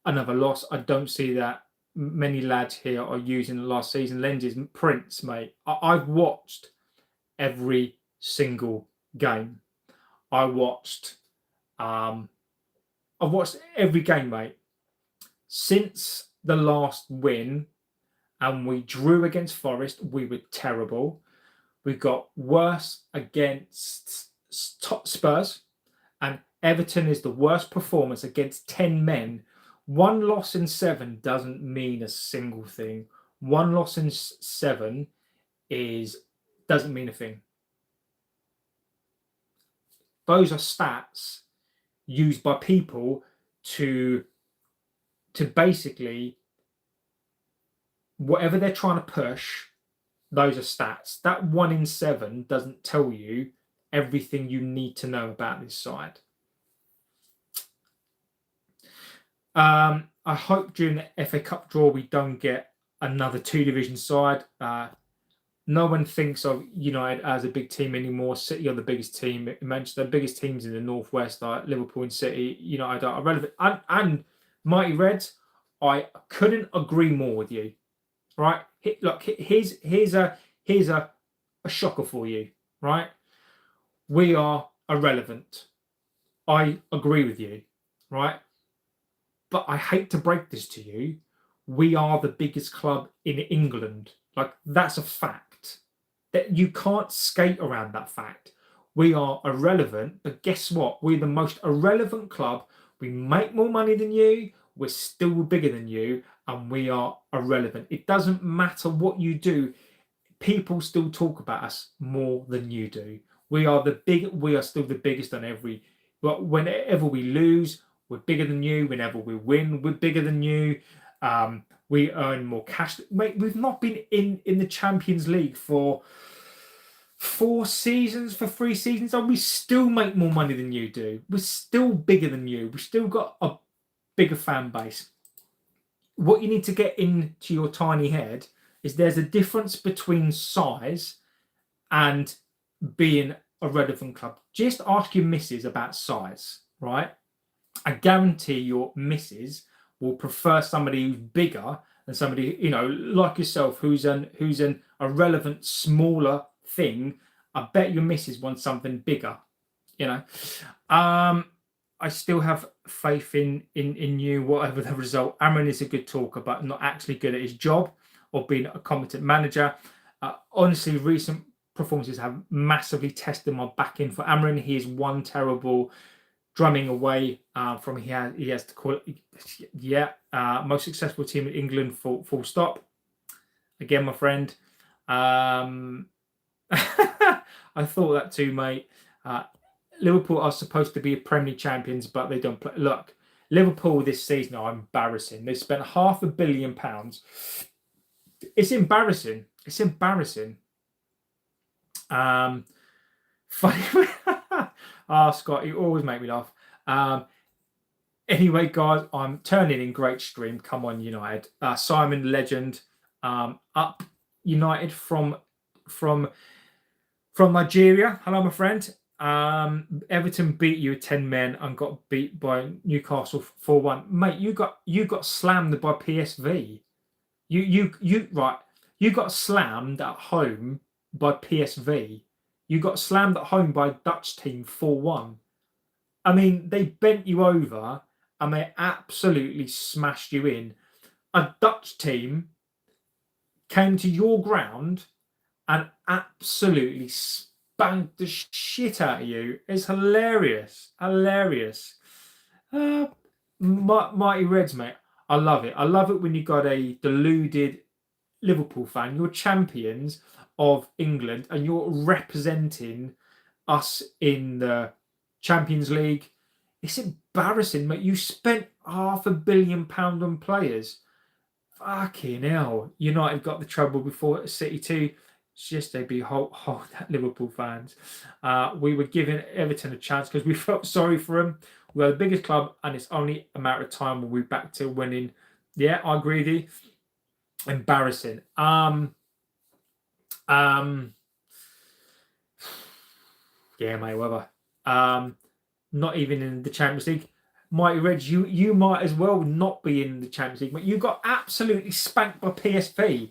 another loss. I don't see that many lads here are using the last season lenses. Prince, mate, I've watched every single game. I've watched every game, mate, since the last win, and we drew against Forest. We were terrible. We got worse against Spurs, and Everton is the worst performance against 10 men. 1 loss in 7 doesn't mean a single thing. 1 loss in 7 doesn't mean a thing. Those are stats used by people to basically, whatever they're trying to push, those are stats. That 1 in 7 doesn't tell you everything you need to know about this side. I hope during the FA Cup draw we don't get another 2-division side. No one thinks of United as a big team anymore. City are the biggest team. Manchester, the biggest teams in the Northwest are Liverpool and City. United are relevant. And Mighty Reds, I couldn't agree more with you. Right? Look, here's a shocker for you. Right? We are irrelevant. I agree with you. Right? But I hate to break this to you. We are the biggest club in England. Like, that's a fact. That you can't skate around that fact. We are irrelevant, but guess what? We're the most irrelevant club. We make more money than you. We're still bigger than you, and we are irrelevant. It doesn't matter what you do. People still talk about us more than you do. We are still the biggest on every. But whenever we lose, we're bigger than you. Whenever we win, we're bigger than you. We earn more cash. Mate, we've not been in the Champions League for 3 seasons, and we still make more money than you do. We're still bigger than you. We've still got a bigger fan base. What you need to get into your tiny head is there's a difference between size and being a relevant club. Just ask your missus about size, right? I guarantee your missus will prefer somebody who's bigger than somebody, like yourself, who's an irrelevant, smaller thing. I bet your missus wants something bigger, I still have faith in you, whatever the result. Amorin is a good talker, but not actually good at his job or being a competent manager. Honestly, recent performances have massively tested my backing for Amorin. He is one terrible drumming away from he has to call it, most successful team in England, full stop. Again, my friend. I thought that too, mate. Liverpool are supposed to be Premier League champions, but they don't play. Look, Liverpool this season are embarrassing. They spent £500 million. It's embarrassing. It's embarrassing. Funny. Scott, you always make me laugh. Anyway, guys, I'm turning in great stream. Come on, United. Simon Legend, up United from Nigeria. Hello, my friend. Everton beat you at 10 men and got beat by Newcastle 4-1. Mate, you got slammed by PSV. You got slammed at home by PSV. You got slammed at home by a Dutch team 4-1. I mean, they bent you over and they absolutely smashed you in. A Dutch team came to your ground and absolutely spanked the shit out of you. It's hilarious. Hilarious. Mighty Reds, mate. I love it. I love it when you got a deluded Liverpool fan. You're champions of England and you're representing us in the Champions League. It's embarrassing, mate. You spent £500 million on players. Fucking hell. United got the trouble before City too. It's just they'd be hold that Liverpool fans. We were giving Everton a chance because we felt sorry for them. We are the biggest club and it's only a matter of time when we're back to winning. Yeah, I agree with you. Embarrassing. Yeah, mate, whatever. Not even in the Champions League. Mighty Reds, you might as well not be in the Champions League, but you got absolutely spanked by PSV.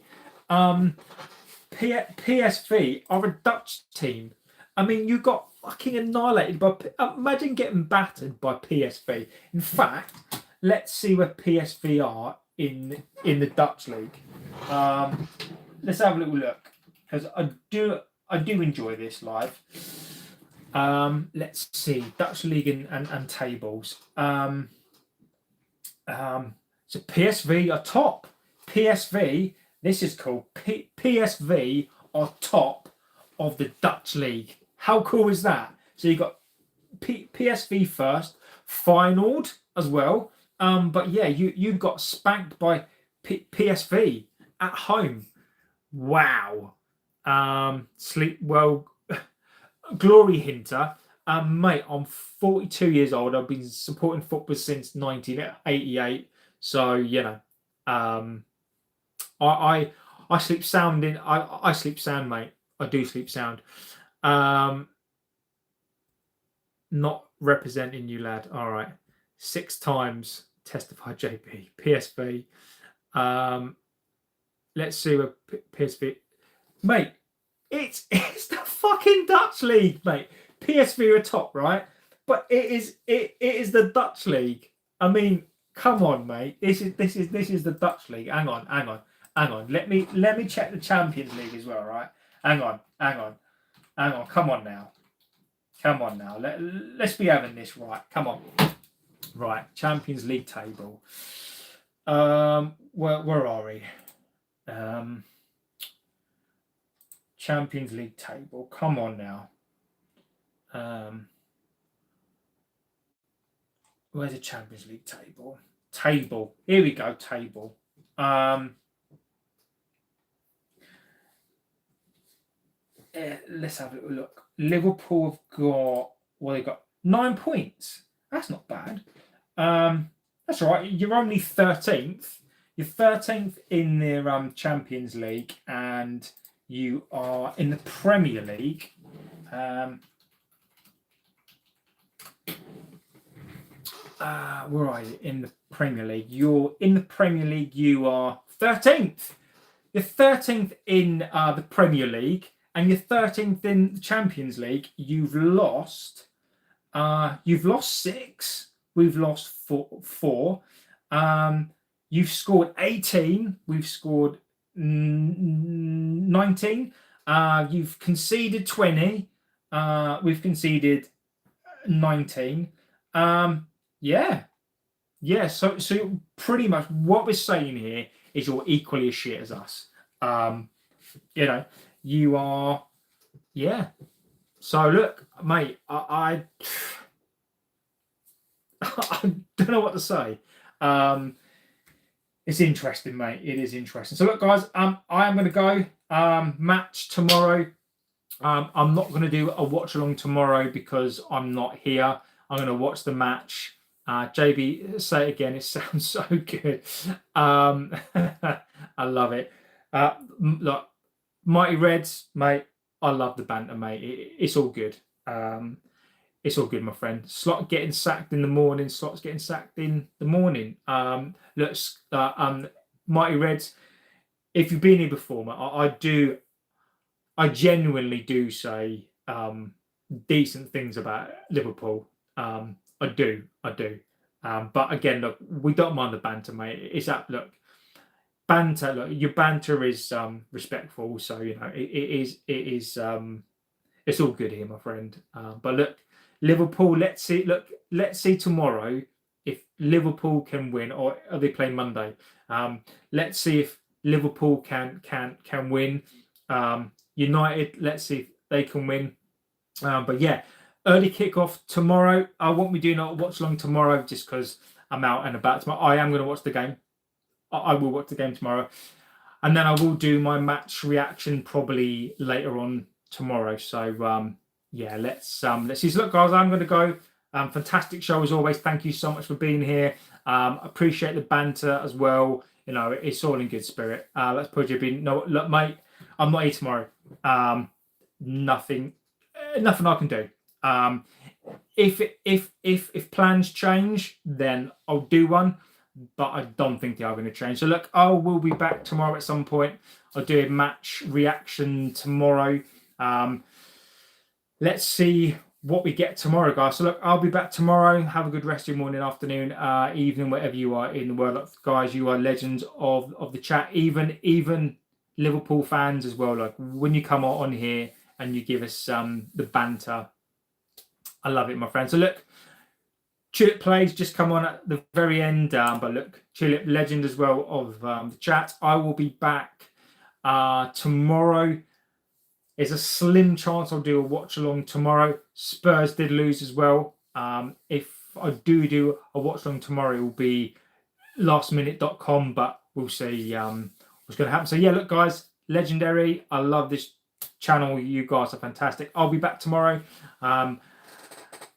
PSV are a Dutch team. I mean, you got fucking annihilated by. Imagine getting battered by PSV. In fact, let's see where PSV are in the Dutch league. Let's have a little look, because I do enjoy this live. Let's see Dutch league and tables. So PSV are top. PSV. This is cool. PSV are top of the Dutch league. How cool is that? So you got PSV first, finaled as well. But yeah, you got spanked by PSV at home. Wow. Sleep well. Glory Hinter. Mate, I'm 42 years old. I've been supporting football since 1988. So you know, I sleep sound in. I sleep sound, mate. I do sleep sound. Not representing you, lad. All right. 6 times testify JP. PSV. Let's see where PSV. Mate, it's the fucking Dutch league, mate. PSV are top, right? But it is the Dutch league. I mean, come on, mate. This is the Dutch league. Hang on. Let me check the Champions League as well, right? Hang on. Come on now. Let's be having this right. Come on. Right, Champions League table. Where are we? Champions League table. Come on now. Where's the Champions League table? Table. Here we go. Table. Let's have a little look. Liverpool have got, they got 9 points. That's not bad. That's all right. You're only 13th. You're 13th in the Champions League, and you are in the Premier League. Where are you in the Premier League? You're in the Premier League. You are 13th. You're 13th in the Premier League, and you're 13th in the Champions League. You've lost 6. We've lost 4. You've scored 18. We've scored 19. You've conceded 20. We've conceded 19. Yeah. So pretty much what we're saying here is you're equally as shit as us. You are. Yeah. So look, mate, I don't know what to say. It's interesting, mate. It is interesting. So look, guys, I am going to go. Match tomorrow. I'm not going to do a watch along tomorrow because I'm not here. I'm going to watch the match. JB, say it again. It sounds so good. I love it. Look, Mighty Reds, mate. I love the banter, mate. It's all good. It's all good, my friend. Slot getting sacked in the morning. Slot's getting sacked in the morning. Look, Mighty Reds. If you've been here before, mate, I genuinely do say decent things about Liverpool. I do. But again, look, we don't mind the banter, mate. It's that look. Banter, look, your banter is respectful, so you know it is it's all good here, my friend. But look, Liverpool, let's see tomorrow if Liverpool can win, or are they playing Monday? Let's see if Liverpool can win. United, let's see if they can win. But yeah, early kickoff tomorrow. I won't be doing a watch along tomorrow just because I'm out and about tomorrow. I am going to watch the game. I will watch the game tomorrow, and then I will do my match reaction probably later on tomorrow. So yeah, let's see. So look, guys, I'm going to go. Fantastic show as always. Thank you so much for being here. Appreciate the banter as well. You know, it's all in good spirit. Let's put you in. No, look, mate, I'm not here tomorrow. Nothing I can do. if plans change, then I'll do one, but I don't think they are going to change. So look, I will be back tomorrow at some point. I'll do a match reaction tomorrow. Let's see what we get tomorrow, guys. So look, I'll be back tomorrow. Have a good rest of your morning, afternoon, evening, wherever you are in the world. Guys, you are legends of the chat. Even Liverpool fans as well. Like when you come on here and you give us the banter, I love it, my friend. So look, Tulip plays just come on at the very end, but look, Tulip, legend as well of the chat. I will be back tomorrow. There's a slim chance I'll do a watch along tomorrow. Spurs did lose as well. If I do a watch along tomorrow, it will be lastminute.com, but we'll see what's going to happen. So yeah, look, guys, legendary. I love this channel. You guys are fantastic. I'll be back tomorrow.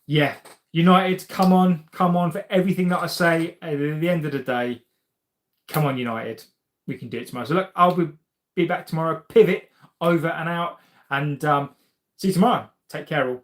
Yeah, United, come on for everything that I say. At the end of the day, come on, United. We can do it tomorrow. So look, I'll be back tomorrow. Pivot over and out. And see you tomorrow. Take care, all.